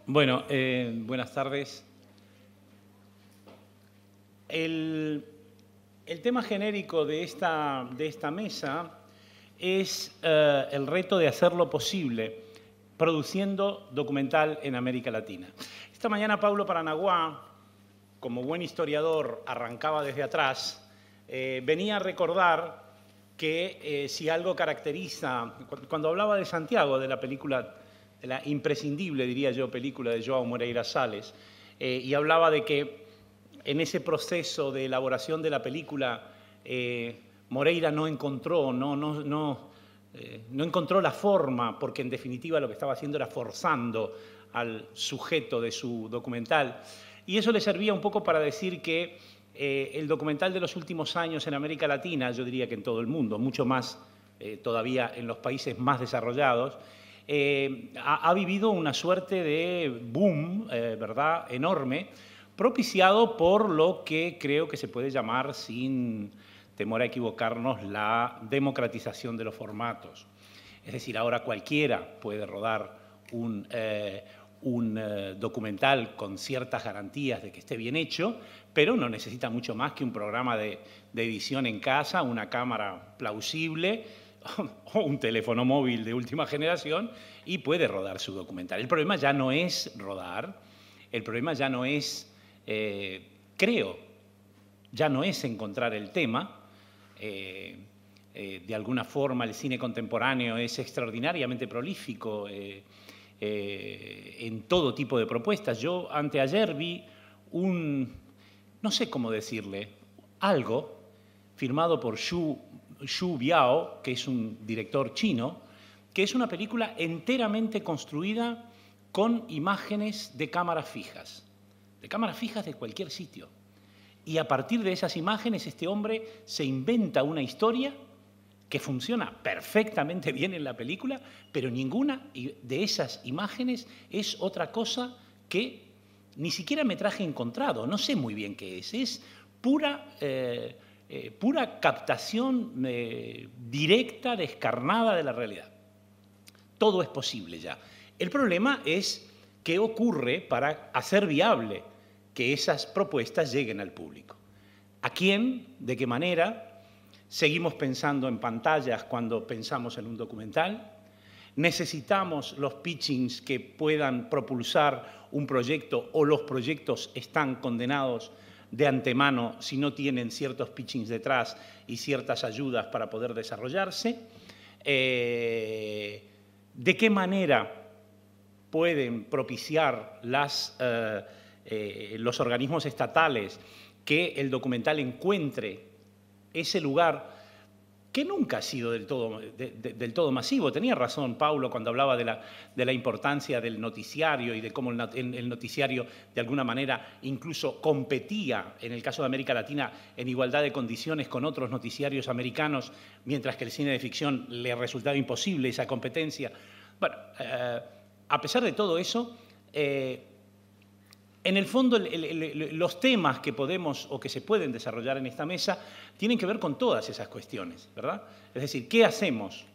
Bueno, buenas tardes. El tema genérico de esta mesa es el reto de hacer lo posible produciendo documental en América Latina. Esta mañana Paulo Paranaguá, como buen historiador, arrancaba desde atrás, venía a recordar que si algo caracteriza, cuando hablaba de Santiago, de la película, de la imprescindible, diría yo, película de João Moreira Salles, y hablaba de que en ese proceso de elaboración de la película, Moreira no encontró la forma, porque en definitiva lo que estaba haciendo era forzando al sujeto de su documental. Y eso le servía un poco para decir que el documental de los últimos años en América Latina, yo diría que en todo el mundo, mucho más todavía en los países más desarrollados, ha vivido una suerte de boom, ¿verdad?, enorme, propiciado por lo que creo que se puede llamar, sin temor a equivocarnos, la democratización de los formatos. Es decir, ahora cualquiera puede rodar un documental con ciertas garantías de que esté bien hecho, pero no necesita mucho más que un programa de edición en casa, una cámara plausible o un teléfono móvil de última generación y puede rodar su documental. El problema ya no es rodar, el problema ya no es, ya no es encontrar el tema. De alguna forma el cine contemporáneo es extraordinariamente prolífico en todo tipo de propuestas. Yo anteayer vi no sé cómo decirle, algo firmado por Xu Biao, que es un director chino, que es una película enteramente construida con imágenes de cámaras fijas de cualquier sitio. Y a partir de esas imágenes este hombre se inventa una historia que funciona perfectamente bien en la película, pero ninguna de esas imágenes es otra cosa que ni siquiera metraje encontrado. No sé muy bien qué es pura captación directa, descarnada de la realidad. Todo es posible ya. El problema es qué ocurre para hacer viable que esas propuestas lleguen al público. ¿A quién? ¿De qué manera? ¿Seguimos pensando en pantallas cuando pensamos en un documental? ¿Necesitamos los pitchings que puedan propulsar un proyecto o los proyectos están condenados de antemano si no tienen ciertos pitchings detrás y ciertas ayudas para poder desarrollarse? ¿De qué manera pueden propiciar los organismos estatales que el documental encuentre ese lugar que nunca ha sido del todo masivo? Tenía razón Paulo cuando hablaba de la importancia del noticiario y de cómo el noticiario de alguna manera incluso competía, en el caso de América Latina, en igualdad de condiciones con otros noticiarios americanos, mientras que el cine de ficción le resultaba imposible esa competencia. Bueno, a pesar de todo eso, en el fondo, los temas que podemos o que se pueden desarrollar en esta mesa tienen que ver con todas esas cuestiones, ¿verdad? Es decir, ¿qué hacemos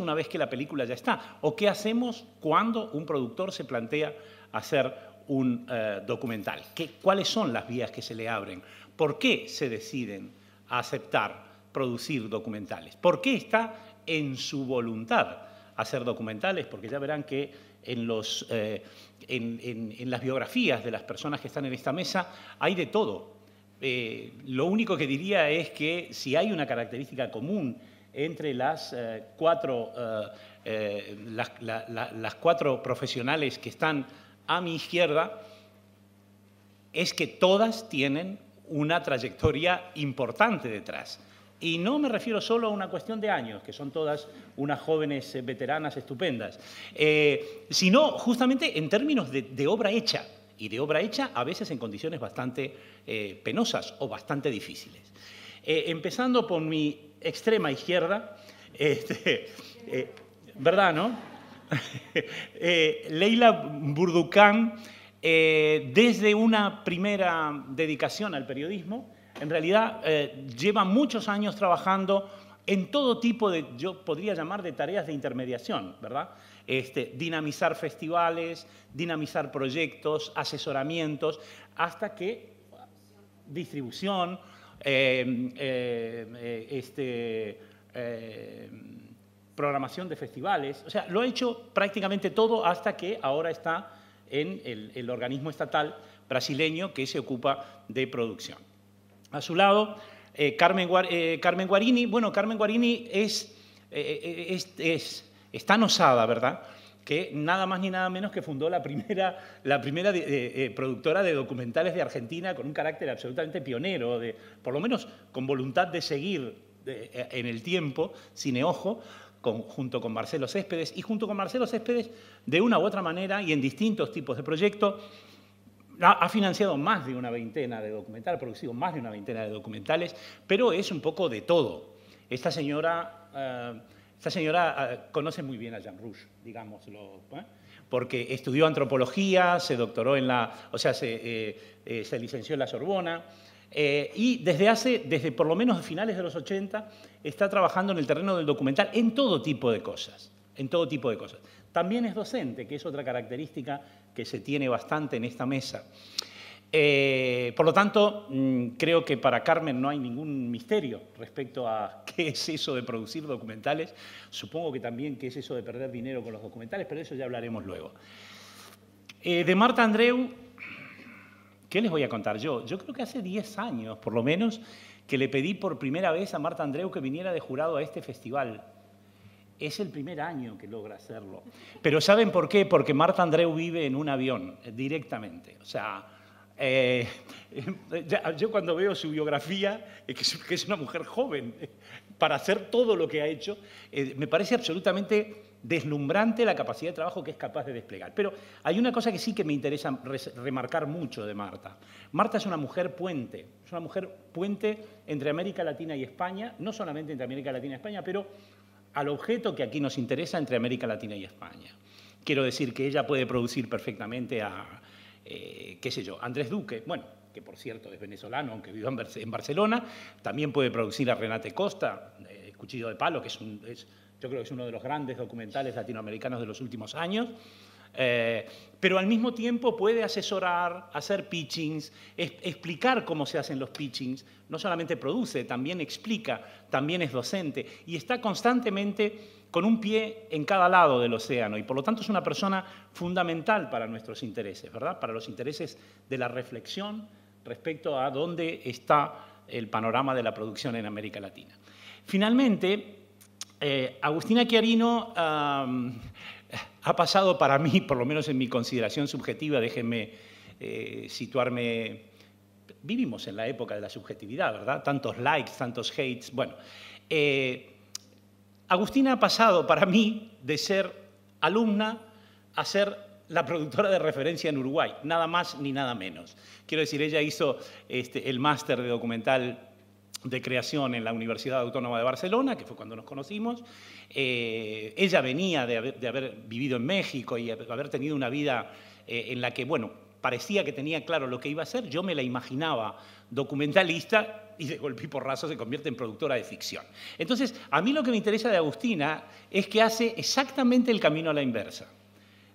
una vez que la película ya está? ¿O qué hacemos cuando un productor se plantea hacer un documental? ¿Cuáles son las vías que se le abren? ¿Por qué se deciden a aceptar producir documentales? ¿Por qué está en su voluntad hacer documentales? Porque ya verán que en las biografías de las personas que están en esta mesa hay de todo. Lo único que diría es que si hay una característica común entre las cuatro profesionales que están a mi izquierda, es que todas tienen una trayectoria importante detrás. Y no me refiero solo a una cuestión de años, que son todas unas jóvenes veteranas estupendas, sino justamente en términos de obra hecha, y de obra hecha a veces en condiciones bastante penosas o bastante difíciles. Empezando por mi extrema izquierda, ¿verdad, no? Leila Burdukhan, desde una primera dedicación al periodismo, en realidad lleva muchos años trabajando en todo tipo de, yo podría llamar de tareas de intermediación, ¿verdad? dinamizar festivales, dinamizar proyectos, asesoramientos, hasta que distribución, programación de festivales. O sea, lo ha hecho prácticamente todo hasta que ahora está en el organismo estatal brasileño que se ocupa de producción. A su lado, Carmen Guarini. Bueno, Carmen Guarini es tan osada, ¿verdad?, que nada más ni nada menos que fundó la primera productora de documentales de Argentina con un carácter absolutamente pionero, por lo menos con voluntad de seguir en el tiempo, Cineojo, junto con Marcelo Céspedes, y junto con Marcelo Céspedes, de una u otra manera y en distintos tipos de proyectos, ha financiado más de una veintena de documentales, ha producido más de una veintena de documentales, pero es un poco de todo. Esta señora conoce muy bien a Jean Rouch, digámoslo, porque estudió antropología, se doctoró se licenció en la Sorbona, y desde por lo menos finales de los 80 está trabajando en el terreno del documental en todo tipo de cosas, También es docente, que es otra característica que se tiene bastante en esta mesa. Por lo tanto, creo que para Carmen no hay ningún misterio respecto a qué es eso de producir documentales. Supongo que también qué es eso de perder dinero con los documentales, pero de eso ya hablaremos luego. De Marta Andreu, ¿qué les voy a contar yo? Yo creo que hace 10 años, por lo menos, que le pedí por primera vez a Marta Andreu que viniera de jurado a este festival. Es el primer año que logra hacerlo. Pero ¿saben por qué? Porque Marta Andreu vive en un avión directamente. O sea, yo cuando veo su biografía, que es una mujer joven, para hacer todo lo que ha hecho, me parece absolutamente deslumbrante la capacidad de trabajo que es capaz de desplegar. Pero hay una cosa que sí que me interesa remarcar mucho de Marta. Marta es una mujer puente entre América Latina y España, no solamente entre América Latina y España, pero al objeto que aquí nos interesa, entre América Latina y España. Quiero decir que ella puede producir perfectamente a, qué sé yo, Andrés Duque, bueno, que por cierto es venezolano, aunque vive en Barcelona, también puede producir a Renate Costa, Cuchillo de Palo, que yo creo que es uno de los grandes documentales latinoamericanos de los últimos años, pero al mismo tiempo puede asesorar, hacer pitchings, explicar cómo se hacen los pitchings. No solamente produce, también explica, también es docente y está constantemente con un pie en cada lado del océano y por lo tanto es una persona fundamental para nuestros intereses, ¿verdad? Para los intereses de la reflexión respecto a dónde está el panorama de la producción en América Latina. Finalmente, Agustina Chiarino ha pasado para mí, por lo menos en mi consideración subjetiva, déjenme situarme. Vivimos en la época de la subjetividad, ¿verdad? Tantos likes, tantos hates. Bueno, Agustina ha pasado para mí de ser alumna a ser la productora de referencia en Uruguay, nada más ni nada menos. Quiero decir, ella hizo el máster de documental de creación en la Universidad Autónoma de Barcelona, que fue cuando nos conocimos. Ella venía de haber vivido en México y haber tenido una vida en la que, bueno, parecía que tenía claro lo que iba a hacer. Yo me la imaginaba documentalista y de golpe y porrazo se convierte en productora de ficción. Entonces, a mí lo que me interesa de Agustina es que hace exactamente el camino a la inversa.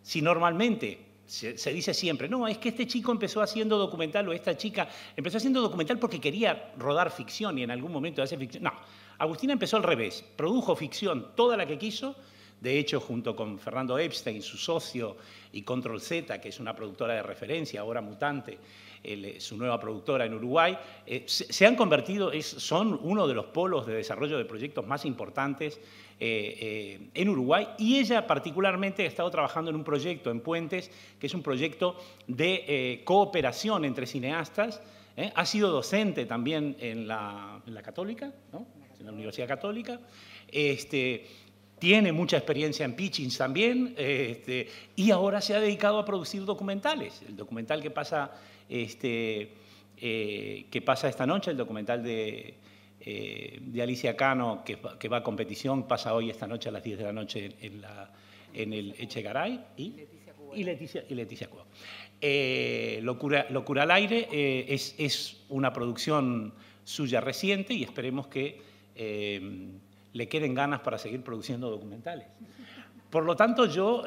Si normalmente se dice siempre, no, es que este chico empezó haciendo documental o esta chica empezó haciendo documental porque quería rodar ficción y en algún momento hace ficción. No, Agustina empezó al revés, produjo ficción toda la que quiso. De hecho, junto con Fernando Epstein, su socio, y Control Z, que es una productora de referencia, ahora mutante, su nueva productora en Uruguay, se han convertido, son uno de los polos de desarrollo de proyectos más importantes en Uruguay, y ella particularmente ha estado trabajando en un proyecto en Puentes, que es un proyecto de cooperación entre cineastas. Ha sido docente también en la Católica, ¿no? En la Universidad Católica. Tiene mucha experiencia en pitchings también y ahora se ha dedicado a producir documentales. El documental que pasa esta noche, el documental de Alicia Cano, que va a competición, pasa hoy esta noche a las 10 de la noche en el Echegaray y Leticia Cuevas. Locura al aire es una producción suya reciente y esperemos que le queden ganas para seguir produciendo documentales. Por lo tanto, yo,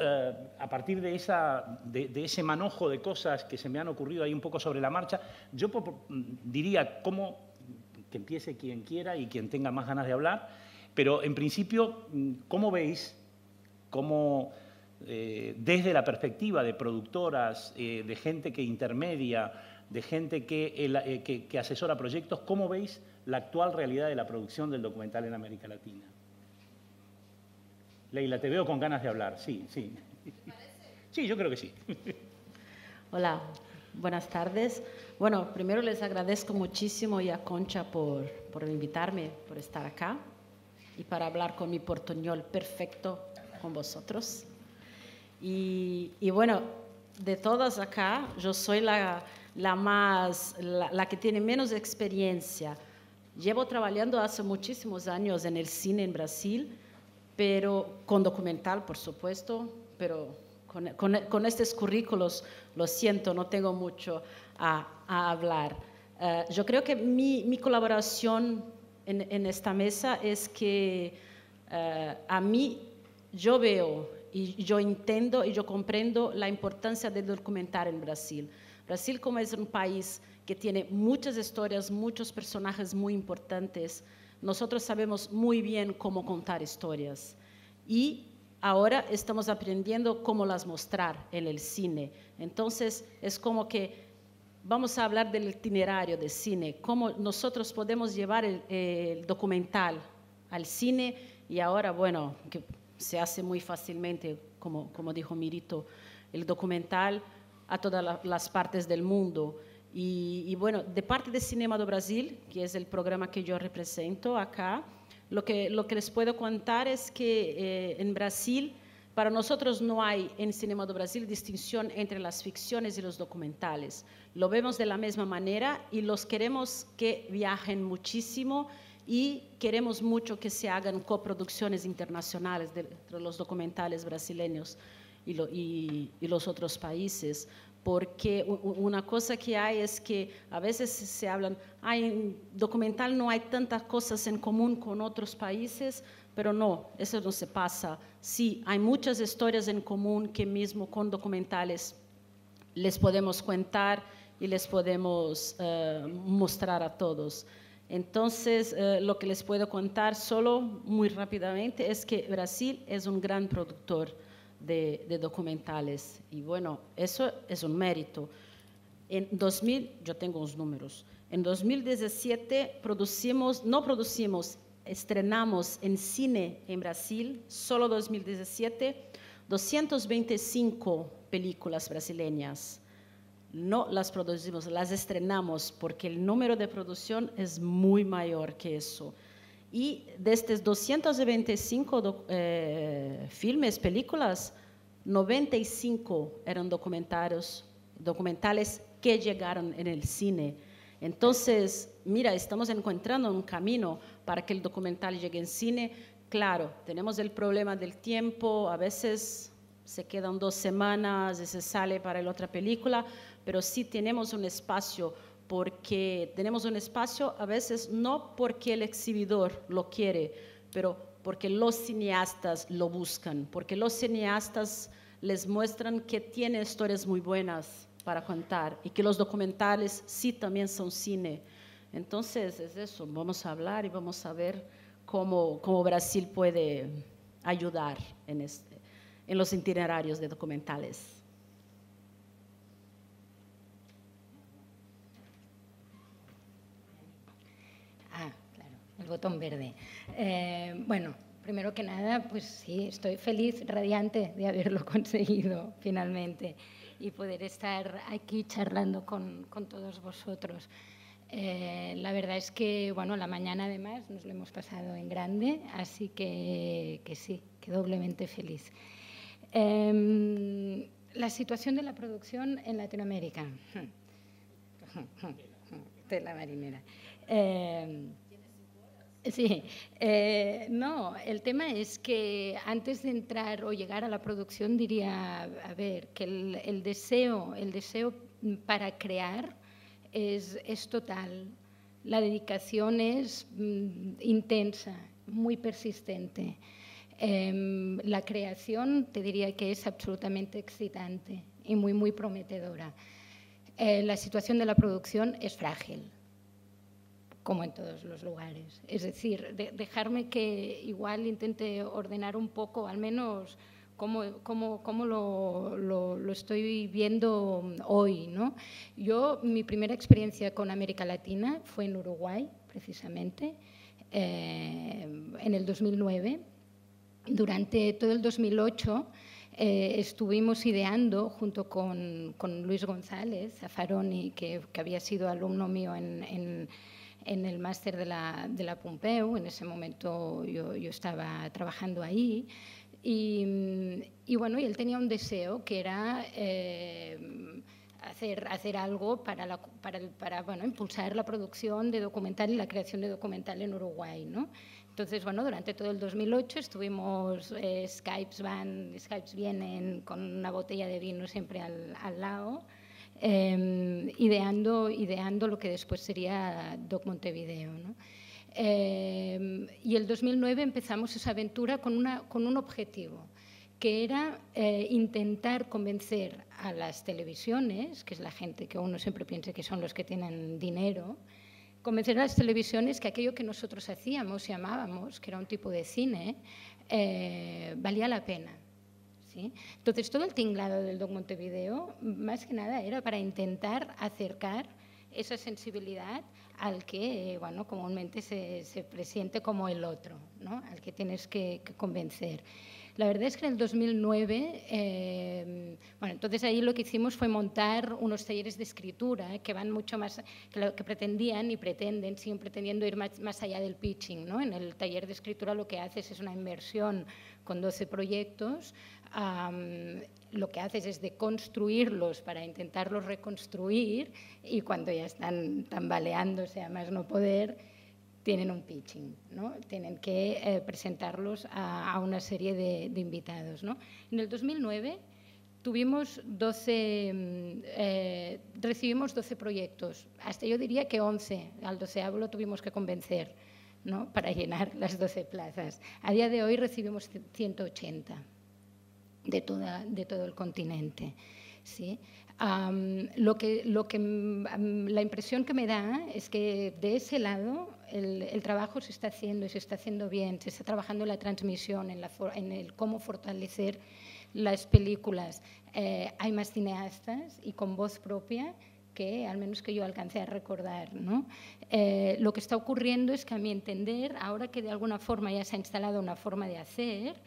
a partir de ese manojo de cosas que se me han ocurrido ahí un poco sobre la marcha, yo diría que empiece quien quiera y quien tenga más ganas de hablar, pero en principio, ¿cómo veis desde la perspectiva de productoras, de gente que intermedia, de gente que asesora proyectos, cómo veis la actual realidad de la producción del documental en América Latina? Leila, te veo con ganas de hablar, sí, sí. ¿Te parece? Sí, yo creo que sí. Hola, buenas tardes. Bueno, primero les agradezco muchísimo a Concha por invitarme, por estar acá y para hablar con mi portuñol perfecto con vosotros. Y bueno, de todas acá, yo soy la que tiene menos experiencia. Llevo trabajando hace muchísimos años en el cine en Brasil, pero con documental, por supuesto, pero con estos currículos, lo siento, no tengo mucho a hablar. Yo creo que mi colaboración en esta mesa es que a mí yo veo y yo entiendo y yo comprendo la importancia del documental en Brasil. Brasil, como es un país que tiene muchas historias, muchos personajes muy importantes, nosotros sabemos muy bien cómo contar historias y ahora estamos aprendiendo cómo las mostrar en el cine. Entonces, es como que vamos a hablar del itinerario del cine, cómo nosotros podemos llevar el documental al cine y ahora, bueno, que se hace muy fácilmente, como dijo Mirito, el documental a todas las partes del mundo. Y bueno, de parte de Cinema do Brasil, que es el programa que yo represento acá, lo que les puedo contar es que en Brasil, para nosotros no hay en Cinema do Brasil distinción entre las ficciones y los documentales. Lo vemos de la misma manera y los queremos que viajen muchísimo y queremos mucho que se hagan coproducciones internacionales de los documentales brasileños y los otros países. Porque una cosa que hay es que a veces se hablan, en documental no hay tantas cosas en común con otros países, pero no, eso no se pasa. Sí, hay muchas historias en común que mismo con documentales les podemos contar y les podemos mostrar a todos. Entonces, lo que les puedo contar solo muy rápidamente es que Brasil es un gran productor de documentales. Y bueno, eso es un mérito. En 2000, yo tengo los números, en 2017 estrenamos en cine en Brasil, solo 2017, 225 películas brasileñas. No las producimos, las estrenamos porque el número de producción es muy mayor que eso. Y de estos 225 filmes, películas, 95 eran documentales que llegaron en el cine. Entonces, mira, estamos encontrando un camino para que el documental llegue en cine. Claro, tenemos el problema del tiempo, a veces se quedan 2 semanas y se sale para la otra película, pero sí tenemos un espacio, porque tenemos un espacio a veces no porque el exhibidor lo quiere, pero porque los cineastas lo buscan, porque los cineastas les muestran que tiene historias muy buenas para contar y que los documentales sí también son cine. Entonces, es eso, vamos a hablar y vamos a ver cómo Brasil puede ayudar en los itinerarios de documentales. Claro, el botón verde. Bueno, primero que nada, pues sí, estoy feliz, radiante de haberlo conseguido finalmente y poder estar aquí charlando con todos vosotros. La verdad es que, bueno, la mañana además nos lo hemos pasado en grande, así que sí, que doblemente feliz. La situación de la producción en Latinoamérica. Tela marinera. Sí, no, el tema es que antes de entrar o llegar a la producción diría, a ver, que el deseo para crear es total, la dedicación es intensa, muy persistente. La creación te diría que es absolutamente excitante y muy, muy prometedora. La situación de la producción es frágil, como en todos los lugares. Es decir, dejarme que igual intente ordenar un poco, al menos cómo lo estoy viendo hoy, ¿no? Mi primera experiencia con América Latina fue en Uruguay, precisamente, en el 2009. Durante todo el 2008 estuvimos ideando, junto con Luis González Zaffaroni, que había sido alumno mío en el máster de la Pompeu. En ese momento yo estaba trabajando ahí. Y bueno, y él tenía un deseo que era hacer algo para bueno, impulsar la producción de documental y la creación de documental en Uruguay, ¿no? Entonces, bueno, durante todo el 2008 estuvimos, Skypes vienen con una botella de vino siempre al lado, ideando lo que después sería Doc Montevideo, ¿no? Y el 2009 empezamos esa aventura con un objetivo, que era intentar convencer a las televisiones, que es la gente que uno siempre piensa que son los que tienen dinero, convencer a las televisiones que aquello que nosotros hacíamos y amábamos, que era un tipo de cine, valía la pena, ¿sí? Entonces, todo el tinglado del Doc Montevideo, más que nada, era para intentar acercar esa sensibilidad al que, bueno, comúnmente se presiente como el otro, ¿no? Al que tienes que convencer. La verdad es que en el 2009, bueno, entonces ahí lo que hicimos fue montar unos talleres de escritura que van mucho más, que pretendían y siguen pretendiendo ir más allá del pitching, ¿no? En el taller de escritura lo que haces es una inmersión con 12 proyectos. Lo que haces es deconstruirlos para intentarlos reconstruir, y cuando ya están tambaleándose a más no poder, tienen un pitching, ¿no? Tienen que presentarlos a una serie de invitados, ¿no? En el 2009 recibimos 12 proyectos, hasta yo diría que 11, al 12º lo tuvimos que convencer, ¿no? Para llenar las 12 plazas. A día de hoy recibimos 180 de todo el continente, ¿sí? La impresión que me da es que de ese lado el trabajo se está haciendo y se está haciendo bien, se está trabajando en la transmisión, en el cómo fortalecer las películas. Hay más cineastas y con voz propia que, al menos que yo alcancé a recordar, ¿no? Lo que está ocurriendo es que, a mi entender, ahora que de alguna forma ya se ha instalado una forma de hacer,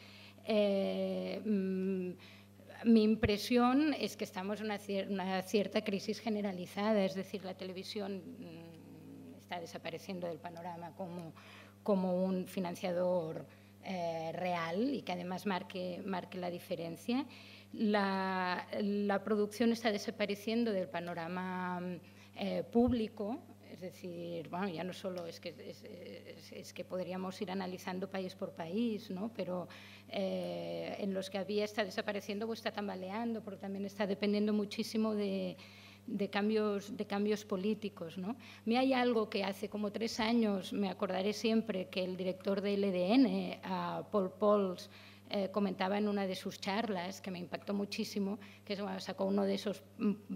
mi impresión es que estamos en una cierta crisis generalizada, es decir, la televisión está desapareciendo del panorama como un financiador real y que además marque la diferencia. La producción está desapareciendo del panorama público. Es decir, bueno, ya no solo es que podríamos ir analizando país por país, ¿no? Pero en los que había está desapareciendo o está tambaleando, porque también está dependiendo muchísimo de cambios políticos, ¿no? A mí hay algo que hace como 3 años, me acordaré siempre, que el director del EDN, Paul Pauls, comentaba en una de sus charlas, que me impactó muchísimo, que sacó uno de esos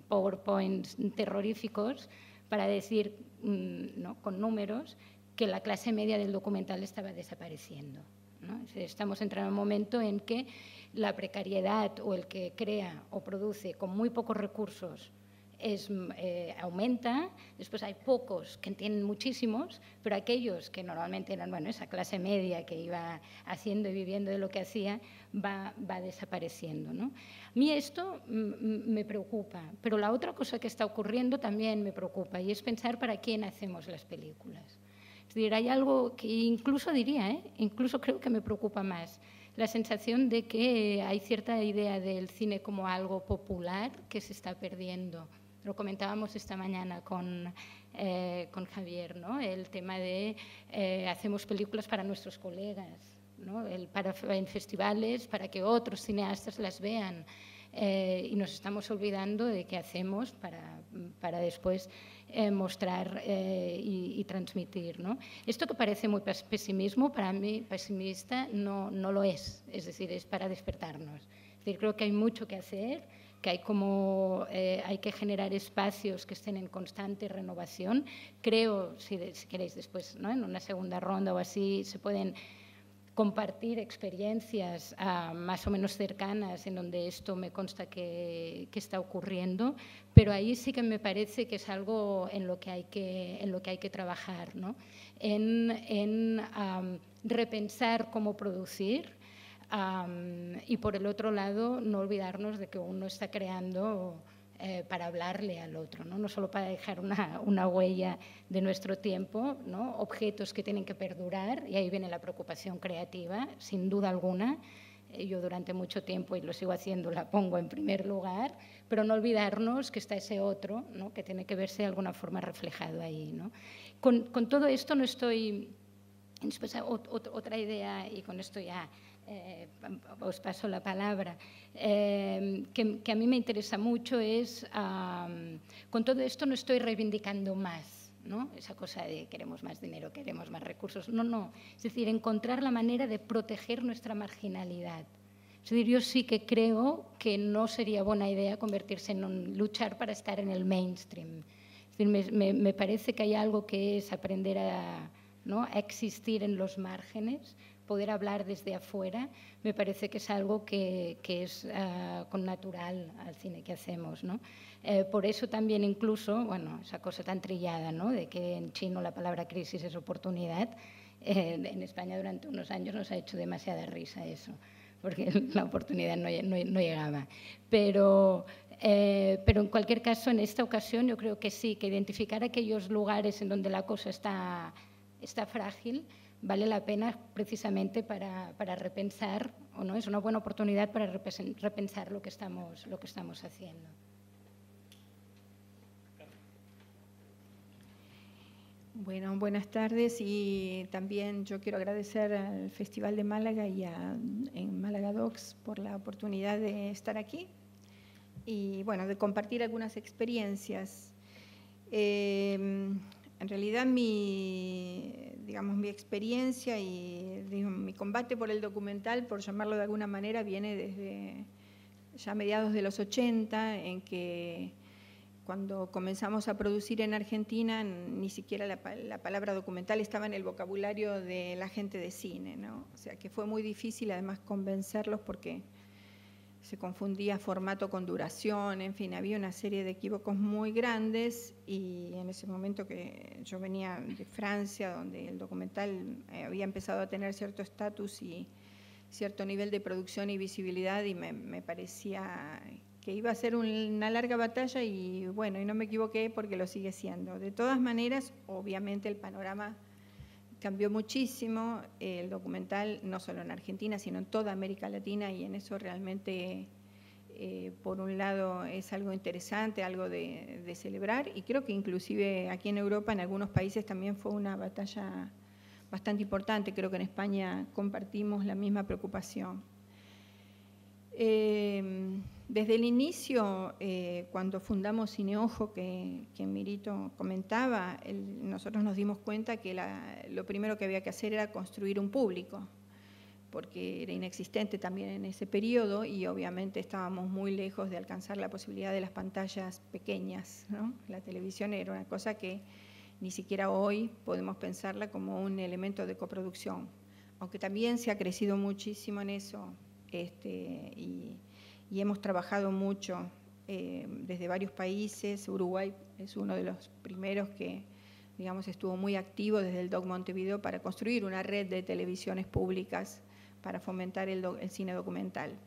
PowerPoints terroríficos para decir, ¿no?, con números, que la clase media del documental estaba desapareciendo, ¿no? Estamos entrando en un momento en que la precariedad, o el que crea o produce con muy pocos recursos, aumenta. Después hay pocos que tienen muchísimos, pero aquellos que normalmente eran, bueno, esa clase media que iba haciendo y viviendo de lo que hacía, va desapareciendo, ¿no? A mí esto me preocupa, pero la otra cosa que está ocurriendo también me preocupa, y es pensar para quién hacemos las películas. Es decir, hay algo que incluso diría, incluso creo que me preocupa más, la sensación de que hay cierta idea del cine como algo popular que se está perdiendo. Lo comentábamos esta mañana con Javier, ¿no? El tema de hacemos películas para nuestros colegas, ¿no? En festivales para que otros cineastas las vean. y nos estamos olvidando de qué hacemos para después mostrar y transmitir, ¿no? Esto que parece muy pesimismo, para mí pesimista no lo es decir, es para despertarnos. Es decir, creo que hay mucho que hacer, que hay que generar espacios que estén en constante renovación. Creo, si queréis después, ¿no?, en una segunda ronda o así, se pueden compartir experiencias más o menos cercanas en donde esto me consta que está ocurriendo, pero ahí sí que me parece que es algo en lo que hay que trabajar, ¿no? En repensar cómo producir, y por el otro lado no olvidarnos de que uno está creando para hablarle al otro, ¿no? No solo para dejar una huella de nuestro tiempo, ¿no? Objetos que tienen que perdurar, y ahí viene la preocupación creativa, sin duda alguna. Yo durante mucho tiempo, y lo sigo haciendo, la pongo en primer lugar, pero no olvidarnos que está ese otro, ¿no?, que tiene que verse de alguna forma reflejado ahí, ¿no? Con todo esto no estoy... Después, otra idea, y con esto ya os paso la palabra, que a mí me interesa mucho es, con todo esto no estoy reivindicando más, ¿no?, esa cosa de queremos más dinero, queremos más recursos. No. Es decir, encontrar la manera de proteger nuestra marginalidad. Es decir, yo sí que creo que no sería buena idea convertirse en luchar para estar en el mainstream. Es decir, me parece que hay algo que es aprender a existir en los márgenes, poder hablar desde afuera. Me parece que es algo que es con natural al cine que hacemos, ¿no? Por eso también incluso, bueno, esa cosa tan trillada, ¿no?, de que en chino la palabra crisis es oportunidad, en España durante unos años nos ha hecho demasiada risa eso, porque la oportunidad no llegaba. Pero en cualquier caso, en esta ocasión yo creo que sí, que identificar aquellos lugares en donde la cosa está frágil vale la pena precisamente para repensar, o no, es una buena oportunidad para repensar lo que estamos haciendo. Bueno, buenas tardes, y también yo quiero agradecer al Festival de Málaga y en Málaga Docs por la oportunidad de estar aquí y, bueno, de compartir algunas experiencias. En realidad mi experiencia y mi combate por el documental, por llamarlo de alguna manera, viene desde ya mediados de los 80, en que cuando comenzamos a producir en Argentina ni siquiera la palabra documental estaba en el vocabulario de la gente de cine, ¿no? O sea que fue muy difícil además convencerlos porque se confundía formato con duración, en fin, había una serie de equívocos muy grandes, y en ese momento que yo venía de Francia, donde el documental había empezado a tener cierto estatus y cierto nivel de producción y visibilidad, y me parecía que iba a ser una larga batalla, y bueno, y no me equivoqué porque lo sigue siendo. De todas maneras, obviamente el panorama cambió muchísimo, el documental no solo en Argentina, sino en toda América Latina, y en eso realmente, por un lado, es algo interesante, algo de celebrar, y creo que inclusive aquí en Europa, en algunos países también fue una batalla bastante importante. Creo que en España compartimos la misma preocupación. Desde el inicio, cuando fundamos Cineojo, que Mirito comentaba, nosotros nos dimos cuenta que lo primero que había que hacer era construir un público, porque era inexistente también en ese periodo, y obviamente estábamos muy lejos de alcanzar la posibilidad de las pantallas pequeñas, ¿no? La televisión era una cosa que ni siquiera hoy podemos pensarla como un elemento de coproducción, aunque también se ha crecido muchísimo en eso. Y hemos trabajado mucho desde varios países. Uruguay es uno de los primeros que, digamos, estuvo muy activo desde el DOC Montevideo para construir una red de televisiones públicas para fomentar el cine documental.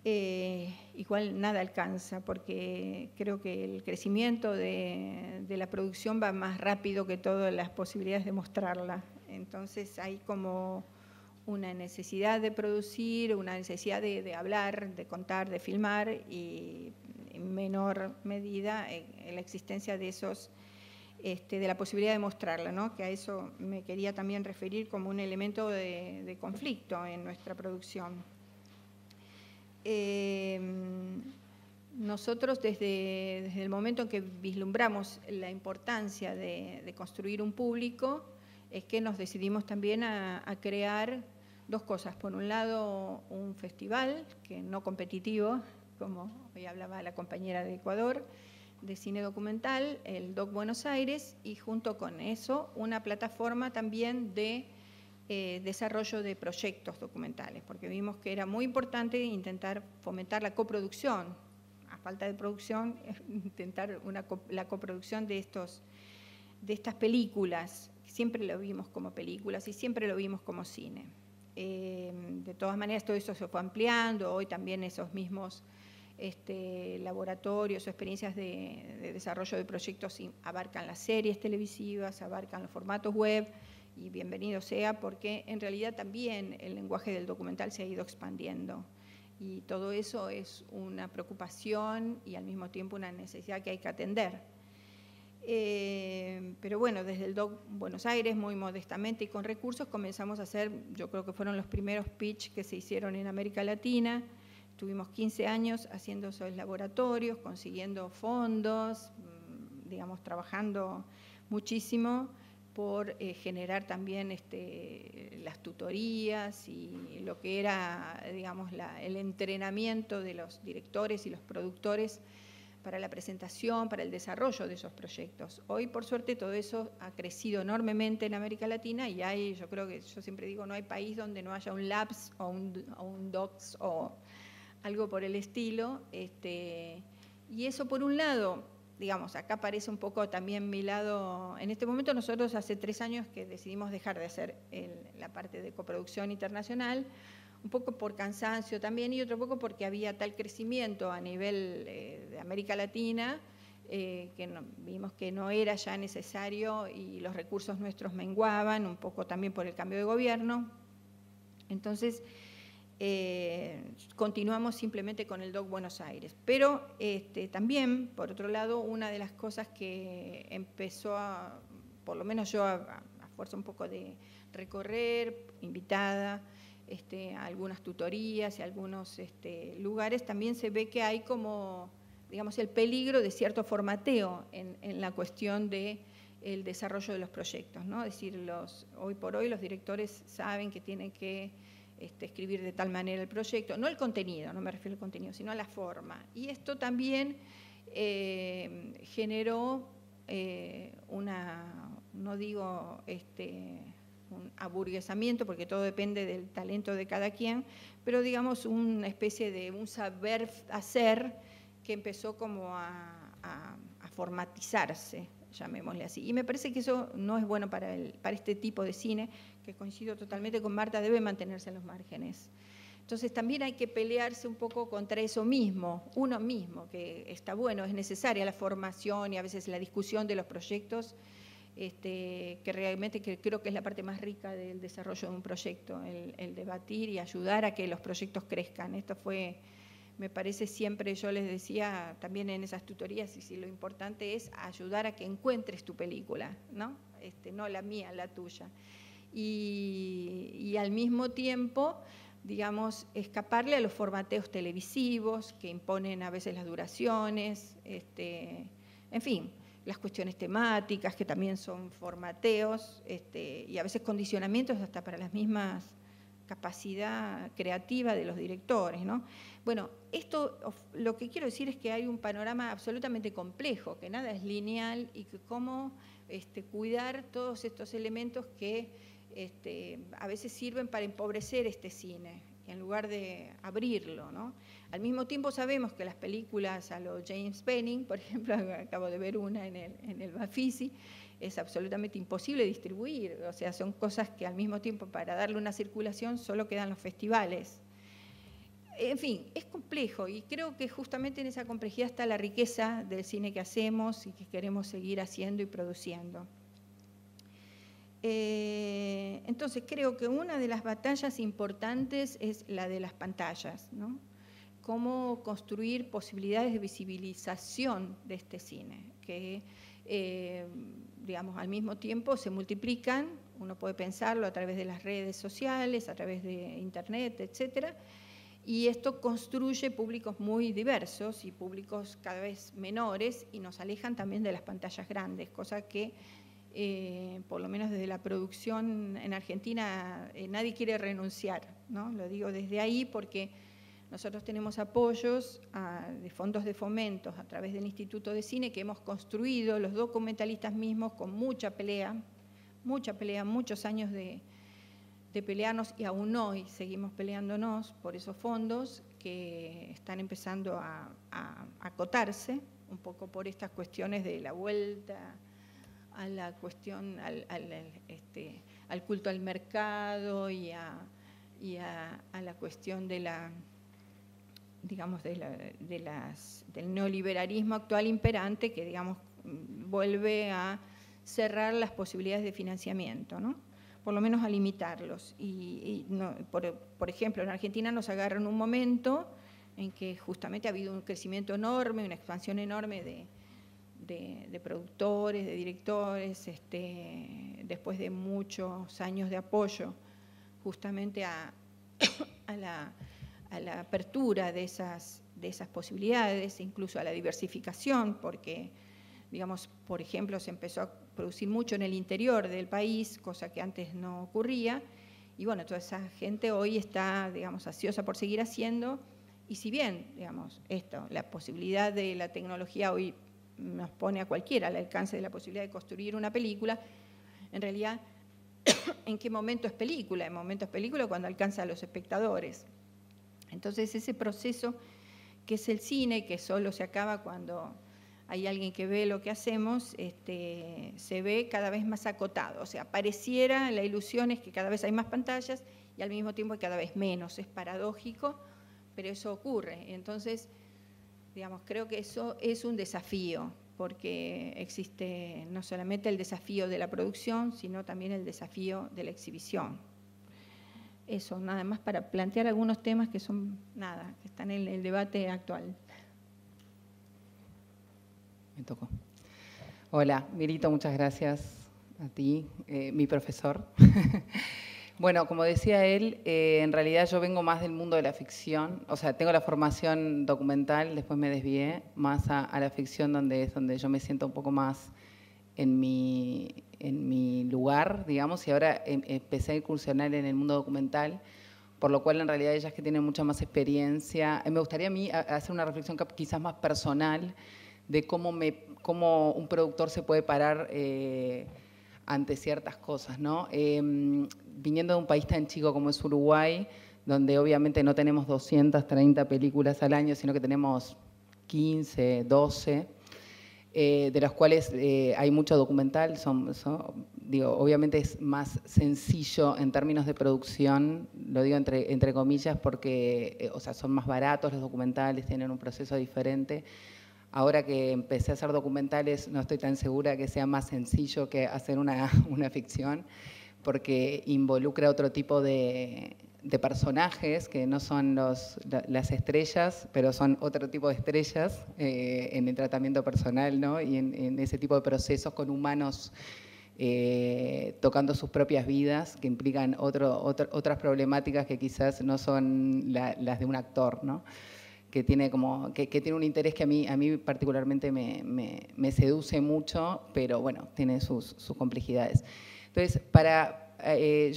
Igual nada alcanza, porque creo que el crecimiento de la producción va más rápido que todas las posibilidades de mostrarla. Entonces hay como una necesidad de producir, una necesidad de hablar, de contar, de filmar, y en menor medida en la existencia de de la posibilidad de mostrarla, ¿no? Que a eso me quería también referir como un elemento de conflicto en nuestra producción. Nosotros desde el momento en que vislumbramos la importancia de construir un público, es que nos decidimos también a crear dos cosas. Por un lado, un festival, que no competitivo, como hoy hablaba la compañera de Ecuador, de cine documental, el DOC Buenos Aires, y junto con eso una plataforma también de desarrollo de proyectos documentales, porque vimos que era muy importante intentar fomentar la coproducción, a falta de producción, intentar la coproducción de estas películas. Siempre lo vimos como películas y siempre lo vimos como cine. De todas maneras, todo eso se fue ampliando. Hoy también esos mismos laboratorios o experiencias de desarrollo de proyectos abarcan las series televisivas, abarcan los formatos web, y bienvenido sea, porque en realidad también el lenguaje del documental se ha ido expandiendo. Y todo eso es una preocupación y al mismo tiempo una necesidad que hay que atender. Pero bueno, desde el DOC Buenos Aires, muy modestamente y con recursos, comenzamos a hacer, yo creo que fueron los primeros pitch que se hicieron en América Latina. Tuvimos 15 años haciendo esos laboratorios, consiguiendo fondos, digamos, trabajando muchísimo por generar también las tutorías y lo que era, digamos, el entrenamiento de los directores y los productores para la presentación, para el desarrollo de esos proyectos. Hoy, por suerte, todo eso ha crecido enormemente en América Latina y hay, yo creo que, yo siempre digo, no hay país donde no haya un LABS o un DOCS o algo por el estilo. Y eso, por un lado, digamos, acá aparece un poco también mi lado. En este momento nosotros hace 3 años que decidimos dejar de hacer la parte de coproducción internacional, un poco por cansancio también y otro poco porque había tal crecimiento a nivel de América Latina que vimos que no era ya necesario y los recursos nuestros menguaban, un poco también por el cambio de gobierno. Entonces, continuamos simplemente con el DOC Buenos Aires. Pero también, por otro lado, una de las cosas que empezó por lo menos yo a fuerza un poco de recorrer, invitada, a algunas tutorías y algunos lugares, también se ve que hay como, digamos, el peligro de cierto formateo en la cuestión del desarrollo de los proyectos, ¿no? Es decir, hoy por hoy los directores saben que tienen que escribir de tal manera el proyecto, no el contenido, no me refiero al contenido, sino a la forma. Y esto también generó no digo un aburguesamiento, porque todo depende del talento de cada quien, pero digamos una especie de un saber hacer que empezó como a formatizarse, llamémosle así. Y me parece que eso no es bueno para este tipo de cine, que coincido totalmente con Marta, debe mantenerse en los márgenes. Entonces también hay que pelearse un poco contra eso mismo, uno mismo, que está bueno, es necesaria la formación y a veces la discusión de los proyectos, que realmente creo que es la parte más rica del desarrollo de un proyecto, el debatir y ayudar a que los proyectos crezcan. Esto fue, me parece siempre, yo les decía también en esas tutorías, y lo importante es ayudar a que encuentres tu película, ¿no? No la mía, la tuya. Y al mismo tiempo, digamos, escaparle a los formateos televisivos que imponen a veces las duraciones, en fin, las cuestiones temáticas que también son formateos y a veces condicionamientos hasta para las mismas capacidad creativa de los directores, ¿no? Bueno, esto lo que quiero decir es que hay un panorama absolutamente complejo, que nada es lineal y que cómo cuidar todos estos elementos que a veces sirven para empobrecer este cine, en lugar de abrirlo, ¿no? Al mismo tiempo sabemos que las películas a lo James Penning, por ejemplo, acabo de ver una en el Bafisi, es absolutamente imposible distribuir, o sea, son cosas que al mismo tiempo para darle una circulación solo quedan los festivales. En fin, es complejo y creo que justamente en esa complejidad está la riqueza del cine que hacemos y que queremos seguir haciendo y produciendo. Entonces creo que una de las batallas importantes es la de las pantallas, ¿no? Cómo construir posibilidades de visibilización de este cine, que digamos al mismo tiempo se multiplican, uno puede pensarlo a través de las redes sociales, a través de internet, etcétera, Y esto construye públicos muy diversos y públicos cada vez menores y nos alejan también de las pantallas grandes, cosa que por lo menos desde la producción en Argentina nadie quiere renunciar, ¿no? Lo digo desde ahí porque nosotros tenemos apoyos de fondos de fomentos a través del Instituto de Cine que hemos construido los documentalistas mismos con mucha pelea, muchos años de pelearnos, y aún hoy seguimos peleándonos por esos fondos que están empezando a acotarse, un poco por estas cuestiones de la vuelta a la cuestión, al culto al mercado y a la cuestión de la, digamos, del neoliberalismo actual imperante, que, digamos, vuelve a cerrar las posibilidades de financiamiento, ¿no? Por lo menos a limitarlos. Por ejemplo, en Argentina nos agarra en un momento en que justamente ha habido un crecimiento enorme, una expansión enorme de productores, de directores, después de muchos años de apoyo justamente a la apertura de esas posibilidades, incluso a la diversificación, porque, digamos, por ejemplo, se empezó a producir mucho en el interior del país, cosa que antes no ocurría, y bueno, toda esa gente hoy está, digamos, ansiosa por seguir haciendo, y si bien, digamos, la posibilidad de la tecnología hoy nos pone a cualquiera al alcance de la posibilidad de construir una película, en realidad, ¿en qué momento es película? En momento es película cuando alcanza a los espectadores. Entonces, ese proceso que es el cine, que solo se acaba cuando hay alguien que ve lo que hacemos, se ve cada vez más acotado. O sea, pareciera, la ilusión es que cada vez hay más pantallas y al mismo tiempo hay cada vez menos. Es paradójico, pero eso ocurre. Entonces, digamos, creo que eso es un desafío, porque existe no solamente el desafío de la producción, sino también el desafío de la exhibición. Eso, nada más para plantear algunos temas que son, que están en el debate actual. Me tocó. Hola, Mirito, muchas gracias a ti, mi profesor. Bueno, como decía él, en realidad yo vengo más del mundo de la ficción, o sea, tengo la formación documental, después me desvié más a la ficción, donde es donde yo me siento un poco más en mi lugar, digamos, y ahora empecé a incursionar en el mundo documental, por lo cual en realidad ellas que tienen mucha más experiencia, me gustaría a mí hacer una reflexión quizás más personal de cómo un productor se puede parar ante ciertas cosas, ¿no? Viniendo de un país tan chico como es Uruguay, donde obviamente no tenemos 230 películas al año, sino que tenemos 15, 12, de las cuales hay mucho documental, digo, obviamente es más sencillo en términos de producción, lo digo entre comillas, porque o sea, son más baratos los documentales, tienen un proceso diferente. Ahora que empecé a hacer documentales, no estoy tan segura que sea más sencillo que hacer una ficción, porque involucra otro tipo de personajes que no son las estrellas, pero son otro tipo de estrellas en el tratamiento personal, ¿no? Y en ese tipo de procesos con humanos tocando sus propias vidas, que implican otras problemáticas que quizás no son las de un actor, ¿no? Que tiene un interés que a mí particularmente me seduce mucho, pero bueno, tiene sus complejidades. Entonces,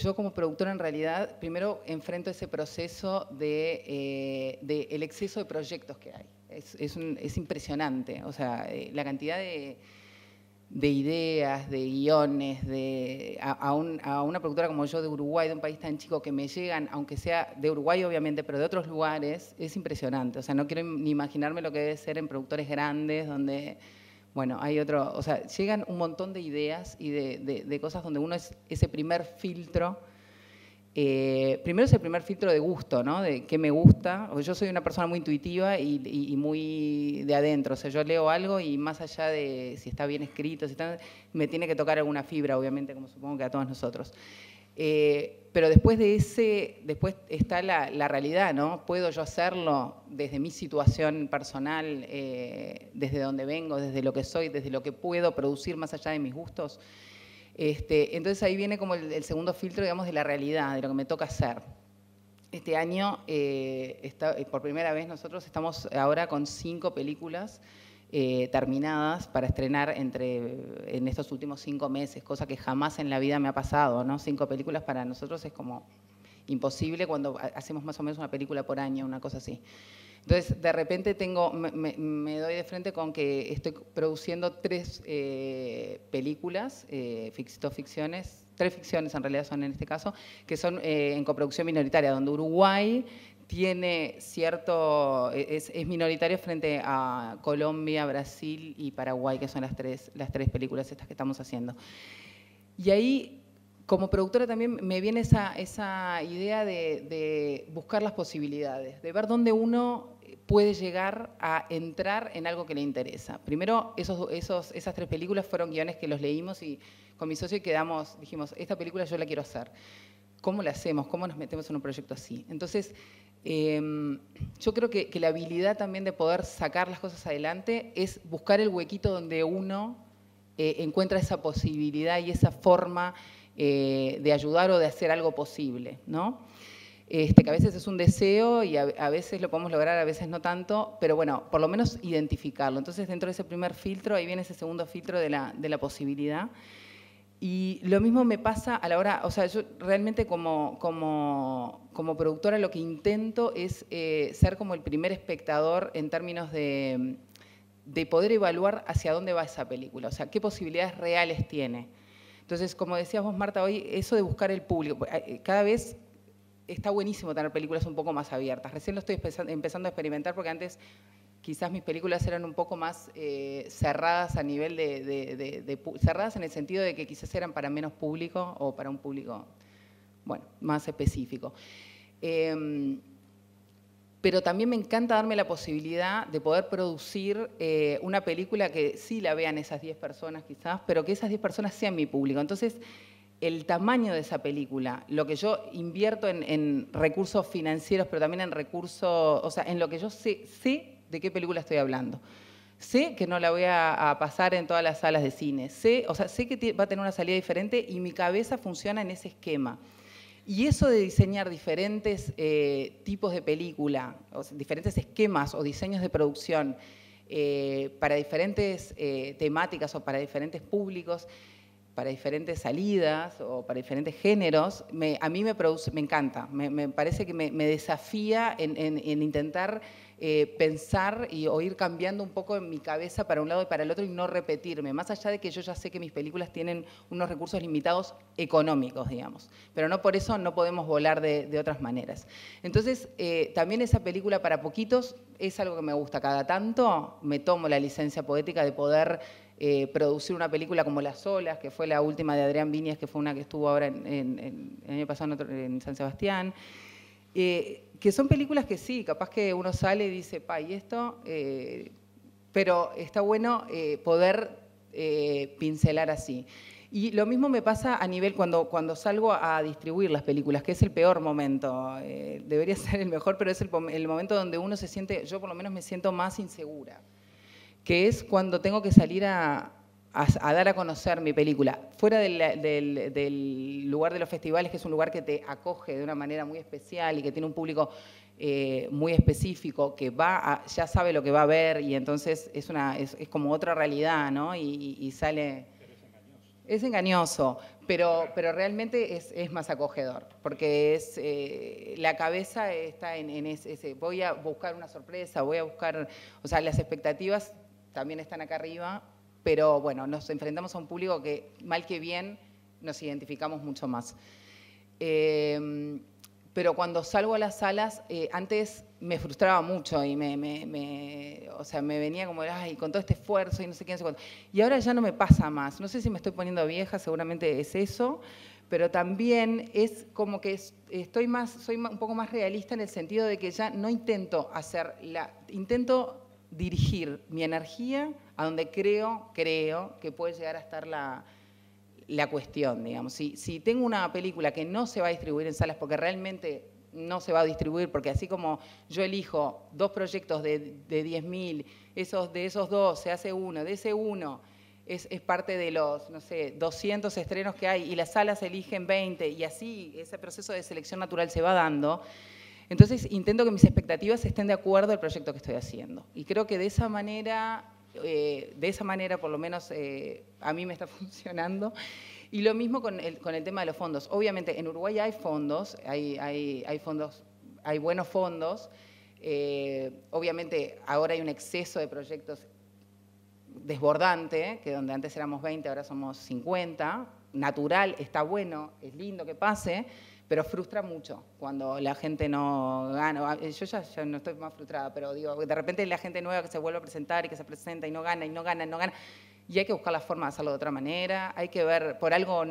yo como productora en realidad, primero enfrento ese proceso de el exceso de proyectos que hay. Es impresionante, o sea, la cantidad de ideas, de guiones, a una productora como yo de Uruguay, de un país tan chico, que me llegan, aunque sea de Uruguay obviamente, pero de otros lugares, es impresionante. O sea, no quiero ni imaginarme lo que debe ser en productores grandes, donde, bueno, o sea, llegan un montón de ideas y de cosas donde uno es ese primer filtro. Primero es el primer filtro de gusto, ¿no? De qué me gusta. Yo soy una persona muy intuitiva y muy de adentro. O sea, yo leo algo y más allá de si está bien escrito, me tiene que tocar alguna fibra, obviamente, como supongo que a todos nosotros. Pero después está la realidad, ¿no? ¿Puedo yo hacerlo desde mi situación personal, desde donde vengo, desde lo que soy, desde lo que puedo producir más allá de mis gustos? Entonces ahí viene como el segundo filtro, digamos, de la realidad, de lo que me toca hacer. Este año, por primera vez, nosotros estamos ahora con 5 películas terminadas para estrenar en estos últimos 5 meses, cosa que jamás en la vida me ha pasado, ¿no? 5 películas para nosotros es como imposible cuando hacemos más o menos una película por año, una cosa así. Entonces, de repente me doy de frente con que estoy produciendo 3 películas, 3 ficciones en realidad son en este caso, que son en coproducción minoritaria, donde Uruguay tiene cierto, es minoritario frente a Colombia, Brasil y Paraguay, que son las tres películas estas que estamos haciendo. Y ahí, como productora también me viene esa idea de buscar las posibilidades, de ver dónde uno puede llegar a entrar en algo que le interesa. Primero, esas 3 películas fueron guiones que los leímos y con mi socio dijimos, esta película yo la quiero hacer. ¿Cómo la hacemos? ¿Cómo nos metemos en un proyecto así? Entonces, yo creo que la habilidad también de poder sacar las cosas adelante es buscar el huequito donde uno encuentra esa posibilidad y esa forma de ayudar o de hacer algo posible, ¿no? Que a veces es un deseo y a veces lo podemos lograr, a veces no tanto, pero bueno, por lo menos identificarlo. Entonces, dentro de ese primer filtro, ahí viene ese segundo filtro de la posibilidad. Y lo mismo me pasa a la hora, o sea, yo realmente como productora lo que intento es ser como el primer espectador en términos de poder evaluar hacia dónde va esa película, o sea, qué posibilidades reales tiene. Entonces, como decías vos, Marta, hoy, eso de buscar el público, cada vez está buenísimo tener películas un poco más abiertas. Recién lo estoy empezando a experimentar porque antes quizás mis películas eran un poco más cerradas a nivel cerradas en el sentido de que quizás eran para menos público o para un público, bueno, más específico. Pero también me encanta darme la posibilidad de poder producir una película que sí la vean esas 10 personas quizás, pero que esas 10 personas sean mi público. Entonces, el tamaño de esa película, lo que yo invierto en recursos financieros, pero también en recursos, o sea, en lo que yo sé de qué película estoy hablando. Sé que no la voy a pasar en todas las salas de cine. Sé que va a tener una salida diferente y mi cabeza funciona en ese esquema. Y eso de diseñar diferentes tipos de película, o sea, diferentes esquemas o diseños de producción para diferentes temáticas o para diferentes públicos, para diferentes salidas o para diferentes géneros, a mí me encanta. Me parece que me desafía en intentar pensar o ir cambiando un poco en mi cabeza para un lado y para el otro y no repetirme, más allá de que yo ya sé que mis películas tienen unos recursos limitados económicos, digamos, pero no por eso no podemos volar de otras maneras. Entonces, también esa película para poquitos es algo que me gusta. Cada tanto me tomo la licencia poética de poder producir una película como Las Olas, que fue la última de Adrián Viñas, que fue una que estuvo ahora el año pasado en San Sebastián, que son películas que sí, capaz que uno sale y dice, pa, y esto, pero está bueno poder pincelar así. Y lo mismo me pasa a nivel cuando salgo a distribuir las películas, que es el peor momento, debería ser el mejor, pero es el momento donde uno se siente, yo por lo menos me siento más insegura, que es cuando tengo que salir a dar a conocer mi película. Fuera del lugar de los festivales, que es un lugar que te acoge de una manera muy especial y que tiene un público muy específico, que ya sabe lo que va a ver y entonces es como otra realidad, ¿no? Y sale... Es engañoso, pero realmente es más acogedor, porque la cabeza está en ese, voy a buscar una sorpresa, voy a buscar, o sea, las expectativas también están acá arriba, pero bueno, nos enfrentamos a un público que, mal que bien, nos identificamos mucho más. Pero cuando salgo a las salas, antes me frustraba mucho y o sea, me venía como, ay, con todo este esfuerzo y no sé qué, no sé cuánto. Y ahora ya no me pasa más. No sé si me estoy poniendo vieja, seguramente es eso, pero también es como que soy un poco más realista en el sentido de que ya no intento intento dirigir mi energía a donde creo que puede llegar a estar la cuestión, digamos. Si tengo una película que no se va a distribuir en salas porque realmente no se va a distribuir, porque así como yo elijo 2 proyectos de 10.000, de esos 2 se hace uno, de ese uno es parte de los, no sé, 200 estrenos que hay y las salas eligen 20 y así ese proceso de selección natural se va dando. Entonces intento que mis expectativas estén de acuerdo al proyecto que estoy haciendo. Y creo que de esa manera por lo menos a mí me está funcionando. Y lo mismo con el tema de los fondos. Obviamente en Uruguay hay fondos, hay buenos fondos. Obviamente ahora hay un exceso de proyectos desbordante, que donde antes éramos 20, ahora somos 50. Natural, está bueno, es lindo que pase, pero frustra mucho cuando la gente no gana. Yo ya no estoy más frustrada, pero digo, de repente la gente nueva que se vuelve a presentar y que se presenta y no gana, y no gana, y no gana. Y hay que buscar la forma de hacerlo de otra manera, hay que ver, por algo,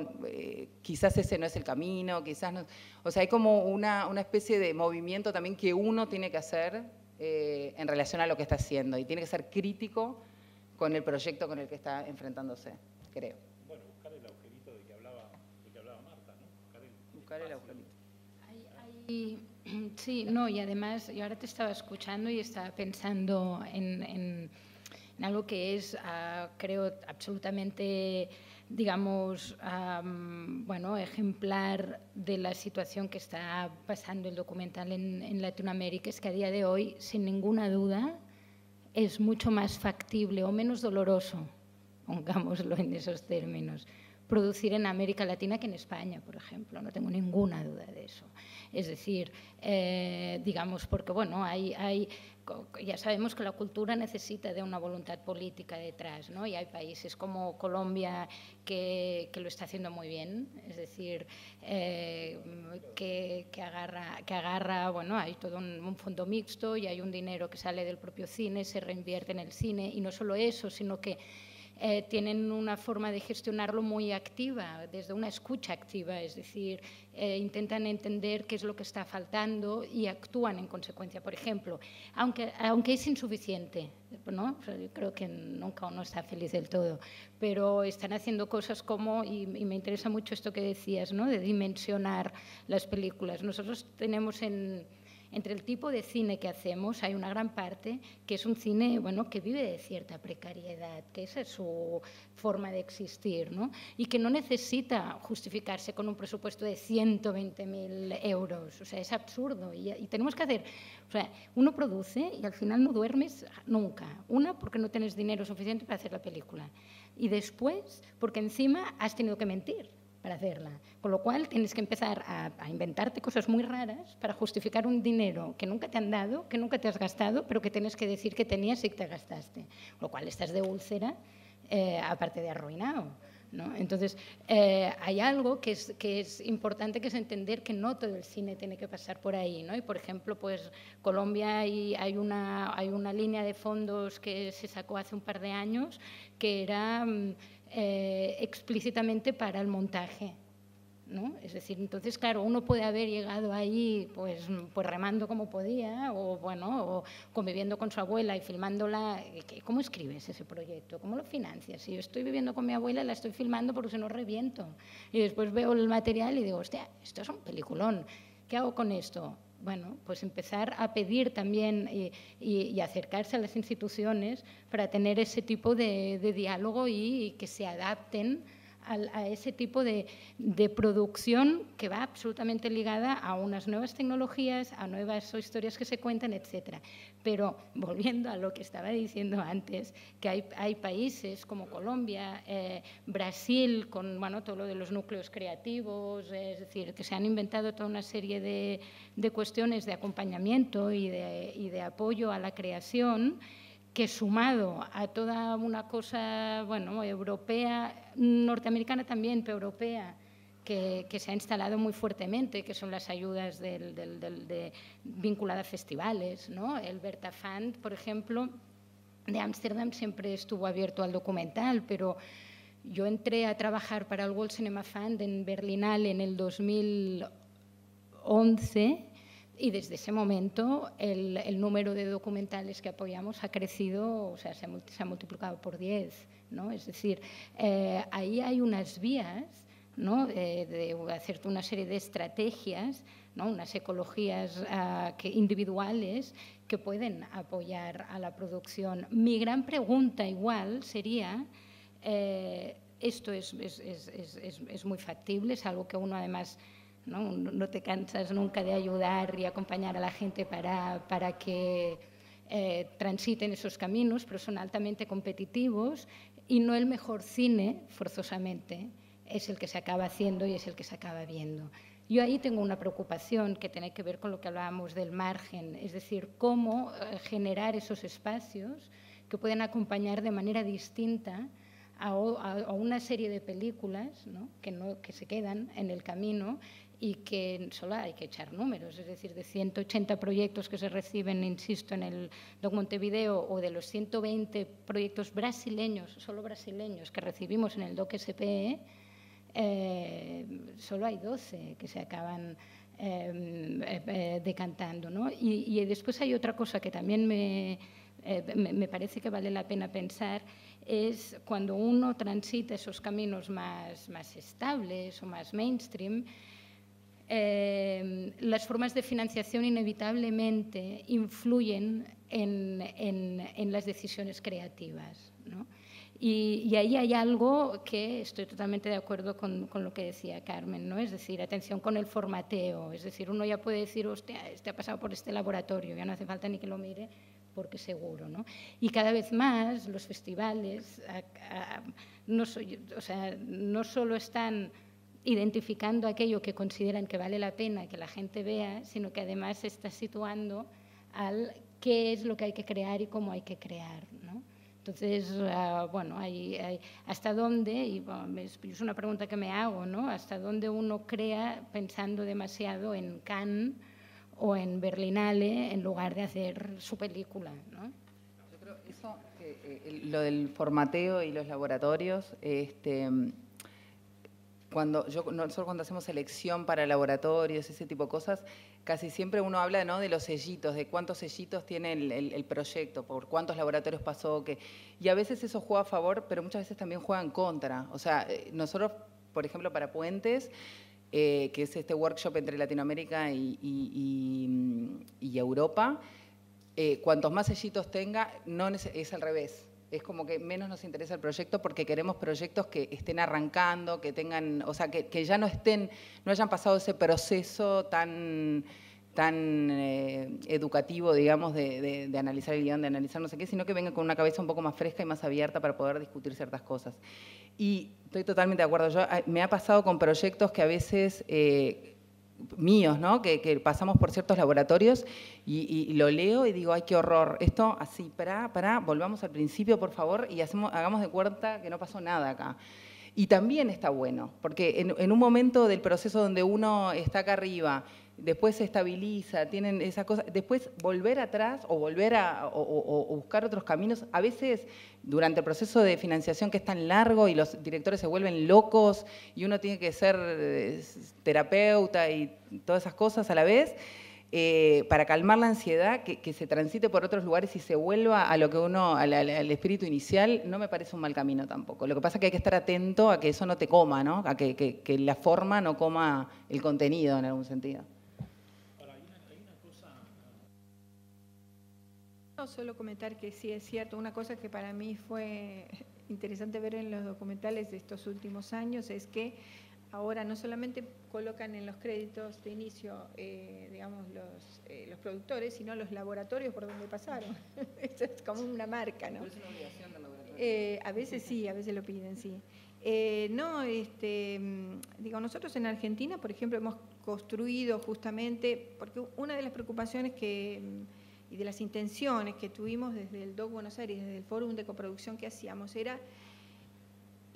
quizás ese no es el camino, quizás no. O sea, hay como una especie de movimiento también que uno tiene que hacer en relación a lo que está haciendo, y tiene que ser crítico con el proyecto con el que está enfrentándose, creo. Bueno, buscar el agujerito del que hablaba Marta, ¿no? Buscar el agujerito. Sí, no, y además yo ahora te estaba escuchando y estaba pensando en algo que es, creo, absolutamente, digamos, bueno, ejemplar de la situación que está pasando el documental en Latinoamérica, es que a día de hoy, sin ninguna duda, es mucho más factible o menos doloroso, pongámoslo en esos términos, producir en América Latina que en España, por ejemplo. No tengo ninguna duda de eso. Es decir, digamos, porque bueno, ya sabemos que la cultura necesita de una voluntad política detrás, ¿no? Y hay países como Colombia que lo está haciendo muy bien, es decir, que agarra, bueno, hay todo un fondo mixto y hay un dinero que sale del propio cine, se reinvierte en el cine, y no solo eso, sino que tienen una forma de gestionarlo muy activa, desde una escucha activa, es decir, intentan entender qué es lo que está faltando y actúan en consecuencia. Por ejemplo, aunque es insuficiente, ¿no? O sea, yo creo que nunca uno está feliz del todo, pero están haciendo cosas como, y me interesa mucho esto que decías, ¿no? De dimensionar las películas. Nosotros tenemos entre el tipo de cine que hacemos, hay una gran parte que es un cine, bueno, que vive de cierta precariedad, que esa es su forma de existir, ¿no? Y que no necesita justificarse con un presupuesto de 120.000 euros. O sea, es absurdo. Y tenemos que hacer, o sea, uno produce y al final no duermes nunca. Una, porque no tienes dinero suficiente para hacer la película. Y después, porque encima has tenido que mentir para hacerla. Con lo cual tienes que empezar a inventarte cosas muy raras para justificar un dinero que nunca te han dado, que nunca te has gastado, pero que tienes que decir que tenías y que te gastaste. Con lo cual estás de úlcera, aparte de arruinado, ¿no? Entonces, hay algo que es importante, que es entender que no todo el cine tiene que pasar por ahí, ¿no? Y, por ejemplo, pues Colombia hay una línea de fondos que se sacó hace un par de años que era explícitamente para el montaje, ¿no? Es decir, entonces, claro, uno puede haber llegado ahí pues remando como podía, o bueno, o conviviendo con su abuela y filmándola. ¿Cómo escribes ese proyecto? ¿Cómo lo financias? Si yo estoy viviendo con mi abuela y la estoy filmando porque si no reviento. Y después veo el material y digo, hostia, esto es un peliculón. ¿Qué hago con esto? Bueno, pues empezar a pedir también y acercarse a las instituciones para tener ese tipo de diálogo y que se adapten a ese tipo de producción que va absolutamente ligada a unas nuevas tecnologías, a nuevas historias que se cuentan, etc. Pero volviendo a lo que estaba diciendo antes, que hay países como Colombia, Brasil, con bueno, todo lo de los núcleos creativos, es decir, que se han inventado toda una serie de cuestiones de acompañamiento y de apoyo a la creación, que sumado a toda una cosa, bueno, europea, norteamericana también, pero europea, que se ha instalado muy fuertemente, que son las ayudas vinculadas a festivales, ¿no? El Bertha Fund, por ejemplo, de Ámsterdam siempre estuvo abierto al documental, pero yo entré a trabajar para el World Cinema Fund en Berlinale en el 2011, y desde ese momento el número de documentales que apoyamos ha crecido, o sea, se ha multiplicado por 10, ¿no? Es decir, ahí hay unas vías, ¿no? De hacer una serie de estrategias, ¿no? Unas ecologías individuales que pueden apoyar a la producción. Mi gran pregunta igual sería, esto es muy factible, es algo que uno además ¿no? No te cansas nunca de ayudar y acompañar a la gente para que transiten esos caminos, pero son altamente competitivos y no el mejor cine, forzosamente, es el que se acaba haciendo y es el que se acaba viendo. Yo ahí tengo una preocupación que tiene que ver con lo que hablábamos del margen, es decir, cómo generar esos espacios que pueden acompañar de manera distinta a una serie de películas, ¿no? Que se quedan en el camino y que solo hay que echar números, es decir, de 180 proyectos que se reciben, insisto, en el Doc Montevideo, o de los 120 proyectos brasileños, solo brasileños, que recibimos en el Doc SPE, solo hay 12 que se acaban decantando, ¿no? Y después hay otra cosa que también me parece que vale la pena pensar, es cuando uno transita esos caminos más estables o más mainstream, las formas de financiación inevitablemente influyen en las decisiones creativas, ¿no? Y ahí hay algo que estoy totalmente de acuerdo con lo que decía Carmen, ¿no? Es decir, atención con el formateo. Es decir, uno ya puede decir, hostia, este ha pasado por este laboratorio, ya no hace falta ni que lo mire porque seguro, ¿no? Y cada vez más los festivales no solo están identificando aquello que consideran que vale la pena que la gente vea, sino que además se está situando al qué es lo que hay que crear y cómo hay que crear, ¿no? Entonces, bueno, hasta dónde, y bueno, es una pregunta que me hago, ¿no? Hasta dónde uno crea pensando demasiado en Cannes o en Berlinale en lugar de hacer su película, ¿no? Yo creo eso, lo del formateo y los laboratorios, nosotros cuando hacemos selección para laboratorios, ese tipo de cosas, casi siempre uno habla, ¿no?, de los sellitos, de cuántos sellitos tiene el proyecto, por cuántos laboratorios pasó, y a veces eso juega a favor, pero muchas veces también juega en contra. O sea, nosotros, por ejemplo, para Puentes, que es este workshop entre Latinoamérica y Europa, cuantos más sellitos tenga, es al revés. Es como que menos nos interesa el proyecto porque queremos proyectos que estén arrancando, que tengan, o sea, que ya no hayan pasado ese proceso tan educativo, digamos, de analizar el guión, de analizar no sé qué, sino que vengan con una cabeza un poco más fresca y más abierta para poder discutir ciertas cosas. Y estoy totalmente de acuerdo. Me ha pasado con proyectos que a veces míos, ¿no?, que pasamos por ciertos laboratorios y lo leo y digo, ay, qué horror, esto así, volvamos al principio, por favor, y hagamos de cuenta que no pasó nada acá. Y también está bueno, porque en un momento del proceso donde uno está acá arriba, después se estabiliza, tienen esas cosas, después volver atrás o volver o buscar otros caminos, a veces durante el proceso de financiación que es tan largo y los directores se vuelven locos y uno tiene que ser terapeuta y todas esas cosas a la vez, para calmar la ansiedad, que se transite por otros lugares y se vuelva a lo que al espíritu inicial, no me parece un mal camino tampoco. Lo que pasa es que hay que estar atento a que eso no te coma, ¿no?, a que la forma no coma el contenido en algún sentido. No, solo comentar que sí es cierto, una cosa que para mí fue interesante ver en los documentales de estos últimos años es que ahora no solamente colocan en los créditos de inicio, digamos, los productores, sino los laboratorios por donde pasaron. Eso es como una marca, ¿no? Es una obligación del laboratorio. A veces sí, a veces lo piden, sí. Digo, nosotros en Argentina, por ejemplo, hemos construido justamente, porque una de las preocupaciones y de las intenciones que tuvimos desde el DOC Buenos Aires, desde el Fórum de Coproducción que hacíamos, era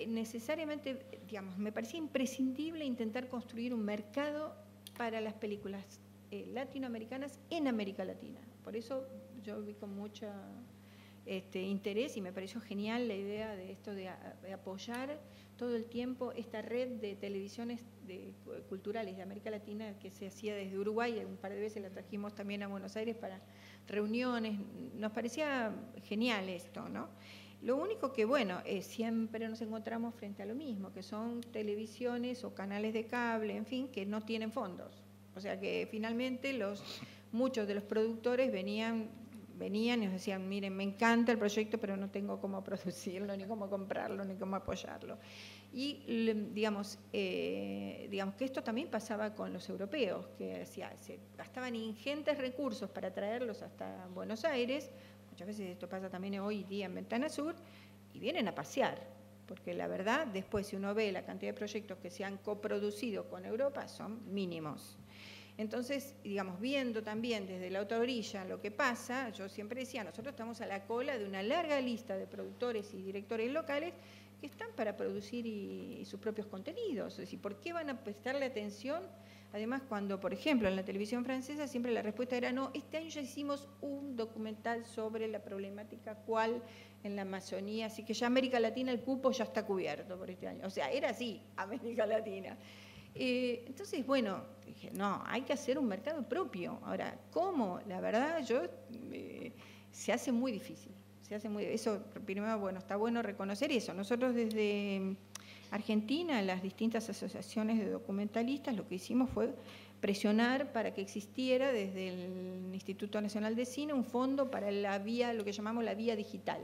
necesariamente, digamos, me parecía imprescindible intentar construir un mercado para las películas latinoamericanas en América Latina. Por eso yo vi con mucho interés y me pareció genial la idea de esto de apoyar todo el tiempo esta red de televisiones culturales de América Latina que se hacía desde Uruguay, un par de veces la trajimos también a Buenos Aires para reuniones. Nos parecía genial esto, ¿no? Lo único que, bueno, siempre nos encontramos frente a lo mismo, que son televisiones o canales de cable, en fin, que no tienen fondos. O sea que finalmente muchos de los productores venían venían y nos decían, miren, me encanta el proyecto, pero no tengo cómo producirlo, ni cómo comprarlo, ni cómo apoyarlo. Y digamos que esto también pasaba con los europeos, que se gastaban ingentes recursos para traerlos hasta Buenos Aires, muchas veces esto pasa también hoy día en Ventana Sur, y vienen a pasear, porque la verdad, después si uno ve la cantidad de proyectos que se han coproducido con Europa, son mínimos. Entonces, digamos, viendo también desde la otra orilla lo que pasa, yo siempre decía, nosotros estamos a la cola de una larga lista de productores y directores locales que están para producir sus propios contenidos. Es decir, ¿por qué van a prestarle atención? Además, cuando, por ejemplo, en la televisión francesa siempre la respuesta era no, este año ya hicimos un documental sobre la problemática cual en la Amazonía, así que ya América Latina el cupo ya está cubierto por este año. O sea, era así, América Latina. Entonces, bueno, dije, no, hay que hacer un mercado propio. Ahora, ¿cómo? La verdad, se hace muy difícil. Eso, primero, bueno, está bueno reconocer eso. Nosotros desde Argentina, las distintas asociaciones de documentalistas, lo que hicimos fue presionar para que existiera desde el Instituto Nacional de Cine un fondo para la vía, lo que llamamos la vía digital.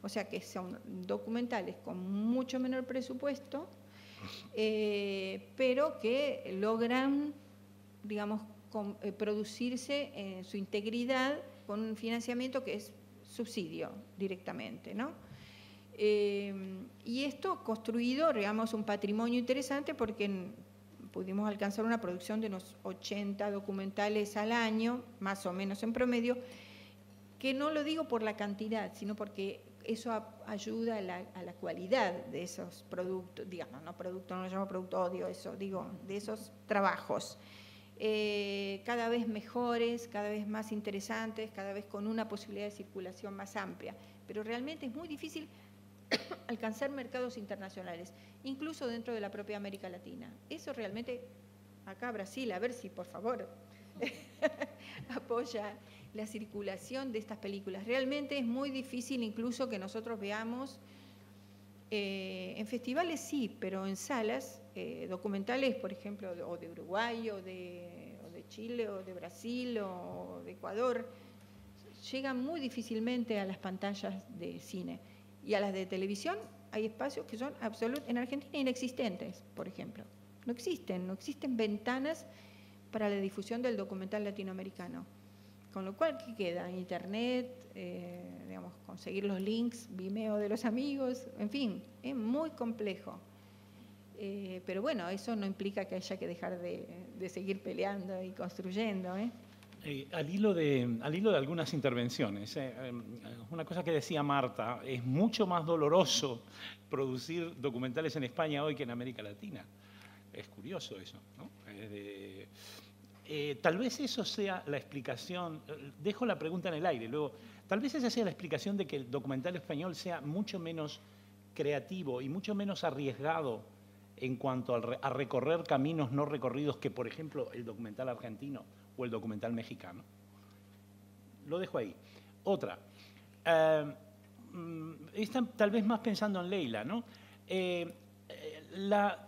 O sea, que son documentales con mucho menor presupuesto, pero que logran, digamos, producirse en su integridad con un financiamiento que es subsidio directamente, ¿no? Y esto construido, digamos, un patrimonio interesante porque pudimos alcanzar una producción de unos 80 documentales al año, más o menos en promedio, que no lo digo por la cantidad, sino porque eso ayuda a la cualidad de esos productos, digamos, no lo llamo producto odio, eso digo, de esos trabajos. Cada vez mejores, cada vez más interesantes, cada vez con una posibilidad de circulación más amplia. Pero realmente es muy difícil alcanzar mercados internacionales, incluso dentro de la propia América Latina. Eso realmente, acá Brasil, a ver si por favor apoya la circulación de estas películas. Realmente es muy difícil incluso que nosotros veamos, en festivales sí, pero en salas, documentales, por ejemplo, o de Uruguay, o de Chile, o de Brasil, o de Ecuador, llegan muy difícilmente a las pantallas de cine. Y a las de televisión hay espacios que son en Argentina inexistentes, por ejemplo. No existen ventanas para la difusión del documental latinoamericano. Con lo cual, ¿qué queda? Internet, digamos, conseguir los links, Vimeo de los amigos, en fin, es muy complejo. Pero bueno, eso no implica que haya que dejar de seguir peleando y construyendo, Al hilo de algunas intervenciones, una cosa que decía Marta, es mucho más doloroso producir documentales en España hoy que en América Latina. Es curioso eso, ¿no? Tal vez eso sea la explicación, dejo la pregunta en el aire, luego, tal vez esa sea la explicación de que el documental español sea mucho menos creativo y mucho menos arriesgado en cuanto a recorrer caminos no recorridos que, por ejemplo, el documental argentino o el documental mexicano. Lo dejo ahí. Otra, esta tal vez más pensando en Leila, ¿no?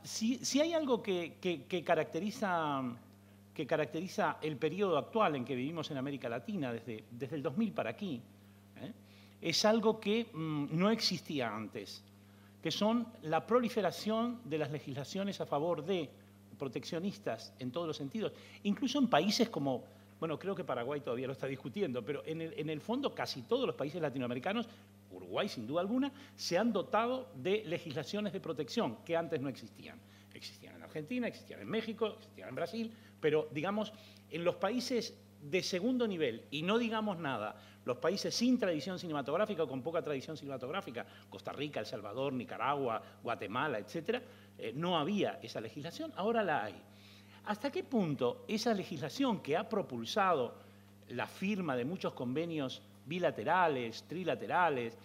Si hay algo que caracteriza el periodo actual en que vivimos en América Latina, desde el 2000 para aquí, es algo que no existía antes, que son la proliferación de las legislaciones a favor de proteccionistas en todos los sentidos, incluso en países como, bueno, creo que Paraguay todavía lo está discutiendo, pero en el fondo casi todos los países latinoamericanos, Uruguay sin duda alguna, se han dotado de legislaciones de protección que antes no existían. Existían en Argentina, existían en México, existían en Brasil, pero digamos, en los países de segundo nivel, y no digamos nada, los países sin tradición cinematográfica o con poca tradición cinematográfica, Costa Rica, El Salvador, Nicaragua, Guatemala, etcétera, no había esa legislación, ahora la hay. ¿Hasta qué punto esa legislación que ha propulsado la firma de muchos convenios bilaterales, trilaterales,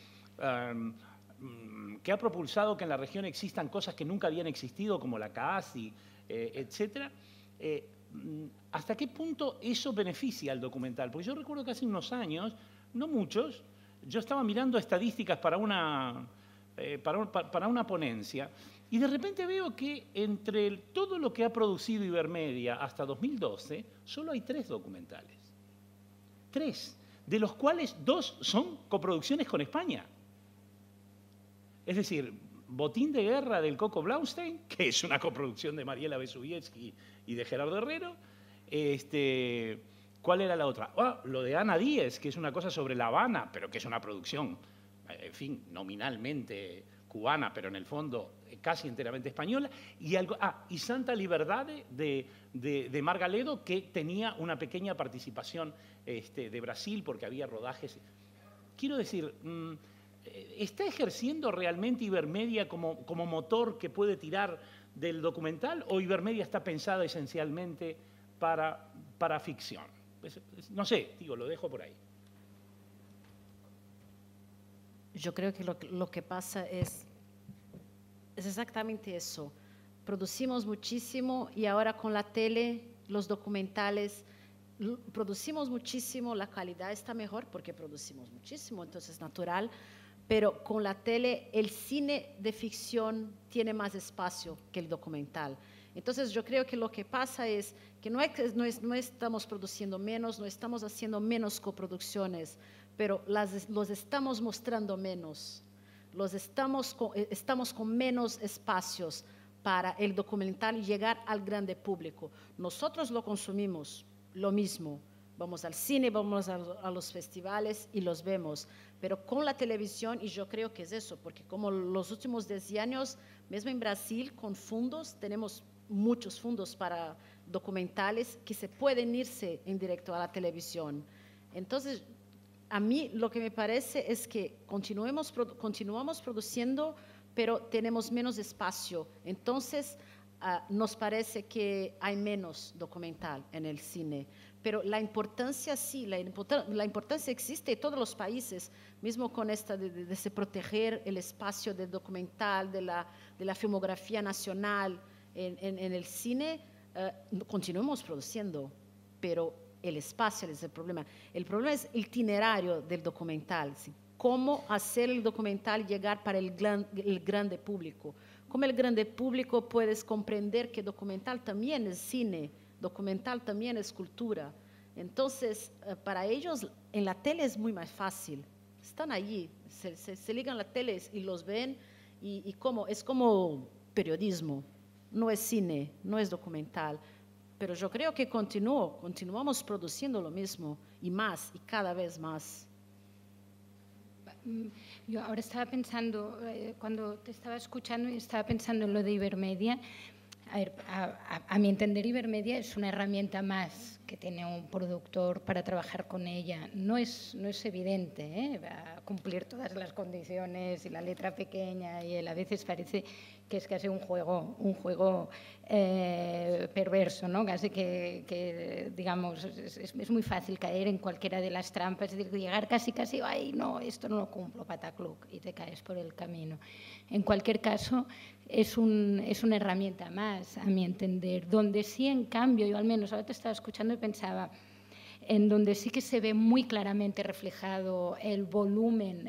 que ha propulsado que en la región existan cosas que nunca habían existido, como la CAASI, etcétera, ¿hasta qué punto eso beneficia al documental? Porque yo recuerdo que hace unos años, no muchos, yo estaba mirando estadísticas para una ponencia y de repente veo que entre todo lo que ha producido Ibermedia hasta 2012, solo hay 3 documentales. 3. de los cuales 2 son coproducciones con España. Es decir, Botín de guerra del Coco Blaustein, que es una coproducción de Mariela Besubietsky y de Gerardo Herrero. ¿Cuál era la otra? Lo de Ana Díez, que es una cosa sobre La Habana, pero que es una producción, en fin, nominalmente cubana, pero en el fondo casi enteramente española. Y Santa Liberdade de Margaledo, que tenía una pequeña participación de Brasil, porque había rodajes. Quiero decir, ¿está ejerciendo realmente Ibermedia como motor que puede tirar del documental, o Ibermedia está pensada esencialmente para ficción? No sé, digo, lo dejo por ahí. Yo creo que lo que pasa es exactamente eso. Producimos muchísimo y ahora con la tele, los documentales, producimos muchísimo, la calidad está mejor porque producimos muchísimo, entonces es natural, pero con la tele el cine de ficción tiene más espacio que el documental. Entonces yo creo que lo que pasa es que no estamos produciendo menos, no estamos haciendo menos coproducciones, pero los estamos mostrando menos. Estamos con menos espacios para el documental llegar al grande público. Nosotros lo consumimos, lo mismo. Vamos al cine, vamos a los festivales y los vemos. Pero con la televisión, y yo creo que es eso, porque como los últimos 10 años, mismo en Brasil, con fondos, tenemos muchos fondos para documentales que se pueden irse en directo a la televisión. Entonces, a mí lo que me parece es que continuamos produciendo, pero tenemos menos espacio. Entonces, nos parece que hay menos documental en el cine. Pero la importancia sí, la importancia existe en todos los países, mismo con esta de proteger el espacio del documental, de la filmografía nacional en el cine. Continuamos produciendo, pero el espacio es el problema. El problema es el itinerario del documental, ¿sí? Cómo hacer el documental llegar para el grande público. Cómo el grande público puedes comprender que documental también es cine, documental también es cultura. Entonces, para ellos, en la tele es muy más fácil. Están allí, se ligan a la tele y los ven, y es como periodismo. No es cine, no es documental. Pero yo creo que continuamos produciendo lo mismo y más, y cada vez más. Yo ahora estaba pensando, cuando te estaba escuchando, estaba pensando en lo de Ibermedia. A ver, a mi entender, Ibermedia es una herramienta más que tiene un productor para trabajar con ella. No es evidente, va a cumplir todas las condiciones y la letra pequeña, y a veces parece que es casi un juego perverso, ¿no? Casi que digamos, es muy fácil caer en cualquiera de las trampas, es decir, llegar casi, ay, no, esto no lo cumplo, patacluc, y te caes por el camino. En cualquier caso, es una herramienta más, a mi entender, donde sí, en cambio, yo al menos ahora te estaba escuchando y pensaba, en donde sí que se ve muy claramente reflejado el volumen,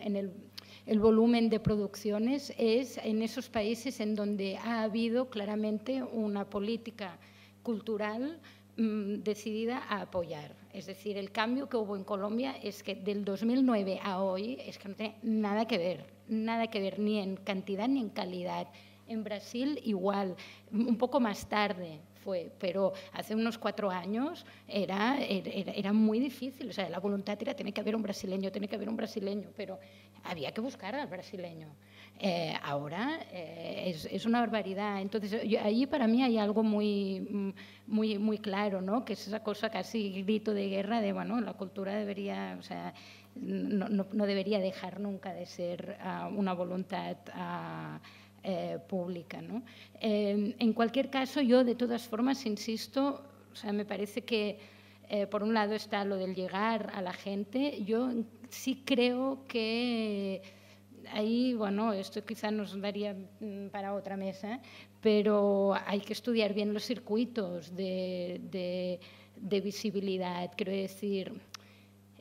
el volumen de producciones, es en esos países en donde ha habido claramente una política cultural decidida a apoyar. Es decir, el cambio que hubo en Colombia es que del 2009 a hoy es que no tiene nada que ver ni en cantidad ni en calidad. En Brasil igual, un poco más tarde fue, pero hace unos 4 años era muy difícil. O sea, la voluntad era, tiene que haber un brasileño, pero había que buscar al brasileño. Ahora es una barbaridad. Entonces, ahí para mí hay algo muy claro, ¿no? Que es esa cosa casi grito de guerra de, bueno, la cultura debería, o sea, no debería dejar nunca de ser una voluntad pública, ¿no? En cualquier caso, yo de todas formas insisto, o sea, me parece que por un lado está lo del llegar a la gente. Yo sí creo que ahí, bueno, esto quizá nos daría para otra mesa, pero hay que estudiar bien los circuitos de visibilidad. Quiero decir,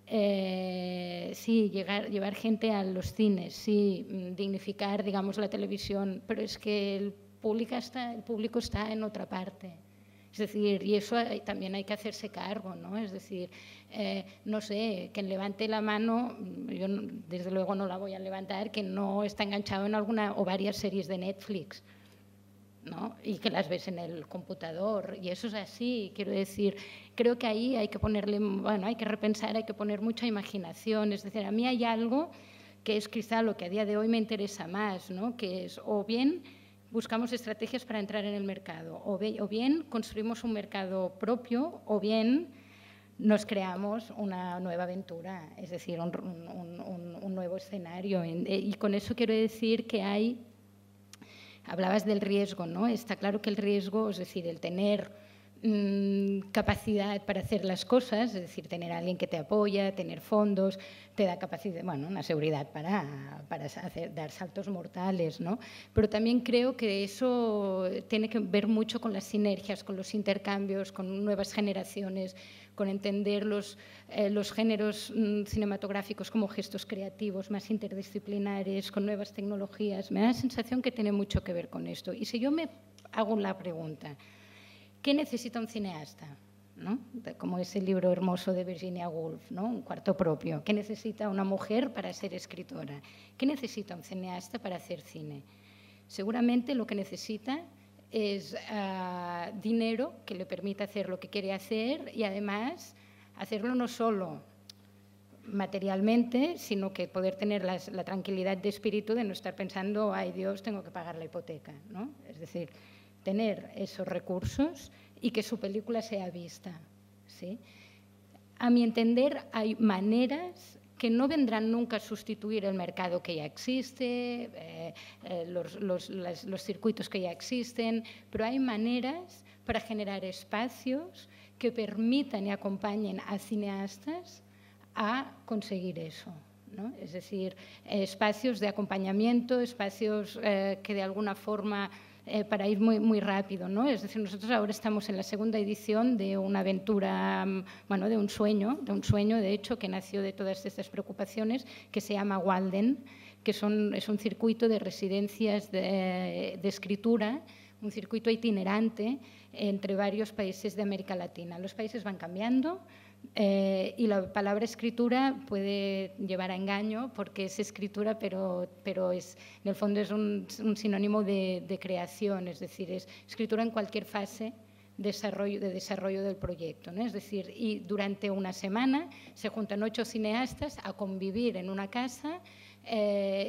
sí, llevar gente a los cines, sí, dignificar, digamos, la televisión, pero es que el público está en otra parte. Es decir, y eso también hay que hacerse cargo, ¿no? Es decir, no sé, quien levante la mano, yo desde luego no la voy a levantar, que no está enganchado en alguna o varias series de Netflix, ¿no? Y que las ves en el computador, y eso es así, quiero decir, creo que ahí hay que ponerle, bueno, hay que repensar, hay que poner mucha imaginación, es decir, a mí hay algo que es quizá lo que a día de hoy me interesa más, ¿no? Que es o bien buscamos estrategias para entrar en el mercado, o bien construimos un mercado propio, o bien nos creamos una nueva aventura, es decir, un nuevo escenario. Y con eso quiero decir que hay, hablabas del riesgo, ¿no? Está claro que el riesgo, es decir, el tener capacidad para hacer las cosas, es decir, tener a alguien que te apoya, tener fondos, te da capacidad, bueno, una seguridad para dar saltos mortales, ¿no? Pero también creo que eso tiene que ver mucho con las sinergias, con los intercambios, con nuevas generaciones, con entender los géneros cinematográficos como gestos creativos más interdisciplinares, con nuevas tecnologías. Me da la sensación que tiene mucho que ver con esto. Y si yo me hago la pregunta, ¿qué necesita un cineasta? ¿No? Como ese libro hermoso de Virginia Woolf, ¿no? Un cuarto propio. ¿Qué necesita una mujer para ser escritora? ¿Qué necesita un cineasta para hacer cine? Seguramente lo que necesita es dinero que le permita hacer lo que quiere hacer y además hacerlo no solo materialmente, sino que poder tener la tranquilidad de espíritu de no estar pensando, ay Dios, tengo que pagar la hipoteca, ¿no? Es decir, tener esos recursos y que su película sea vista, ¿sí? A mi entender, hay maneras que no vendrán nunca a sustituir el mercado que ya existe, los circuitos que ya existen, pero hay maneras para generar espacios que permitan y acompañen a cineastas a conseguir eso, ¿no? Es decir, espacios de acompañamiento, espacios que de alguna forma para ir muy rápido, ¿no? Es decir, nosotros ahora estamos en la segunda edición de una aventura, bueno, de un sueño, de hecho, que nació de todas estas preocupaciones, que se llama Walden, que es un circuito de residencias de escritura, un circuito itinerante entre varios países de América Latina. Los países van cambiando, y la palabra escritura puede llevar a engaño porque es escritura, pero es, en el fondo es un sinónimo de creación, es decir, es escritura en cualquier fase de desarrollo del proyecto, ¿no? Es decir, y durante una semana se juntan 8 cineastas a convivir en una casa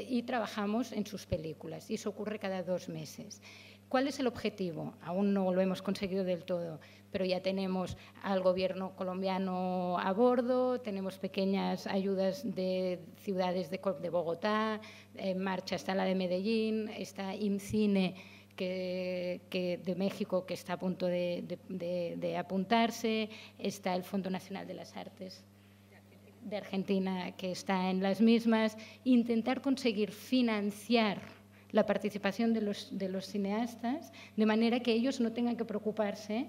y trabajamos en sus películas, y eso ocurre cada 2 meses. ¿Cuál es el objetivo? Aún no lo hemos conseguido del todo, pero ya tenemos al gobierno colombiano a bordo, tenemos pequeñas ayudas de ciudades de Bogotá, en marcha está la de Medellín, está IMCINE de México, que está a punto de apuntarse, está el Fondo Nacional de las Artes de Argentina, que está en las mismas. Intentar conseguir financiar la participación de los cineastas, de manera que ellos no tengan que preocuparse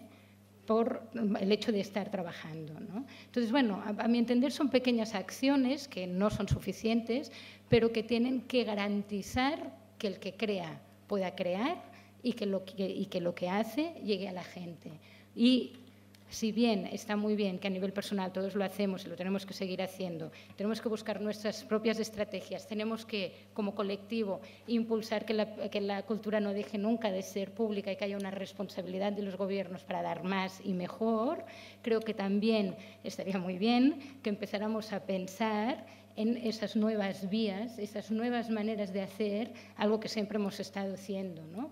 por el hecho de estar trabajando, ¿no? Entonces, bueno, a mi entender son pequeñas acciones que no son suficientes, pero que tienen que garantizar que el que crea pueda crear y que lo que hace llegue a la gente. Y si bien está muy bien que a nivel personal todos lo hacemos y lo tenemos que seguir haciendo, tenemos que buscar nuestras propias estrategias, tenemos que, como colectivo, impulsar que la cultura no deje nunca de ser pública y que haya una responsabilidad de los gobiernos para dar más y mejor, creo que también estaría muy bien que empezáramos a pensar en esas nuevas vías, esas nuevas maneras de hacer algo que siempre hemos estado haciendo, ¿no?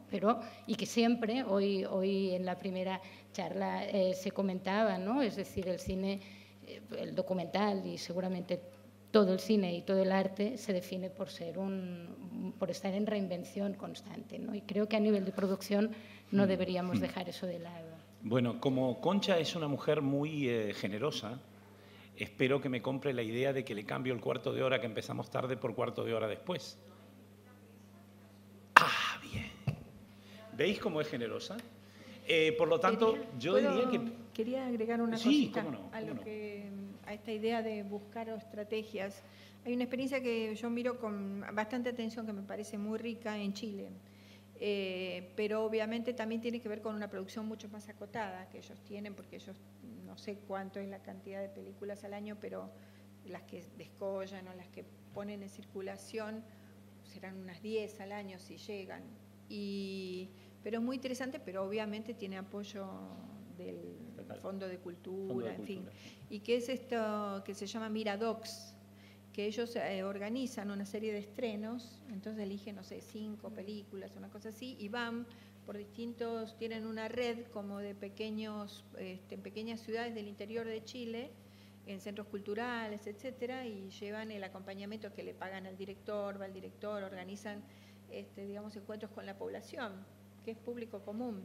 Y que siempre, hoy en la primera charla se comentaba, ¿no? Es decir, el cine, el documental y seguramente todo el cine y todo el arte se define por estar en reinvención constante, ¿no? Y creo que a nivel de producción no deberíamos dejar eso de lado. Bueno, como Concha es una mujer muy generosa, espero que me compre la idea de que le cambio el cuarto de hora que empezamos tarde por cuarto de hora después. Ah, bien. ¿Veis cómo es generosa? Por lo tanto, yo diría que... Quería agregar una cosita a esta idea de buscar estrategias. Hay una experiencia que yo miro con bastante atención, que me parece muy rica en Chile. pero obviamente también tiene que ver con una producción mucho más acotada que ellos tienen, porque ellos no sé cuánto es la cantidad de películas al año, pero las que descollan o las que ponen en circulación serán unas 10 al año si llegan. Pero es muy interesante, pero obviamente tiene apoyo del Fondo de Cultura, en fin. Y que es esto que se llama Miradocs, que ellos organizan una serie de estrenos, entonces eligen, no sé, 5 películas, una cosa así, y van por distintos, tienen una red como de pequeñas ciudades del interior de Chile, en centros culturales, etcétera, y llevan el acompañamiento que le pagan al director, va el director, organizan, digamos, encuentros con la población, que es público común.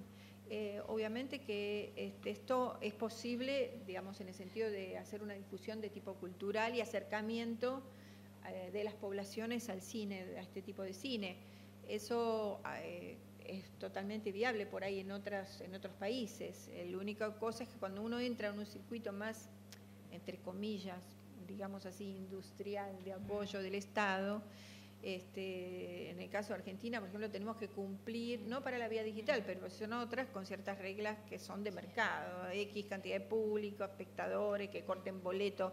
Obviamente que esto es posible, digamos, en el sentido de hacer una difusión de tipo cultural y acercamiento de las poblaciones al cine, a este tipo de cine. Eso es totalmente viable por ahí en otros países. La única cosa es que cuando uno entra en un circuito más, entre comillas, digamos así, industrial, de apoyo del Estado, en el caso de Argentina, por ejemplo, tenemos que cumplir, no para la vía digital, pero son otras, con ciertas reglas que son de mercado, X cantidad de público, espectadores, que corten boleto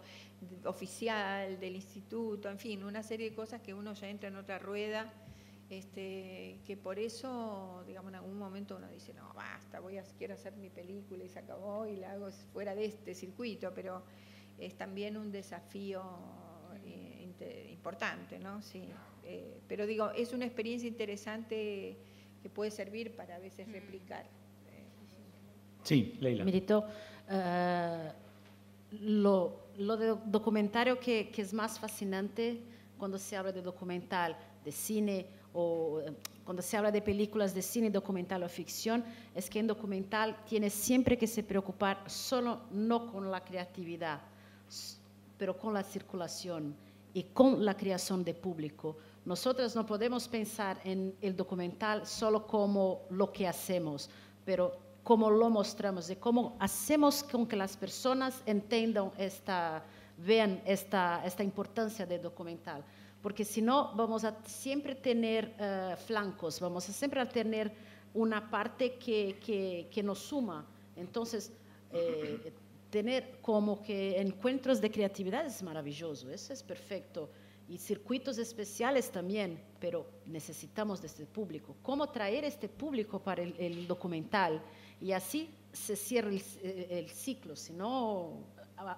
oficial del instituto, en fin, una serie de cosas que uno ya entra en otra rueda, que por eso, digamos, en algún momento uno dice, no, basta, quiero hacer mi película y se acabó y la hago fuera de este circuito, pero es también un desafío importante, ¿no? Sí. Pero digo, es una experiencia interesante que puede servir para a veces replicar. Sí, Leila. Mirito, lo de documentario que es más fascinante cuando se habla de documental, de cine, o cuando se habla de películas de cine, documental o ficción, es que en documental tiene siempre que se preocupar solo no con la creatividad, pero con la circulación y con la creación de público. Nosotros no podemos pensar en el documental solo como lo que hacemos, pero cómo lo mostramos, de cómo hacemos con que las personas entiendan vean esta importancia del documental. Porque si no, vamos a siempre tener flancos, vamos a siempre tener una parte que nos suma. Entonces, tener como que encuentros de creatividad es maravilloso, eso es perfecto. Y circuitos especiales también, pero necesitamos de este público. ¿Cómo traer este público para el documental? Y así se cierra el ciclo. Si no,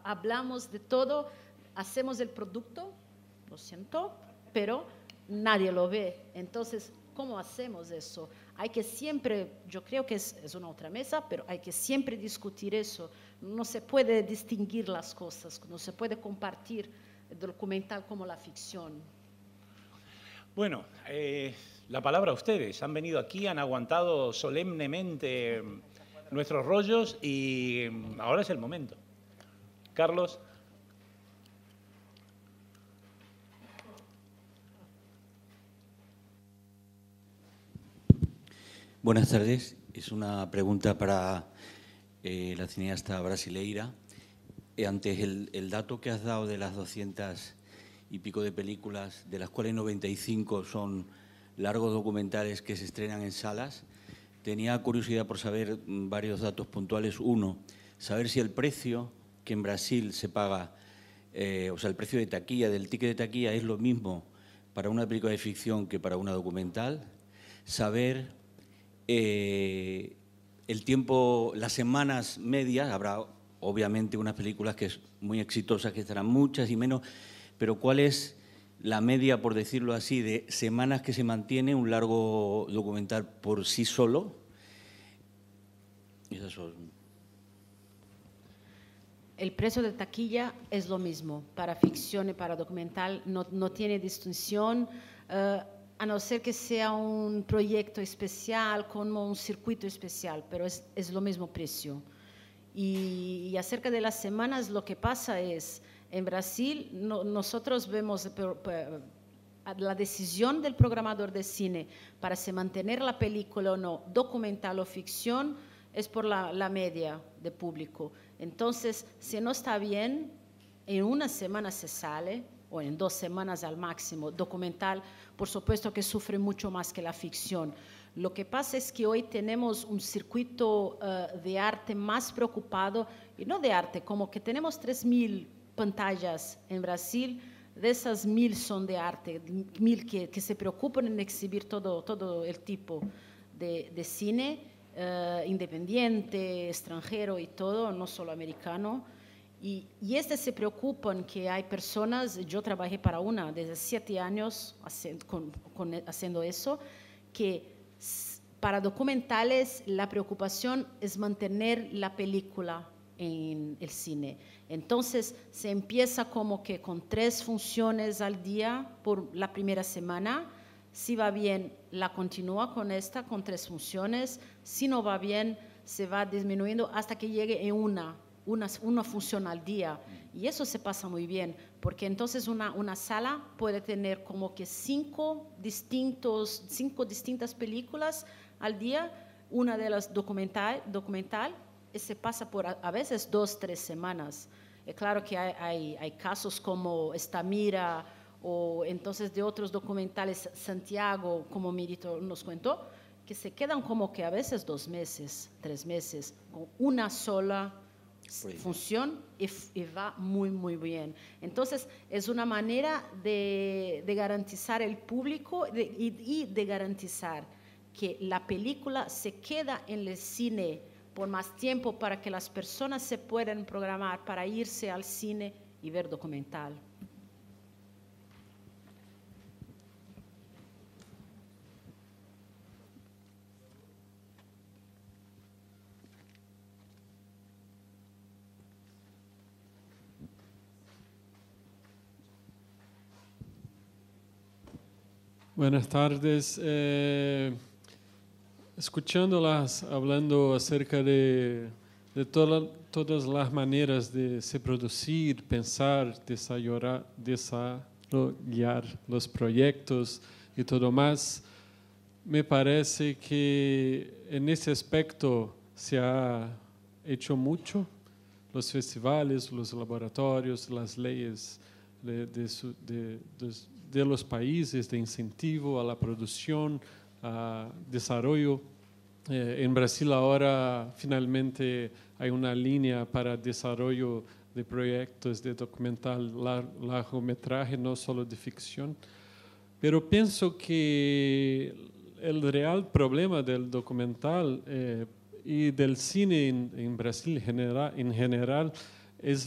hablamos de todo, hacemos el producto, lo siento, pero nadie lo ve. Entonces, ¿cómo hacemos eso? Hay que siempre, yo creo que es una otra mesa, pero hay que siempre discutir eso. No se puede distinguir las cosas, no se puede compartir el documental como la ficción. Bueno, la palabra a ustedes. Han venido aquí, han aguantado solemnemente nuestros rollos y ahora es el momento. Carlos. Buenas tardes. Es una pregunta para la cineasta brasileira. Antes, el dato que has dado de las 200 y pico de películas, de las cuales 95 son largos documentales que se estrenan en salas, tenía curiosidad por saber varios datos puntuales. Uno, saber si el precio que en Brasil se paga, o sea, el precio de taquilla, del ticket de taquilla, es lo mismo para una película de ficción que para una documental. Saber el tiempo, las semanas medias, habrá obviamente unas películas que es muy exitosas, que estarán muchas y menos, pero ¿cuál es la media, por decirlo así, de semanas que se mantiene un largo documental por sí solo? Esas son. El precio de taquilla es lo mismo para ficción y para documental, no tiene distinción, a no ser que sea un proyecto especial, como un circuito especial, pero es lo mismo precio. Y acerca de las semanas, lo que pasa es, en Brasil, nosotros vemos la decisión del programador de cine para se mantener la película o no, documental o ficción, es por la media de público. Entonces, si no está bien, en una semana se sale, o en 2 semanas al máximo. Documental, por supuesto que sufre mucho más que la ficción. Lo que pasa es que hoy tenemos un circuito de arte más preocupado, y no de arte, como que tenemos 3.000 pantallas en Brasil, de esas 1.000 son de arte, 1.000 que se preocupan en exhibir todo el tipo de cine, independiente, extranjero y todo, no solo americano. Y se preocupan que hay personas, yo trabajé para una desde 7 años haciendo eso, que para documentales la preocupación es mantener la película en el cine. Entonces se empieza como que con 3 funciones al día por la primera semana. Si va bien, la continúa con 3 funciones. Si no va bien, se va disminuyendo hasta que llegue en una función al día. Y eso se pasa muy bien, porque entonces una sala puede tener como que 5 distintas películas al día, una de las documental, y se pasa por a veces 2-3 semanas. Es claro que hay casos como Estamira o entonces de otros documentales, Santiago, como Mirito nos contó, que se quedan como que a veces 2 meses, 3 meses, con una sola función y va muy, muy bien. Entonces, es una manera de garantizar el público y de garantizar que la película se queda en el cine por más tiempo para que las personas se puedan programar para irse al cine y ver documental. Buenas tardes. Escuchándolas hablando acerca de todas las maneras de se producir, pensar, desarrollar los proyectos y todo más, me parece que en ese aspecto se ha hecho mucho. Los festivales, los laboratorios, las leyes de los países de incentivo a la producción, a desarrollo. En Brasil ahora finalmente hay una línea para desarrollo de proyectos de documental largometraje, no solo de ficción. Pero pienso que el real problema del documental y del cine en Brasil en general es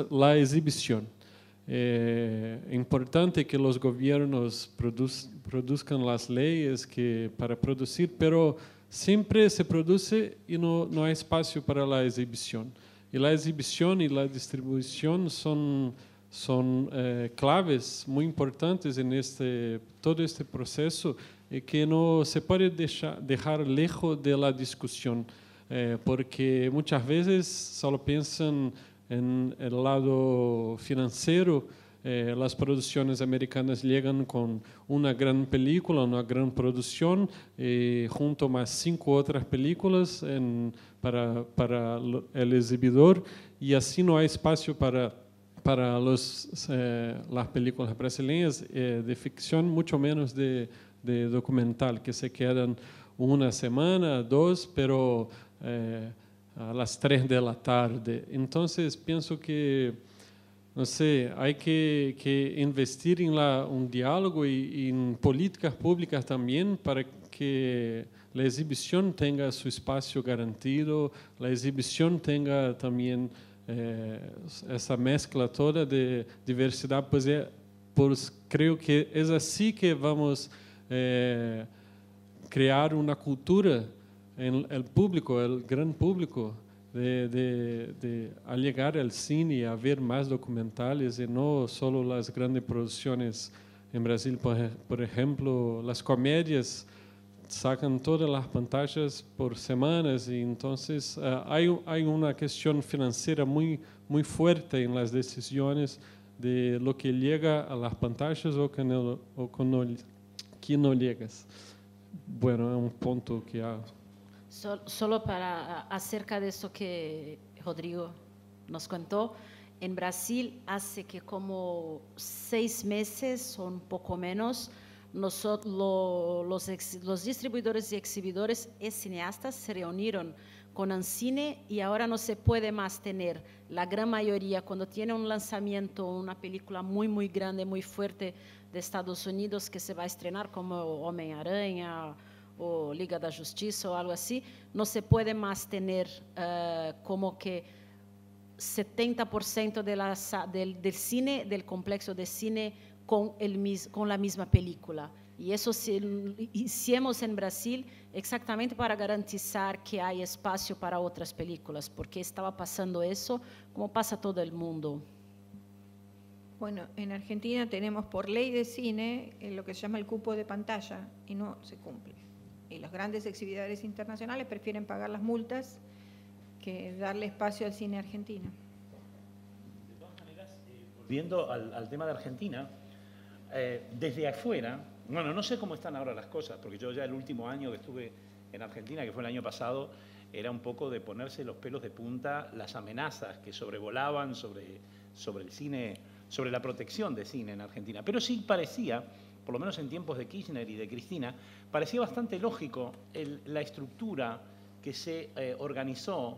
la exhibición. Importante que los gobiernos produzcan las leyes para producir, pero siempre se produce y no hay espacio para la exhibición. Y la exhibición y la distribución son claves muy importantes en todo este proceso que no se puede dejar lejos de la discusión, porque muchas veces solo piensan en el lado financiero. Las producciones americanas llegan con una gran película, una gran producción, junto a más 5 otras películas para el exhibidor, y así no hay espacio para las películas brasileñas de ficción, mucho menos de documental, que se quedan una semana, 2, pero a las 3 de la tarde. Entonces pienso que, no sé, hay que investir en un diálogo y en políticas públicas también para que la exhibición tenga su espacio garantido, la exhibición tenga también esa mezcla toda de diversidad, pues creo que es así que vamos a crear una cultura en el público, el gran público, de llegar al cine y a ver más documentales y no solo las grandes producciones. En Brasil, por ejemplo, las comedias sacan todas las pantallas por semanas, y entonces hay una cuestión financiera muy fuerte en las decisiones de lo que llega a las pantallas o que no llega. Bueno, es un punto que Solo para acerca de eso que Rodrigo nos contó, en Brasil hace que como 6 meses o un poco menos los distribuidores y exhibidores y cineastas se reunieron con Ancine y ahora no se puede más tener la gran mayoría cuando tiene un lanzamiento, una película muy, muy grande, muy fuerte de Estados Unidos que se va a estrenar como Homem-Aranha o Liga da Justicia o algo así, no se puede más tener como que 70% del cine, del complejo de cine con la misma película. Y eso hicimos en Brasil exactamente para garantizar que hay espacio para otras películas, porque estaba pasando eso como pasa todo el mundo. Bueno, en Argentina tenemos por ley de cine lo que se llama el cupo de pantalla y no se cumple. Y los grandes exhibidores internacionales prefieren pagar las multas que darle espacio al cine argentino. De todas maneras, volviendo al tema de Argentina, desde afuera, bueno, no sé cómo están ahora las cosas, porque yo ya el último año que estuve en Argentina, que fue el año pasado, era un poco de ponerse los pelos de punta las amenazas que sobrevolaban sobre el cine, sobre la protección de cine en Argentina. Pero sí parecía, por lo menos en tiempos de Kirchner y de Cristina, parecía bastante lógico la estructura que se organizó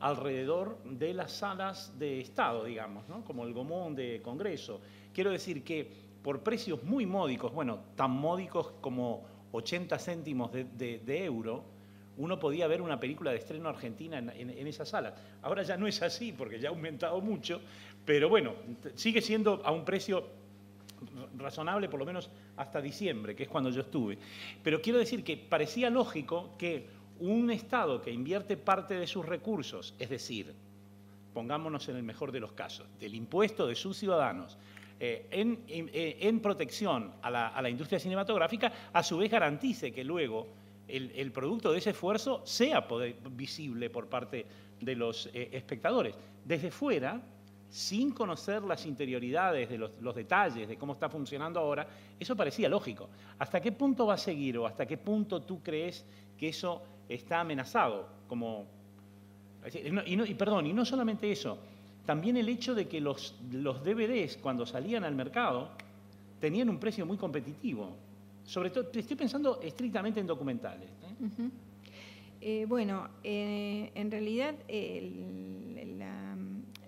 alrededor de las salas de Estado, digamos, ¿no? Como el Gomón de Congreso. Quiero decir que por precios muy módicos, bueno, tan módicos como 80 céntimos de euro, uno podía ver una película de estreno argentina en esas salas. Ahora ya no es así porque ya ha aumentado mucho, pero bueno, sigue siendo a un precio razonable por lo menos hasta diciembre, que es cuando yo estuve. Pero quiero decir que parecía lógico que un Estado que invierte parte de sus recursos, es decir, pongámonos en el mejor de los casos, del impuesto de sus ciudadanos, en protección a la industria cinematográfica, a su vez garantice que luego el producto de ese esfuerzo sea visible por parte de los espectadores. Desde fuera, sin conocer las interioridades de los detalles de cómo está funcionando ahora, eso parecía lógico. ¿Hasta qué punto va a seguir o hasta qué punto tú crees que eso está amenazado? Y no solamente eso, también el hecho de que los DVDs, cuando salían al mercado, tenían un precio muy competitivo. Sobre todo, estoy pensando estrictamente en documentales. Bueno, en realidad,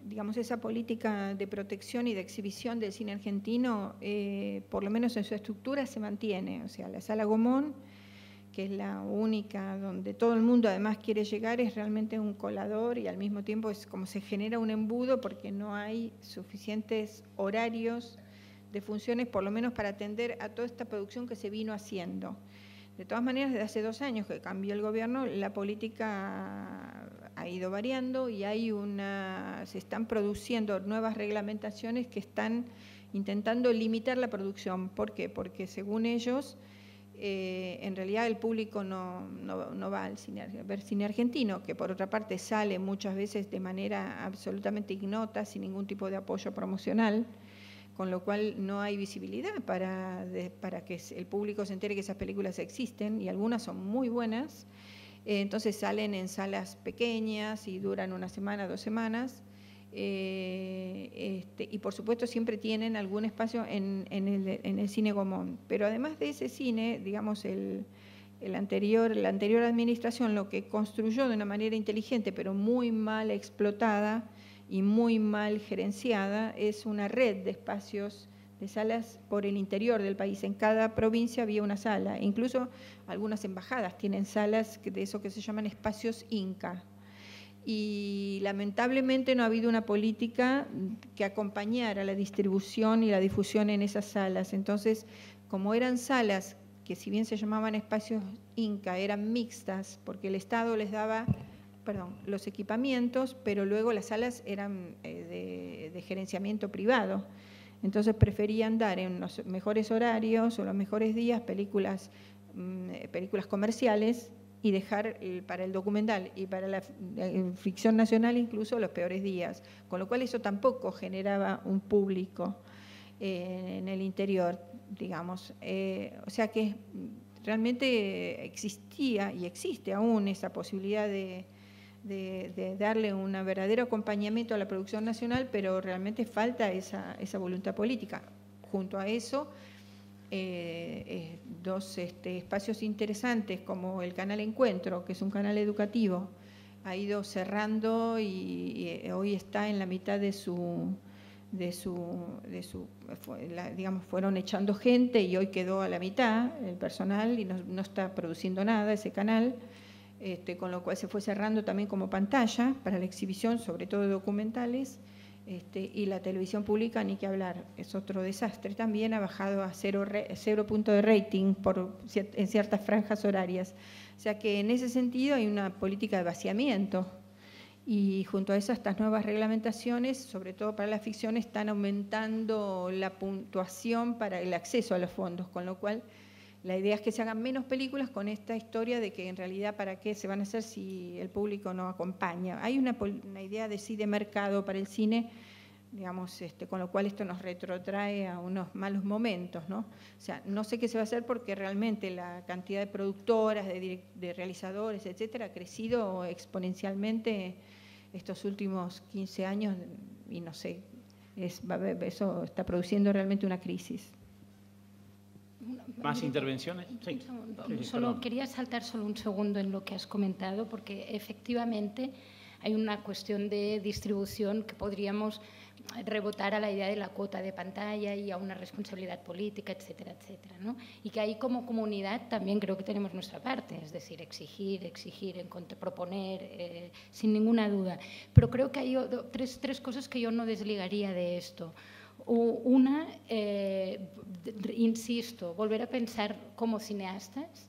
digamos, esa política de protección y de exhibición del cine argentino, por lo menos en su estructura, se mantiene. O sea, la Sala Gomón, que es la única donde todo el mundo además quiere llegar, es realmente un colador y al mismo tiempo es como se genera un embudo porque no hay suficientes horarios de funciones, por lo menos para atender a toda esta producción que se vino haciendo. De todas maneras, desde hace 2 años que cambió el gobierno, la política ha ido variando y se están produciendo nuevas reglamentaciones que están intentando limitar la producción. ¿Por qué? Porque según ellos, en realidad el público no va al cine, a ver cine argentino, que por otra parte sale muchas veces de manera absolutamente ignota, sin ningún tipo de apoyo promocional, con lo cual no hay visibilidad para que el público se entere que esas películas existen, y algunas son muy buenas. Entonces salen en salas pequeñas y duran 1 semana, 2 semanas. Y por supuesto siempre tienen algún espacio en el cine Gomón. Pero además de ese cine, digamos, la anterior administración lo que construyó de una manera inteligente, pero muy mal explotada y muy mal gerenciada, es una red de espacios, de salas por el interior del país. En cada provincia había una sala, incluso algunas embajadas tienen salas de eso que se llaman espacios Inca. Y lamentablemente no ha habido una política que acompañara la distribución y la difusión en esas salas. Entonces, como eran salas que si bien se llamaban espacios Inca, eran mixtas, porque el Estado les daba los equipamientos, pero luego las salas eran de gerenciamiento privado. Entonces preferían dar en los mejores horarios o los mejores días películas comerciales y dejar para el documental y para la ficción nacional incluso los peores días, con lo cual eso tampoco generaba un público en el interior, digamos. O sea que realmente existía y existe aún esa posibilidad de darle un verdadero acompañamiento a la producción nacional, pero realmente falta esa voluntad política. Junto a eso, dos espacios interesantes como el canal Encuentro, que es un canal educativo, ha ido cerrando y hoy está en la mitad digamos, fueron echando gente y hoy quedó a la mitad el personal y no está produciendo nada ese canal, con lo cual se fue cerrando también como pantalla para la exhibición, sobre todo de documentales, y la televisión pública, ni que hablar, es otro desastre. También ha bajado a 0 punto de rating en ciertas franjas horarias. O sea que en ese sentido hay una política de vaciamiento. Y junto a eso, estas nuevas reglamentaciones, sobre todo para la ficción, están aumentando la puntuación para el acceso a los fondos, con lo cual la idea es que se hagan menos películas con esta historia de que en realidad para qué se van a hacer si el público no acompaña. Hay una idea de sí de mercado para el cine, digamos, con lo cual esto nos retrotrae a unos malos momentos, ¿no? O sea, no sé qué se va a hacer porque realmente la cantidad de productoras, de realizadores, etcétera, ha crecido exponencialmente estos últimos 15 años y no sé, eso está produciendo realmente una crisis. ¿Más intervenciones? Sí. Quería saltar solo un segundo en lo que has comentado, porque efectivamente hay una cuestión de distribución que podríamos rebotar a la idea de la cuota de pantalla y a una responsabilidad política, etcétera, etcétera, ¿no? Y que ahí como comunidad también creo que tenemos nuestra parte, es decir, exigir, proponer, sin ninguna duda. Pero creo que hay tres cosas que yo no desligaría de esto. Una, insisto, volver a pensar como cineastas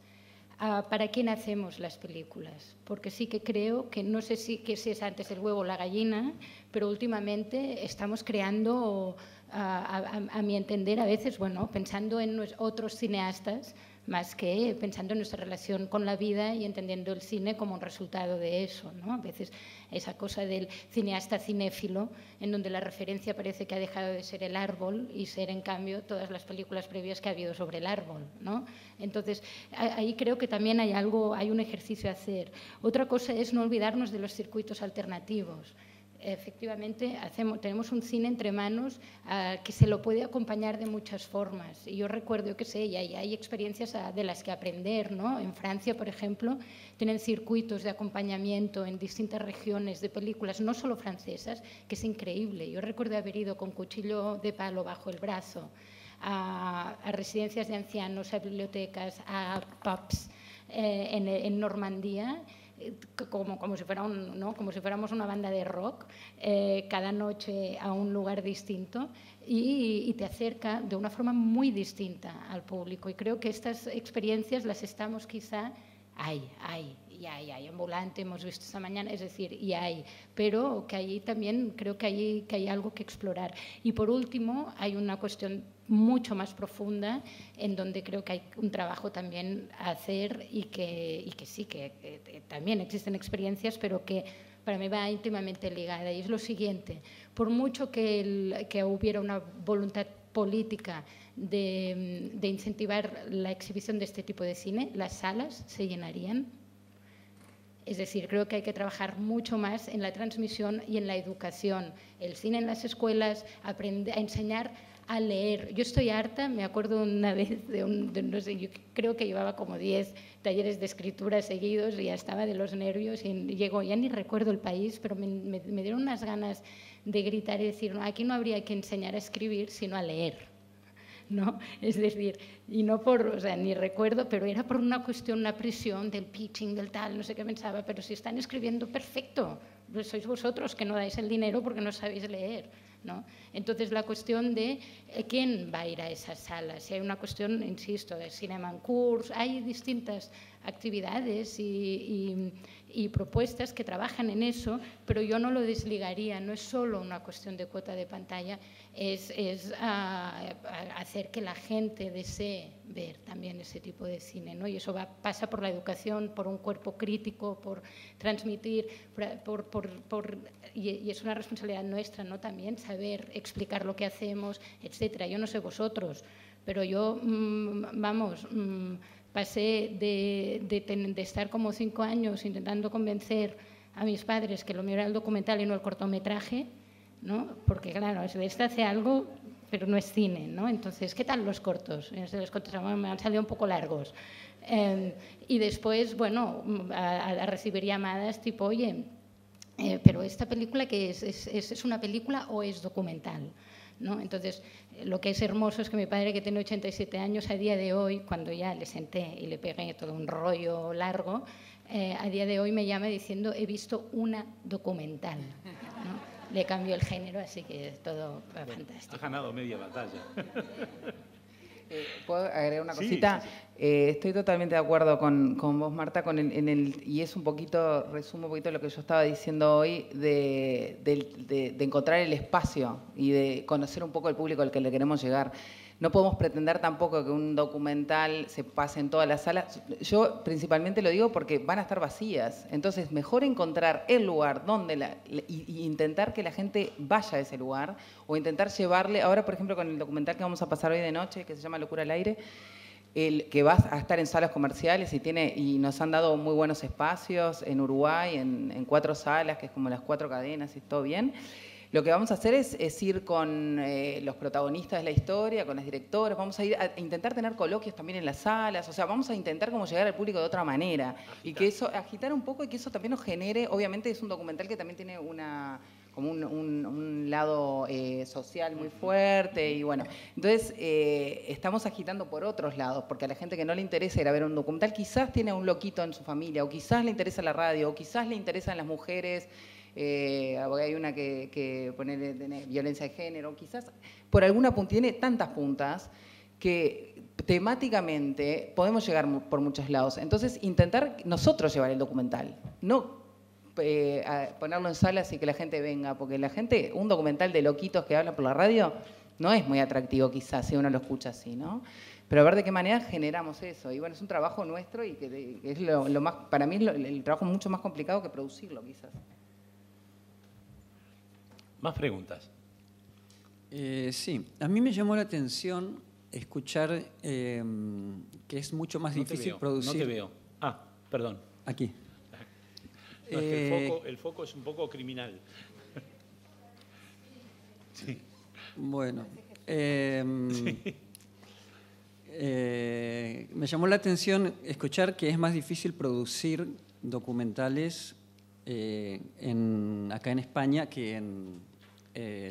para quién hacemos las películas, porque sí que creo que no sé si es antes el huevo o la gallina, pero últimamente estamos creando, a mi entender, a veces, bueno, pensando en otros cineastas, más que pensando en nuestra relación con la vida y entendiendo el cine como un resultado de eso, ¿no? A veces esa cosa del cineasta cinéfilo, en donde la referencia parece que ha dejado de ser el árbol y ser, en cambio, todas las películas previas que ha habido sobre el árbol, ¿no? Entonces, ahí creo que también hay un ejercicio a hacer. Otra cosa es no olvidarnos de los circuitos alternativos. Efectivamente, tenemos un cine entre manos que se lo puede acompañar de muchas formas. Y yo recuerdo, y hay experiencias de las que aprender, ¿no? En Francia, por ejemplo, tienen circuitos de acompañamiento en distintas regiones de películas, no solo francesas, que es increíble. Yo recuerdo haber ido con cuchillo de palo bajo el brazo a residencias de ancianos, a bibliotecas, a pubs en Normandía, como si fuéramos una banda de rock, cada noche a un lugar distinto y te acerca de una forma muy distinta al público. Y creo que estas experiencias las estamos quizá, hay ambulante, hemos visto esta mañana, es decir, pero que ahí también creo que hay algo que explorar. Y por último, hay una cuestión mucho más profunda en donde creo que hay un trabajo también a hacer y que también existen experiencias, pero que para mí va íntimamente ligada. Y es lo siguiente: por mucho que hubiera una voluntad política de incentivar la exhibición de este tipo de cine, las salas se llenarían. Es decir, creo que hay que trabajar mucho más en la transmisión y en la educación. El cine en las escuelas, aprender a enseñar a leer. Yo estoy harta, me acuerdo una vez no sé, yo creo que llevaba como 10 talleres de escritura seguidos y ya estaba de los nervios y ya ni recuerdo el país, pero me dieron unas ganas de gritar y decir, no, aquí no habría que enseñar a escribir, sino a leer, ¿no? Es decir, y no ni recuerdo, pero era por una cuestión, una presión del pitching, del tal, no sé qué pensaba, pero si están escribiendo, perfecto, sois vosotros que no dais el dinero porque no sabéis leer, ¿no? Entonces, la cuestión de quién va a ir a esas salas. Si hay una cuestión, insisto, de cinema en curso, hay distintas actividades y propuestas que trabajan en eso, pero yo no lo desligaría, no es solo una cuestión de cuota de pantalla, es hacer que la gente desee ver también ese tipo de cine, ¿no? Y eso pasa por la educación, por un cuerpo crítico, por transmitir, y es una responsabilidad nuestra, ¿no? También saber explicar lo que hacemos, etcétera. Yo no sé vosotros, pero yo, pasé de estar como 5 años intentando convencer a mis padres que lo mío era el documental y no el cortometraje, ¿no? Porque claro, si esto hace algo, pero no es cine, ¿no? Entonces, ¿qué tal los cortos? Los cortos me han salido un poco largos. Y después, bueno, a recibir llamadas tipo, oye, pero esta película, ¿qué es? ¿Es una película o es documental? ¿No? Entonces, lo que es hermoso es que mi padre, que tiene 87 años, a día de hoy, cuando ya le senté y le pegué todo un rollo largo, a día de hoy me llama diciendo, he visto una documental, ¿no? Le cambió el género, así que es todo fantástico. Ha ganado media batalla. ¿Puedo agregar una cosita? Sí, sí, sí. Estoy totalmente de acuerdo con vos, Marta, y es un poquito, resumo un poquito lo que yo estaba diciendo hoy, de encontrar el espacio y de conocer un poco el público al que le queremos llegar. No podemos pretender tampoco que un documental se pase en todas las salas. Yo principalmente lo digo porque van a estar vacías. Entonces, mejor encontrar el lugar donde y intentar que la gente vaya a ese lugar o intentar llevarle. Ahora, por ejemplo, con el documental que vamos a pasar hoy de noche, que se llama Locura al Aire, que va a estar en salas comerciales y nos han dado muy buenos espacios en Uruguay, en 4 salas, que es como las 4 cadenas y todo bien. Lo que vamos a hacer es ir con los protagonistas de la historia, con los directores, vamos a ir a intentar tener coloquios también en las salas, o sea, vamos a intentar como llegar al público de otra manera. Agitar. Y que eso, agitar un poco y que eso también nos genere, obviamente es un documental que también tiene como un lado social muy fuerte y bueno, entonces estamos agitando por otros lados, porque a la gente que no le interesa ir a ver un documental quizás tiene a un loquito en su familia, o quizás le interesa la radio, o quizás le interesan las mujeres. Hay una que pone violencia de género, quizás por alguna punta, tiene tantas puntas que temáticamente podemos llegar por muchos lados. Entonces, intentar nosotros llevar el documental, no ponerlo en salas y que la gente venga, porque la gente, un documental de loquitos que hablan por la radio, no es muy atractivo quizás si uno lo escucha así, ¿no? Pero a ver de qué manera generamos eso. Y bueno, es un trabajo nuestro y que es lo más, para mí es el trabajo mucho más complicado que producirlo quizás. Más preguntas. Sí, a mí me llamó la atención escuchar que es mucho más difícil producir. No te veo. Ah, perdón. Aquí. No, es que el foco es un poco criminal. Sí. Bueno. Sí. Me llamó la atención escuchar que es más difícil producir documentales acá en España que en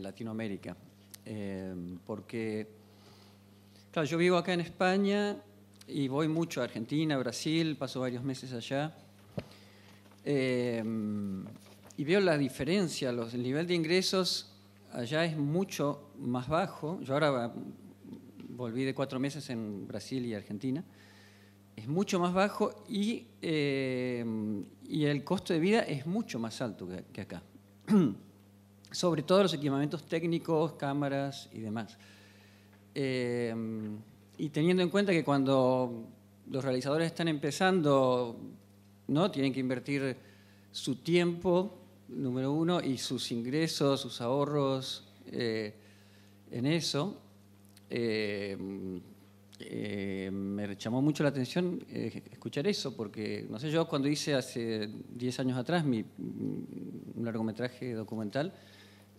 Latinoamérica, porque claro, yo vivo acá en España y voy mucho a Argentina, Brasil, paso varios meses allá y veo la diferencia, el nivel de ingresos allá es mucho más bajo. Yo ahora volví de 4 meses en Brasil y Argentina, es mucho más bajo y el costo de vida es mucho más alto que acá. Sobre todo los equipamientos técnicos, cámaras y demás. Y teniendo en cuenta que cuando los realizadores están empezando, ¿no? Tienen que invertir su tiempo, número uno, y sus ingresos, sus ahorros en eso. Me llamó mucho la atención escuchar eso, porque, no sé, yo cuando hice hace 10 años atrás un largometraje documental,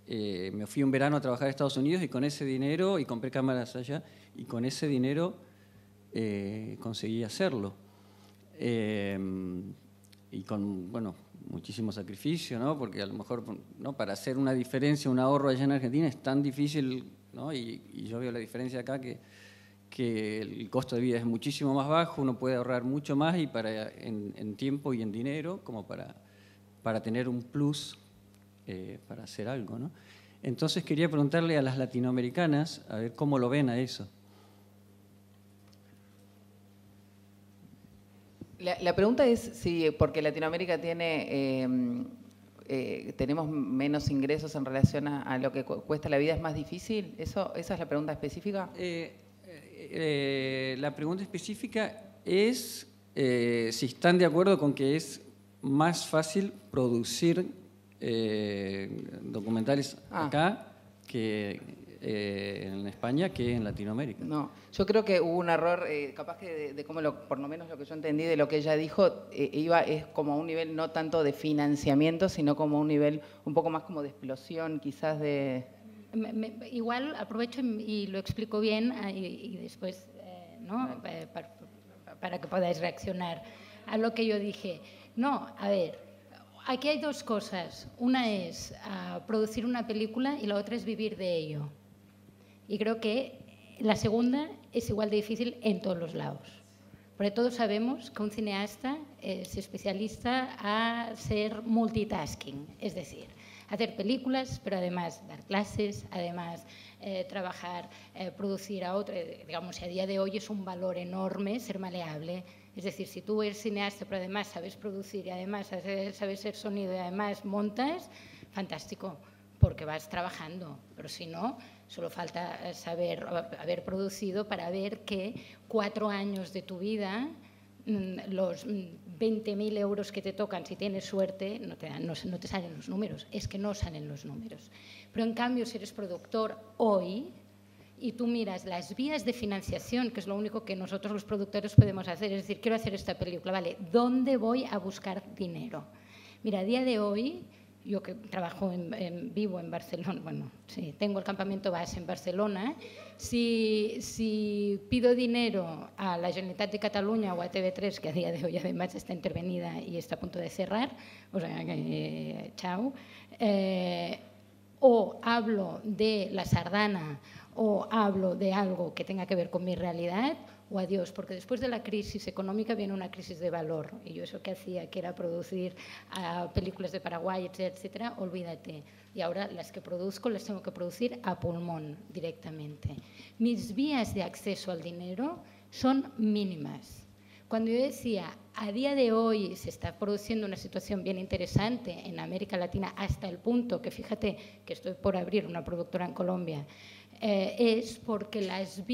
me fui un verano a trabajar a Estados Unidos y con ese dinero, y compré cámaras allá, y con ese dinero conseguí hacerlo. Y con, bueno, muchísimo sacrificio, ¿no? Porque a lo mejor, ¿no? Para hacer una diferencia, un ahorro allá en Argentina es tan difícil, ¿no? Y yo veo la diferencia acá que el costo de vida es muchísimo más bajo, uno puede ahorrar mucho más y en tiempo y en dinero como para tener un plus para hacer algo, ¿no? Entonces quería preguntarle a las latinoamericanas a ver cómo lo ven a eso. La pregunta es si porque Latinoamérica tenemos menos ingresos en relación a lo que cuesta la vida, ¿es más difícil? ¿Esa es la pregunta específica? La pregunta específica es si están de acuerdo con que es más fácil producir documentales acá que en España que en Latinoamérica. No, yo creo que hubo un error, capaz que de cómo por lo menos lo que yo entendí de lo que ella dijo, es como a un nivel no tanto de financiamiento, sino como un nivel un poco más como de explosión, quizás de igual aprovecho y lo explico bien y después, ¿no? Para que podáis reaccionar a lo que yo dije. No, a ver, aquí hay dos cosas. Una es producir una película y la otra es vivir de ello. Y creo que la segunda es igual de difícil en todos los lados. Porque todos sabemos que un cineasta se especializa a ser multitasking, es decir, hacer películas, pero además dar clases, además trabajar, producir a otro. Digamos, a día de hoy es un valor enorme ser maleable. Es decir, si tú eres cineasta, pero además sabes producir y además sabes ser sonido y además montas, fantástico, porque vas trabajando. Pero si no, solo falta saber haber producido para ver que 4 años de tu vida, los 20.000 euros que te tocan, si tienes suerte, no te salen los números. Es que no salen los números. Pero en cambio, si eres productor hoy y tú miras las vías de financiación, que es lo único que nosotros los productores podemos hacer, es decir, quiero hacer esta película, vale, ¿dónde voy a buscar dinero? Mira, a día de hoy, yo que trabajo vivo en Barcelona, bueno, sí, tengo el campamento base en Barcelona, si pido dinero a la Generalitat de Cataluña o a TV3, que a día de hoy además está intervenida y está a punto de cerrar, o sea, chao, o hablo de la sardana o hablo de algo que tenga que ver con mi realidad, o adiós, porque después de la crisis económica viene una crisis de valor. Y yo eso que hacía, que era producir películas de Paraguay, etcétera, olvídate. Y ahora las que produzco las tengo que producir a pulmón directamente. Mis vías de acceso al dinero son mínimas. Cuando yo decía, a día de hoy se está produciendo una situación bien interesante en América Latina, hasta el punto que, fíjate, que estoy por abrir una productora en Colombia, es porque las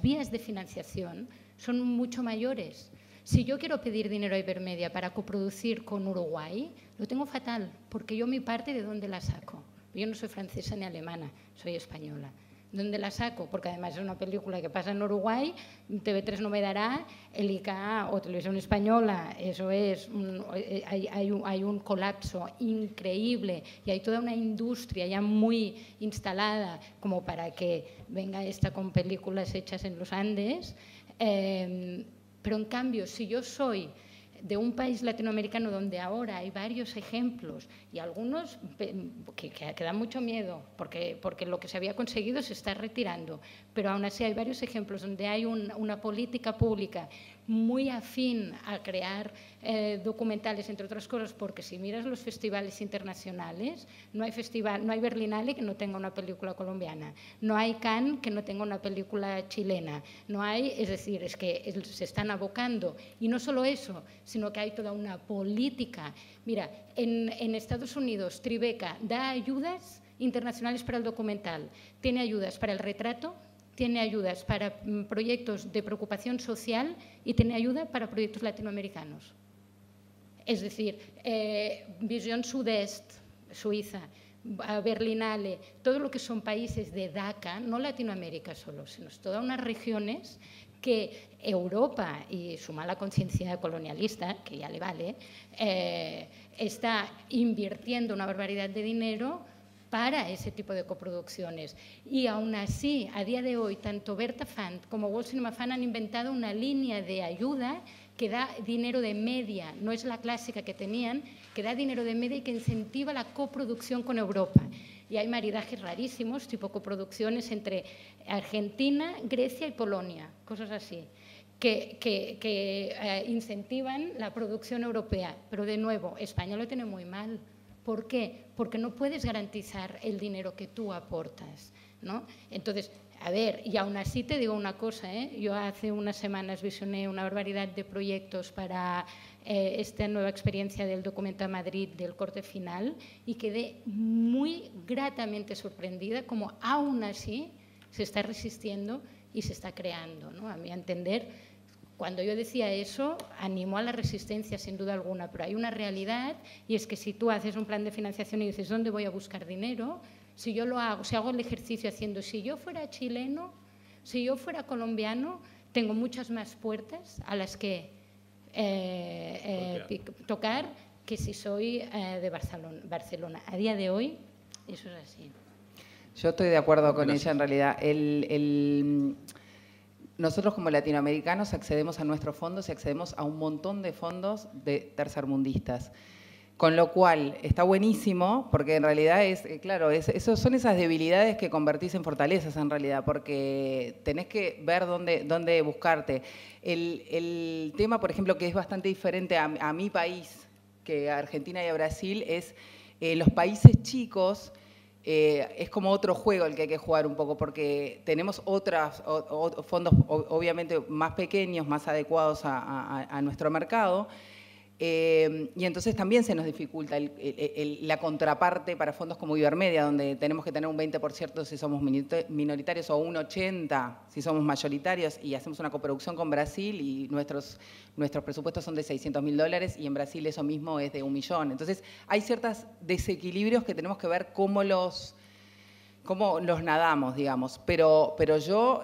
vías de financiación son mucho mayores. Si yo quiero pedir dinero a Ibermedia para coproducir con Uruguay, lo tengo fatal, porque yo mi parte, ¿de dónde la saco? Yo no soy francesa ni alemana, soy española. ¿Dónde la saco? Porque además es una película que pasa en Uruguay, TV3 no me dará, el ICA o Televisión Española, eso es, hay un colapso increíble y hay toda una industria ya muy instalada como para que venga esta con películas hechas en los Andes. Pero en cambio, si yo soy de un país latinoamericano donde ahora hay varios ejemplos y algunos que dan mucho miedo porque lo que se había conseguido se está retirando, pero aún así hay varios ejemplos donde hay una política pública muy afín a crear documentales, entre otras cosas, porque si miras los festivales internacionales, no hay Berlinale que no tenga una película colombiana, no hay Cannes que no tenga una película chilena, es decir, es que se están abocando. Y no solo eso, sino que hay toda una política. Mira, en Estados Unidos, Tribeca da ayudas internacionales para el documental, tiene ayudas para el retrato, tiene ayudas para proyectos de preocupación social y tiene ayuda para proyectos latinoamericanos. Es decir, Visión Sudest, Suiza, Berlinale, todo lo que son países de DACA, no Latinoamérica solo, sino todas unas regiones que Europa, y su mala conciencia colonialista, que ya le vale, está invirtiendo una barbaridad de dinero para ese tipo de coproducciones. Y aún así, a día de hoy, tanto Berta Fund como World Cinema Fund han inventado una línea de ayuda que da dinero de media, no es la clásica que tenían, que da dinero de media y que incentiva la coproducción con Europa. Y hay maridajes rarísimos, tipo coproducciones entre Argentina, Grecia y Polonia, cosas así, que incentivan la producción europea. Pero de nuevo, España lo tiene muy mal. ¿Por qué? Porque no puedes garantizar el dinero que tú aportas, ¿no? Entonces, a ver, y aún así te digo una cosa, yo hace unas semanas visioné una barbaridad de proyectos para esta nueva experiencia del Documenta Madrid del corte final y quedé muy gratamente sorprendida como aún así se está resistiendo y se está creando, ¿no? A mi entender, cuando yo decía eso, animó a la resistencia sin duda alguna, pero hay una realidad y es que si tú haces un plan de financiación y dices ¿dónde voy a buscar dinero? Si yo lo hago, si hago el ejercicio haciendo, si yo fuera chileno, si yo fuera colombiano, tengo muchas más puertas a las que tocar que si soy de Barcelona. A día de hoy, eso es así. Yo estoy de acuerdo con ella en realidad. Nosotros como latinoamericanos accedemos a nuestros fondos y accedemos a un montón de fondos de tercermundistas. Con lo cual está buenísimo, porque en realidad son esas debilidades que convertís en fortalezas en realidad, porque tenés que ver dónde buscarte. El tema, por ejemplo, que es bastante diferente a mi país, que a Argentina y a Brasil, es los países chicos. Es como otro juego el que hay que jugar un poco, porque tenemos otros fondos obviamente más pequeños, más adecuados a nuestro mercado, y entonces también se nos dificulta la contraparte para fondos como Ibermedia, donde tenemos que tener un 20% si somos minoritarios o un 80% si somos mayoritarios, y hacemos una coproducción con Brasil y nuestros presupuestos son de $600.000 y en Brasil eso mismo es de 1 millón. Entonces hay ciertos desequilibrios que tenemos que ver cómo los nadamos, digamos, pero yo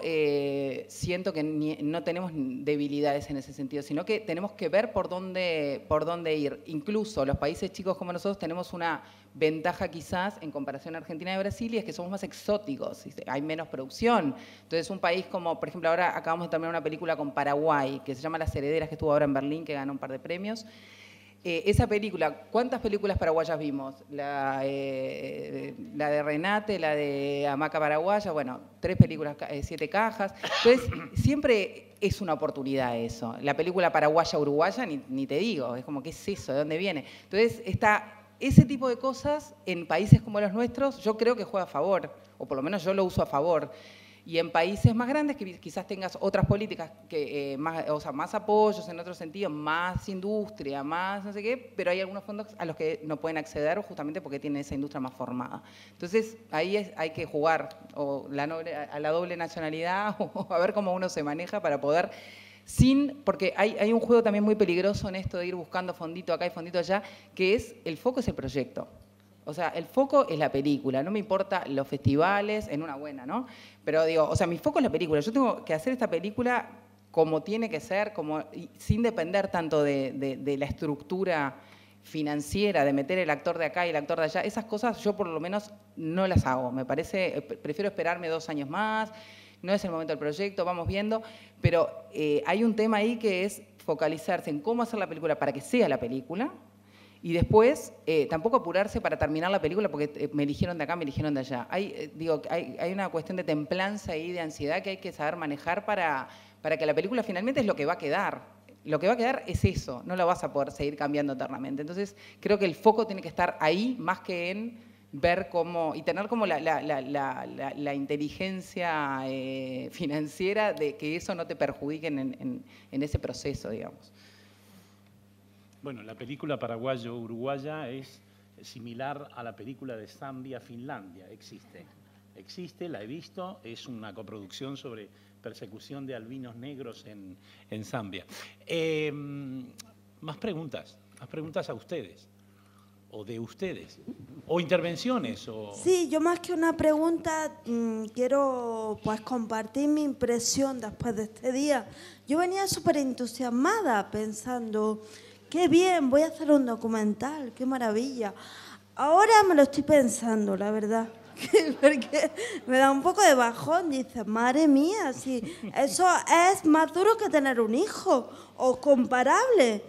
siento que no tenemos debilidades en ese sentido, sino que tenemos que ver por dónde ir. Incluso los países chicos como nosotros tenemos una ventaja quizás en comparación a Argentina y Brasil, y es que somos más exóticos, hay menos producción. Entonces un país como, por ejemplo, ahora acabamos de terminar una película con Paraguay, que se llama Las Herederas, que estuvo ahora en Berlín, que ganó un par de premios. Esa película, ¿cuántas películas paraguayas vimos? La de Renate, la de Hamaca Paraguaya, bueno, 3 películas, 7 cajas. Entonces, siempre es una oportunidad eso. La película paraguaya-uruguaya, ni te digo, es como, ¿qué es eso? ¿De dónde viene? Entonces, ese tipo de cosas en países como los nuestros, yo creo que juega a favor, o por lo menos yo lo uso a favor. Y en países más grandes, que quizás tengas otras políticas, más apoyos en otro sentido, más industria, más no sé qué, pero hay algunos fondos a los que no pueden acceder justamente porque tienen esa industria más formada. Entonces, ahí hay que jugar a la doble nacionalidad o a ver cómo uno se maneja para poder, porque hay un juego también muy peligroso en esto de ir buscando fondito acá y fondito allá, que es, el foco es el proyecto. O sea, el foco es la película, no me importa los festivales, en una buena, ¿no? Pero digo, o sea, mi foco es la película. Yo tengo que hacer esta película como tiene que ser, sin depender tanto de la estructura financiera, de meter el actor de acá y el actor de allá. Esas cosas yo por lo menos no las hago. Me parece, prefiero esperarme 2 años más, no es el momento del proyecto, vamos viendo. Pero hay un tema ahí que es focalizarse en cómo hacer la película para que sea la película. Y después, tampoco apurarse para terminar la película porque me eligieron de acá, me eligieron de allá. Hay una cuestión de templanza y de ansiedad que hay que saber manejar para que la película finalmente es lo que va a quedar. Lo que va a quedar es eso, no lo vas a poder seguir cambiando eternamente. Entonces, creo que el foco tiene que estar ahí más que en ver cómo, y tener como la inteligencia financiera de que eso no te perjudique en ese proceso, digamos. Bueno, la película paraguayo-uruguaya es similar a la película de Zambia-Finlandia. Existe, la he visto, es una coproducción sobre persecución de albinos negros en Zambia. Más preguntas a ustedes, o de ustedes, o intervenciones. Sí, yo más que una pregunta quiero pues compartir mi impresión después de este día. Yo venía súper entusiasmada pensando, qué bien, voy a hacer un documental, qué maravilla. Ahora me lo estoy pensando, la verdad, porque me da un poco de bajón. Dices, madre mía, si eso es más duro que tener un hijo, o comparable,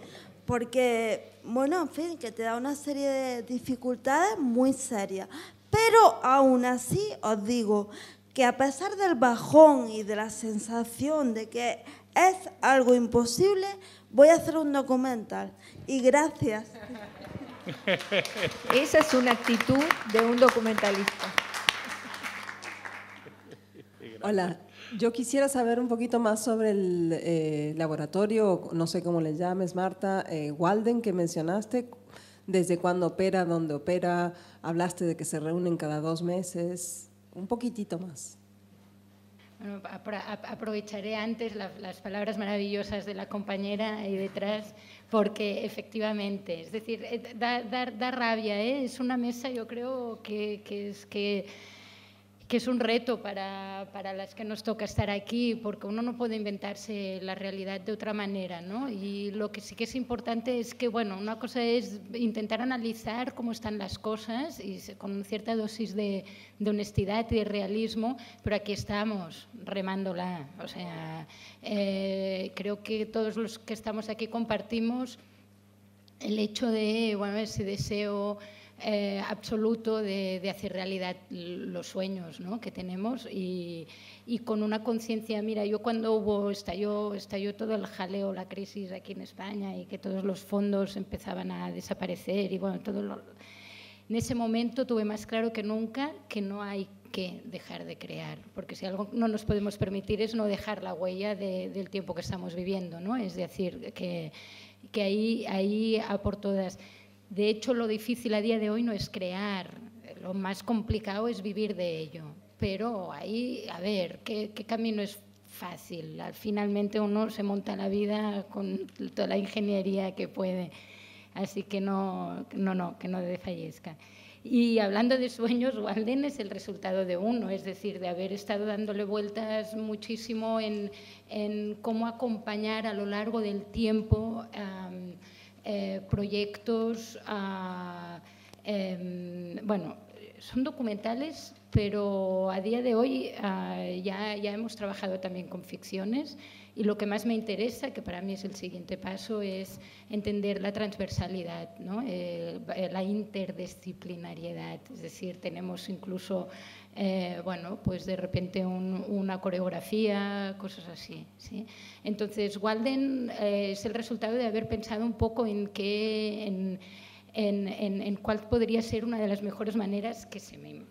porque, bueno, en fin, que te da una serie de dificultades muy serias. Pero aún así os digo que a pesar del bajón y de la sensación de que es algo imposible, voy a hacer un documental. Y gracias. Esa es una actitud de un documentalista. Hola, yo quisiera saber un poquito más sobre el laboratorio, no sé cómo le llames, Marta, Walden, que mencionaste. ¿Desde cuándo opera? ¿Dónde opera? Hablaste de que se reúnen cada 2 meses. Un poquitito más. Bueno, aprovecharé antes las palabras maravillosas de la compañera ahí detrás, porque efectivamente, es decir, da rabia, ¿eh? Es una mesa, yo creo, que que es un reto para las que nos toca estar aquí, porque uno no puede inventarse la realidad de otra manera, ¿no? Y lo que sí que es importante es que, bueno, una cosa es intentar analizar cómo están las cosas y con cierta dosis de honestidad y de realismo, pero aquí estamos remándola. O sea, creo que todos los que estamos aquí compartimos el hecho de, bueno, ese deseo absoluto de hacer realidad los sueños, ¿no?, que tenemos y con una conciencia. Mira, yo cuando estalló todo el jaleo, la crisis aquí en España y que todos los fondos empezaban a desaparecer y bueno, en ese momento tuve más claro que nunca que no hay que dejar de crear, porque si algo no nos podemos permitir es no dejar la huella del tiempo que estamos viviendo, ¿no? Es decir, que ahí a por todas. De hecho, lo difícil a día de hoy no es crear, lo más complicado es vivir de ello. Pero ahí, a ver, ¿qué camino es fácil? Finalmente uno se monta la vida con toda la ingeniería que puede. Así que que no desfallezca. Y hablando de sueños, Walden es el resultado de uno, es decir, de haber estado dándole vueltas muchísimo en cómo acompañar a lo largo del tiempo proyectos, bueno, son documentales, pero a día de hoy ya hemos trabajado también con ficciones y lo que más me interesa, que para mí es el siguiente paso, es entender la transversalidad, ¿no? La interdisciplinariedad, es decir, tenemos incluso, bueno, pues de repente una coreografía, cosas así, ¿sí? Entonces, Walden es el resultado de haber pensado un poco en cuál podría ser una de las mejores maneras que se me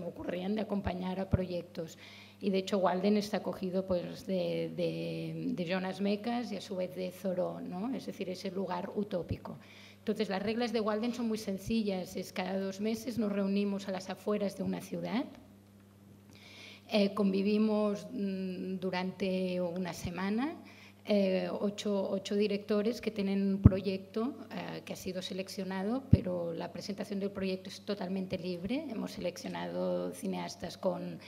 ocurrían de acompañar a proyectos. Y de hecho Walden está cogido pues, de Jonas Mekas y a su vez de Thoreau, ¿no? Es decir, ese lugar utópico. Entonces las reglas de Walden son muy sencillas, es cada 2 meses nos reunimos a las afueras de una ciudad, convivimos durante una semana, 8 directores que tienen un proyecto que ha sido seleccionado, pero la presentación del proyecto es totalmente libre. Hemos seleccionado cineastas con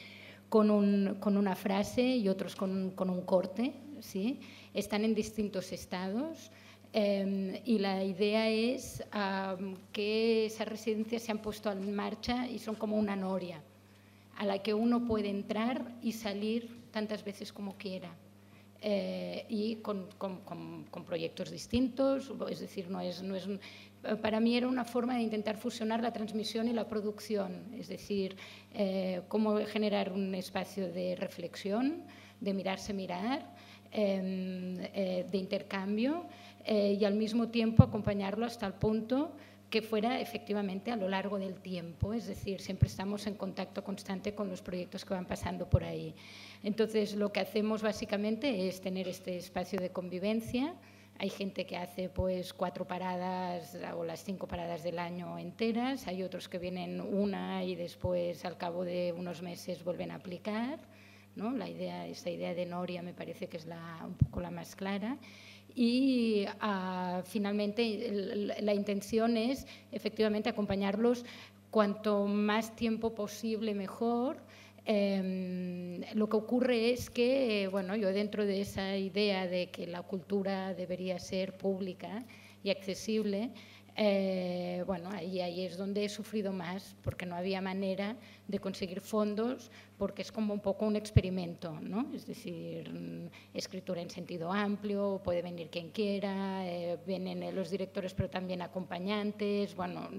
una frase y otros con un corte, ¿sí? Están en distintos estados y la idea es que esas residencias se han puesto en marcha y son como una noria a la que uno puede entrar y salir tantas veces como quiera. Y con proyectos distintos, es decir, para mí era una forma de intentar fusionar la transmisión y la producción, es decir, cómo generar un espacio de reflexión, de mirarse mirar, de intercambio y al mismo tiempo acompañarlo hasta el punto que fuera efectivamente a lo largo del tiempo, es decir, siempre estamos en contacto constante con los proyectos que van pasando por ahí. Entonces, lo que hacemos básicamente es tener este espacio de convivencia. Hay gente que hace pues 4 paradas o las 5 paradas del año enteras, hay otros que vienen una y después al cabo de unos meses vuelven a aplicar, ¿no? Esta idea de noria me parece que es un poco la más clara. Y finalmente la intención es efectivamente acompañarlos cuanto más tiempo posible mejor. Lo que ocurre es que, bueno, yo dentro de esa idea de que la cultura debería ser pública y accesible, bueno, ahí es donde he sufrido más, porque no había manera de conseguir fondos, porque es como un poco un experimento, ¿no? Es decir, escritura en sentido amplio, puede venir quien quiera, vienen los directores pero también acompañantes, bueno,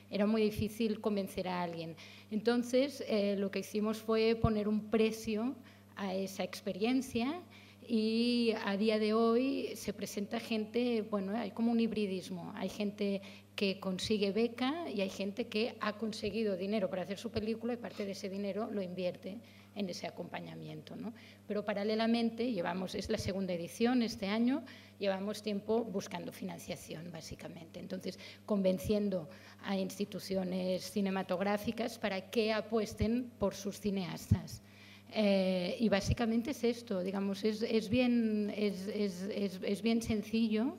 era muy difícil convencer a alguien. Entonces, lo que hicimos fue poner un precio a esa experiencia y a día de hoy se presenta gente, bueno, hay como un hibridismo, hay gente que consigue beca y hay gente que ha conseguido dinero para hacer su película y parte de ese dinero lo invierte en ese acompañamiento, ¿no? Pero paralelamente es la 2ª edición este año, llevamos tiempo buscando financiación básicamente, entonces convenciendo a instituciones cinematográficas para que apuesten por sus cineastas. Y básicamente es esto, digamos, es bien sencillo.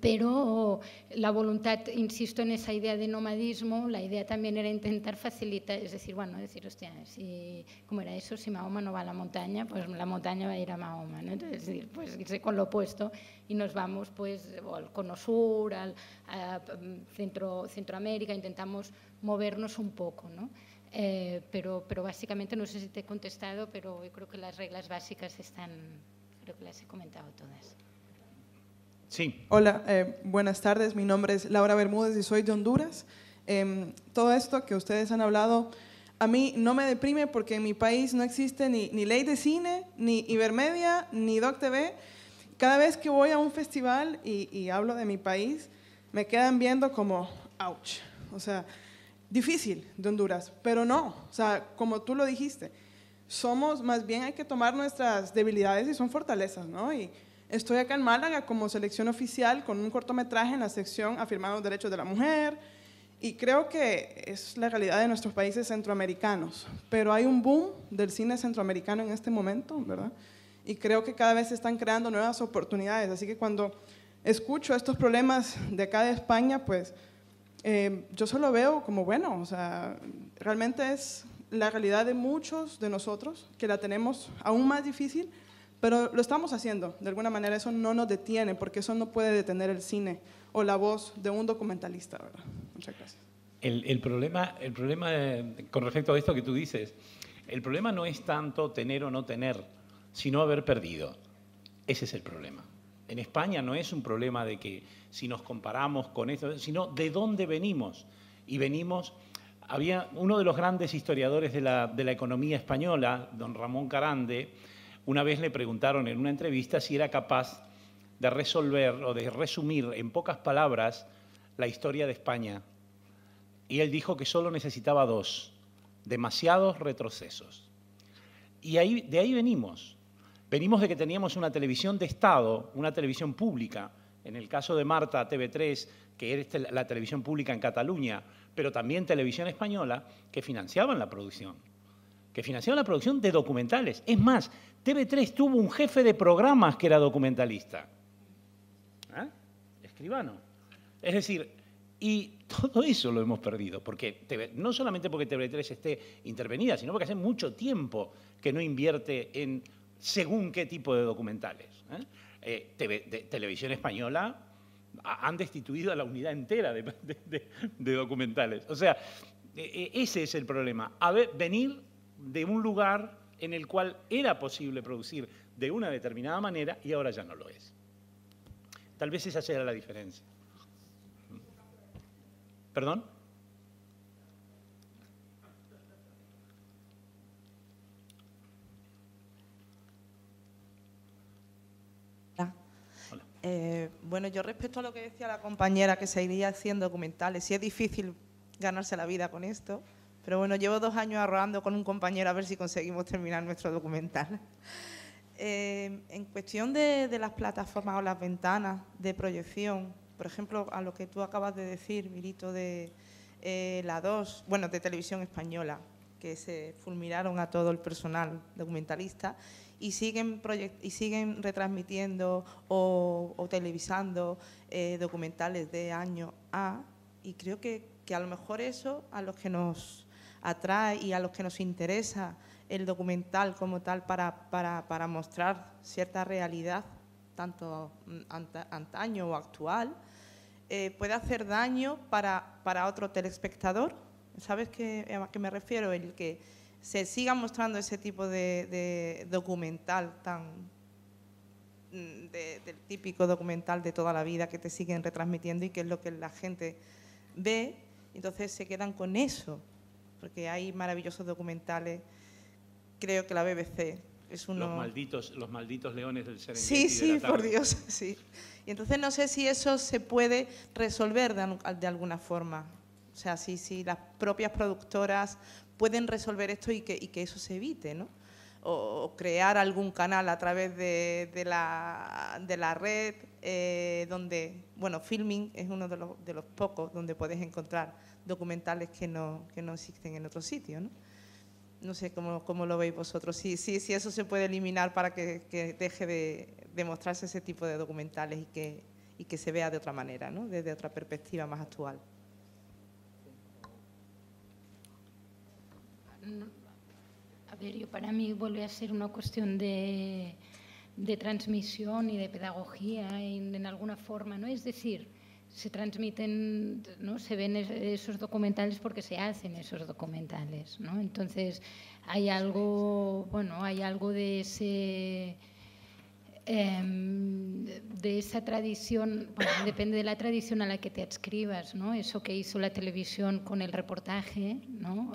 pero la voluntad, insisto en esa idea de nomadismo, la idea también era intentar facilitar, es decir, bueno, decir, hostia, si, ¿cómo era eso? Si Mahoma no va a la montaña, pues la montaña va a ir a Mahoma, ¿no? Entonces, es decir, pues irse con lo opuesto y nos vamos pues al Cono Sur, a Centroamérica, intentamos movernos un poco, ¿no? Pero básicamente, no sé si te he contestado, pero yo creo que las reglas básicas están, creo que las he comentado todas. Sí. Hola, buenas tardes. Mi nombre es Laura Bermúdez y soy de Honduras. Todo esto que ustedes han hablado a mí no me deprime porque en mi país no existe ni ley de cine, ni Ibermedia, ni DocTV. Cada vez que voy a un festival y hablo de mi país, me quedan viendo como, ouch. O sea, difícil de Honduras, pero no. O sea, como tú lo dijiste, somos, más bien hay que tomar nuestras debilidades y son fortalezas, ¿no? Y estoy acá en Málaga como selección oficial con un cortometraje en la sección Afirmando los Derechos de la Mujer y creo que es la realidad de nuestros países centroamericanos, pero hay un boom del cine centroamericano en este momento, ¿verdad? Y creo que cada vez se están creando nuevas oportunidades, así que cuando escucho estos problemas de acá de España, pues yo solo veo como, bueno, o sea, realmente es la realidad de muchos de nosotros que la tenemos aún más difícil, pero lo estamos haciendo, de alguna manera eso no nos detiene, porque eso no puede detener el cine o la voz de un documentalista, ¿verdad? Muchas gracias. El problema con respecto a esto que tú dices, el problema no es tanto tener o no tener, sino haber perdido. Ese es el problema. En España no es un problema de que si nos comparamos con esto, sino de dónde venimos. Y venimos, había uno de los grandes historiadores de la economía española, don Ramón Carande. Una vez le preguntaron en una entrevista si era capaz de resolver o de resumir en pocas palabras la historia de España. Y él dijo que solo necesitaba dos, demasiados retrocesos. Y de ahí venimos. Venimos de que teníamos una televisión de Estado, una televisión pública, en el caso de Marta, TV3, que era la televisión pública en Cataluña, pero también Televisión Española, que financiaban la producción. Que financiaban la producción de documentales. Es más, TV3 tuvo un jefe de programas que era documentalista. Escribano. Es decir, y todo eso lo hemos perdido, porque no solamente porque TV3 esté intervenida, sino porque hace mucho tiempo que no invierte en según qué tipo de documentales. Televisión Española han destituido a la unidad entera de documentales. O sea, ese es el problema. Venir de un lugar en el cual era posible producir de una determinada manera y ahora ya no lo es. Tal vez esa sea la diferencia. ¿Perdón? Bueno, yo respecto a lo que decía la compañera, que se iría haciendo documentales, sí es difícil ganarse la vida con esto, pero bueno, llevo 2 años ahorrando con un compañero a ver si conseguimos terminar nuestro documental. En cuestión de las plataformas o las ventanas de proyección, por ejemplo, a lo que tú acabas de decir, Mirito, de la 2, bueno, de Televisión Española, que se fulminaron a todo el personal documentalista y siguen retransmitiendo o televisando documentales de año A, y creo que a lo mejor eso, a los que nos atrae y a los que nos interesa el documental como tal para mostrar cierta realidad, tanto antaño o actual, puede hacer daño para otro telespectador. ¿Sabes a qué me refiero? El que se siga mostrando ese tipo de documental del típico documental de toda la vida que te siguen retransmitiendo y que es lo que la gente ve, entonces se quedan con eso, porque hay maravillosos documentales. Creo que la BBC es uno... Los malditos leones del Serengeti. Sí, por Dios, sí. Y entonces no sé si eso se puede resolver de alguna forma. O sea, si las propias productoras pueden resolver esto y que eso se evite, ¿no? O crear algún canal a través de la red donde, bueno, Filming es uno de los pocos donde puedes encontrar documentales que no existen en otro sitio, ¿no? No sé cómo lo veis vosotros, si eso se puede eliminar para que deje de mostrarse ese tipo de documentales y que se vea de otra manera, ¿no? Desde otra perspectiva más actual. A ver, yo para mí vuelve a ser una cuestión de transmisión y de pedagogía en alguna forma, ¿no? Es decir, se transmiten, ¿no? Se ven esos documentales porque se hacen esos documentales, ¿no? Entonces hay algo, bueno, hay algo de esa tradición, bueno, depende de la tradición a la que te adscribas, ¿no? Eso que hizo la televisión con el reportaje, ¿no?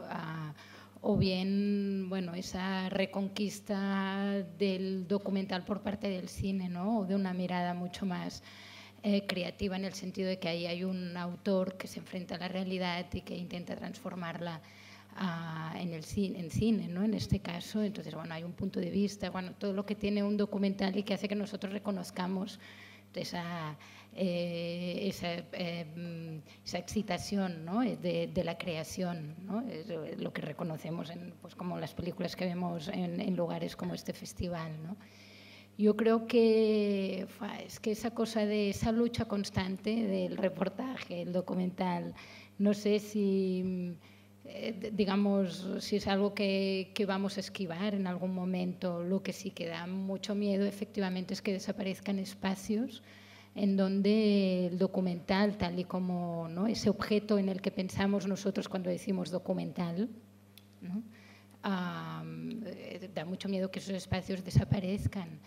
O bien, bueno, esa reconquista del documental por parte del cine, ¿no? O de una mirada mucho más creativa, en el sentido de que ahí hay un autor que se enfrenta a la realidad y que intenta transformarla en cine, ¿no? En este caso. Entonces, bueno, hay un punto de vista, bueno, todo lo que tiene un documental y que hace que nosotros reconozcamos esa excitación, ¿no? de la creación, ¿no? Es lo que reconocemos pues, como las películas que vemos en lugares como este festival, ¿no? Yo creo que es que esa cosa de esa lucha constante del reportaje, el documental, no sé si digamos, si es algo que vamos a esquivar en algún momento. Lo que sí que da mucho miedo efectivamente es que desaparezcan espacios en donde el documental, tal y como, ¿no? Ese objeto en el que pensamos nosotros cuando decimos documental, ¿no? Da mucho miedo que esos espacios desaparezcan.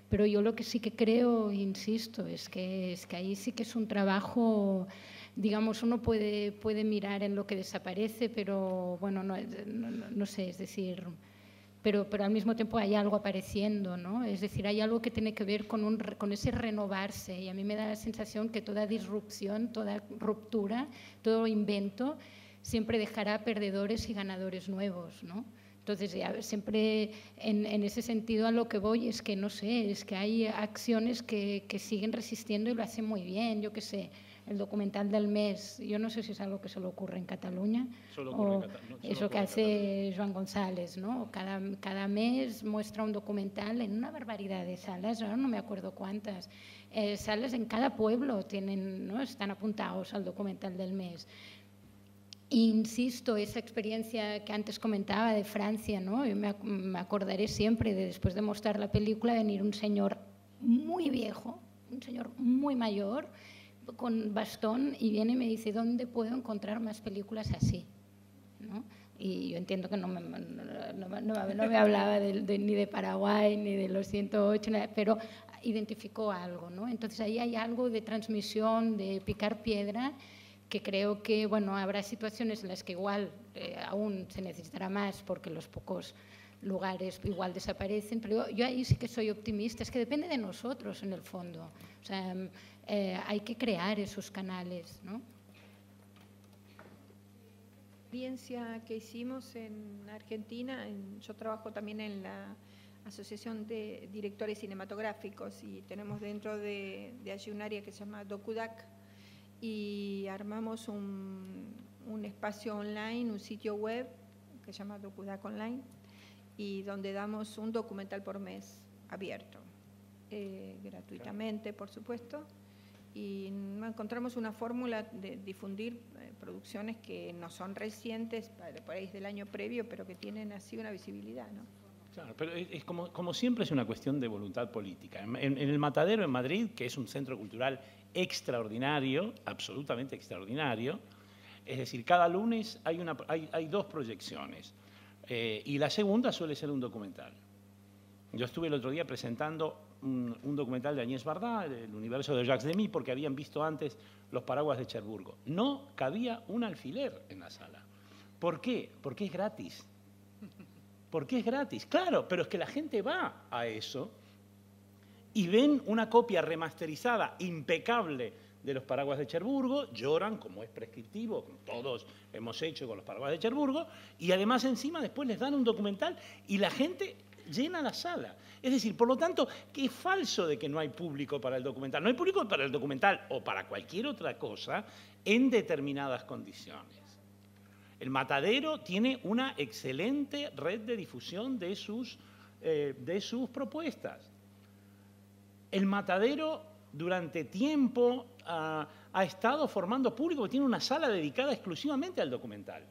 Pero yo lo que sí que creo, insisto, es que ahí sí que es un trabajo, digamos, uno puede mirar en lo que desaparece, pero bueno, no sé, es decir, pero al mismo tiempo hay algo apareciendo, ¿no? Es decir, hay algo que tiene que ver con ese renovarse, y a mí me da la sensación que toda disrupción, toda ruptura, todo invento siempre dejará perdedores y ganadores nuevos, ¿no? Entonces, siempre en ese sentido a lo que voy es que, no sé, es que hay acciones que siguen resistiendo y lo hacen muy bien. Yo qué sé, el documental del mes, yo no sé si es algo que solo ocurre en Cataluña, o eso que hace Joan González, ¿no? Cada mes muestra un documental en una barbaridad de salas, ahora no me acuerdo cuántas, salas en cada pueblo tienen, ¿no? Están apuntados al documental del mes. Insisto, esa experiencia que antes comentaba de Francia, ¿no? Yo me acordaré siempre de, después de mostrar la película, venir un señor muy viejo, un señor muy mayor, con bastón, y viene y me dice, ¿dónde puedo encontrar más películas así? ¿No? Y yo entiendo que no me hablaba ni de Paraguay, ni de los 108, pero identificó algo, ¿no? Entonces ahí hay algo de transmisión, de picar piedra, que creo que, bueno, habrá situaciones en las que igual aún se necesitará más porque los pocos lugares igual desaparecen, pero yo ahí sí que soy optimista, es que depende de nosotros en el fondo, o sea, hay que crear esos canales, ¿no? Experiencia que hicimos en Argentina, yo trabajo también en la Asociación de Directores Cinematográficos y tenemos dentro de allí un área que se llama Docudac, y armamos un espacio online, un sitio web que se llama Docudac Online, y donde damos un documental por mes abierto, gratuitamente, por supuesto, y encontramos una fórmula de difundir producciones que no son recientes, por ahí del año previo, pero que tienen así una visibilidad, ¿no? Claro, pero es como siempre es una cuestión de voluntad política. En el Matadero, en Madrid, que es un centro cultural extraordinario, absolutamente extraordinario, es decir, cada lunes hay dos proyecciones y la segunda suele ser un documental. Yo estuve el otro día presentando un documental de Agnès Varda, El universo de Jacques Demy, porque habían visto antes Los paraguas de Cherburgo. No cabía un alfiler en la sala. ¿Por qué? Porque es gratis. Porque es gratis, claro, pero es que la gente va a eso y ven una copia remasterizada, impecable, de Los paraguas de Cherburgo, lloran, como es prescriptivo, como todos hemos hecho con Los paraguas de Cherburgo, y además encima después les dan un documental y la gente llena la sala. Es decir, por lo tanto, que es falso de que no hay público para el documental. No hay público para el documental o para cualquier otra cosa en determinadas condiciones. El Matadero tiene una excelente red de difusión de sus propuestas. El Matadero durante tiempo ha estado formando público que tiene una sala dedicada exclusivamente al documental.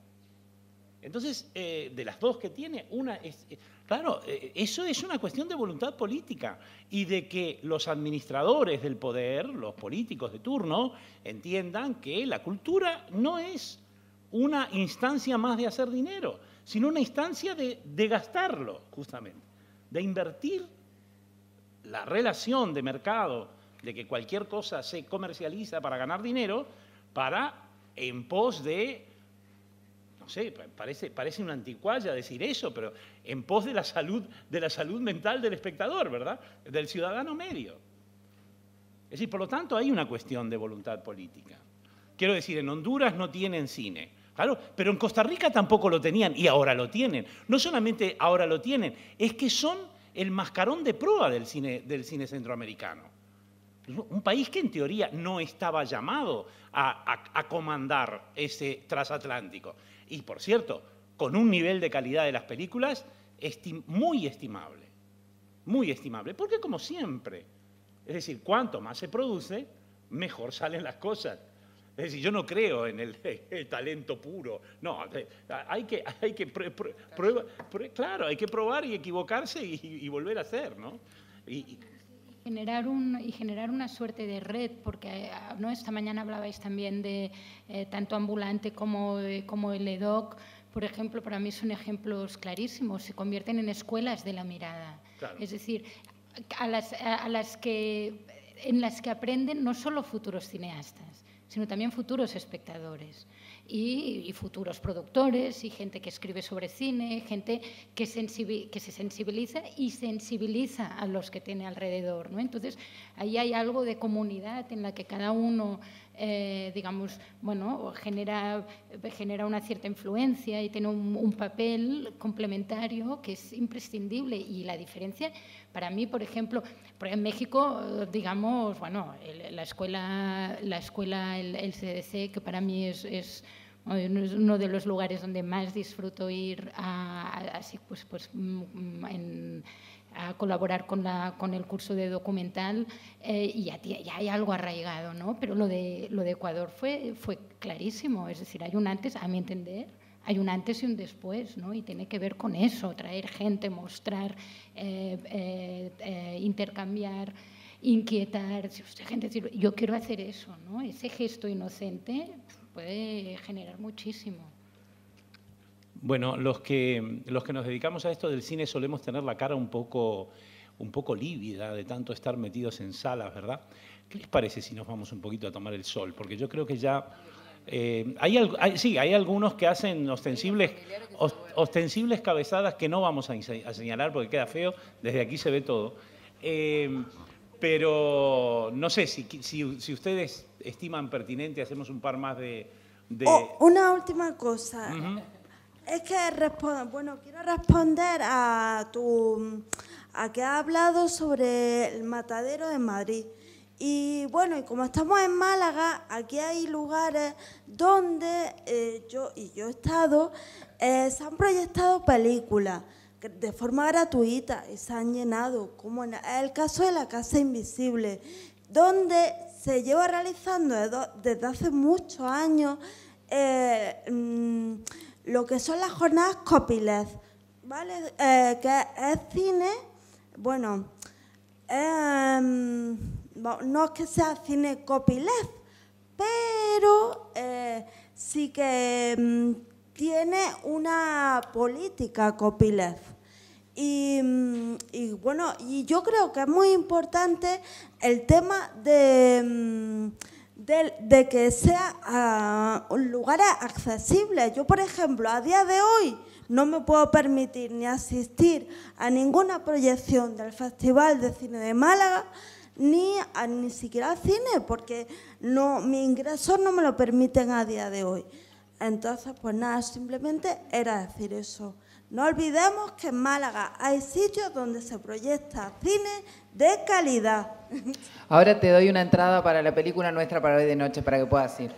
Entonces, de las dos que tiene, una es... Claro, eso es una cuestión de voluntad política y de que los administradores del poder, los políticos de turno, entiendan que la cultura no es una instancia más de hacer dinero, sino una instancia de gastarlo, justamente, de invertir la relación de mercado, de que cualquier cosa se comercializa para ganar dinero, en pos de... No sé, parece una anticuaya decir eso, pero en pos de la salud mental del espectador, ¿verdad? Del ciudadano medio. Es decir, por lo tanto, hay una cuestión de voluntad política. Quiero decir, en Honduras no tienen cine, claro, pero en Costa Rica tampoco lo tenían y ahora lo tienen. No solamente ahora lo tienen, es que son el mascarón de proa del cine centroamericano. Un país que en teoría no estaba llamado a comandar ese transatlántico. Y, por cierto, con un nivel de calidad de las películas muy estimable, porque como siempre, es decir, cuanto más se produce, mejor salen las cosas. Es decir, yo no creo en el talento puro, no, hay que probar y equivocarse y volver a hacer, ¿no? Generar una suerte de red, porque ¿no? Esta mañana hablabais también de tanto Ambulante como el EDOC, por ejemplo, para mí son ejemplos clarísimos, se convierten en escuelas de la mirada. Claro. Es decir, en las que aprenden no solo futuros cineastas, sino también futuros espectadores. Y futuros productores y gente que escribe sobre cine, gente que se sensibiliza y sensibiliza a los que tiene alrededor, ¿no? Entonces, ahí hay algo de comunidad en la que cada uno, digamos, bueno, genera una cierta influencia y tiene un papel complementario que es imprescindible. Y la diferencia, para mí, por ejemplo, en México, digamos, bueno, la escuela, el CDC, que para mí es uno de los lugares donde más disfruto ir a colaborar con el curso de documental, y ya hay algo arraigado, ¿no? Pero lo de Ecuador fue clarísimo, es decir, hay un antes, a mi entender, hay un antes y un después, ¿no? Y tiene que ver con eso, traer gente, mostrar, intercambiar, inquietar. Gente decir, yo quiero hacer eso, ¿no? Ese gesto inocente puede generar muchísimo. Bueno, los que nos dedicamos a esto del cine solemos tener la cara un poco lívida de tanto estar metidos en salas, ¿verdad? ¿Qué les parece si nos vamos un poquito a tomar el sol? Porque yo creo que ya... hay algunos que hacen ostensibles cabezadas que no vamos a señalar porque queda feo, desde aquí se ve todo. Pero no sé, si ustedes estiman pertinente, hacemos un par más de... Una última cosa. Es que quiero responder a que has hablado sobre el matadero de Madrid. Y bueno, y como estamos en Málaga, aquí hay lugares donde yo he estado, se han proyectado películas de forma gratuita y se han llenado, como en el caso de La Casa Invisible, donde se lleva realizando desde hace muchos años lo que son las jornadas copyleft, ¿vale? Que es cine, bueno, no es que sea cine copyleft, pero sí que tiene una política copyleft. Y bueno, y yo creo que es muy importante el tema de que sea lugares accesibles. Yo, por ejemplo, a día de hoy no me puedo permitir ni asistir a ninguna proyección del Festival de Cine de Málaga, ni siquiera al cine, porque mis ingresos no me lo permiten a día de hoy. Entonces, pues nada, simplemente era decir eso. No olvidemos que en Málaga hay sitios donde se proyecta cine de calidad. Ahora te doy una entrada para la película nuestra para hoy de noche, para que puedas ir.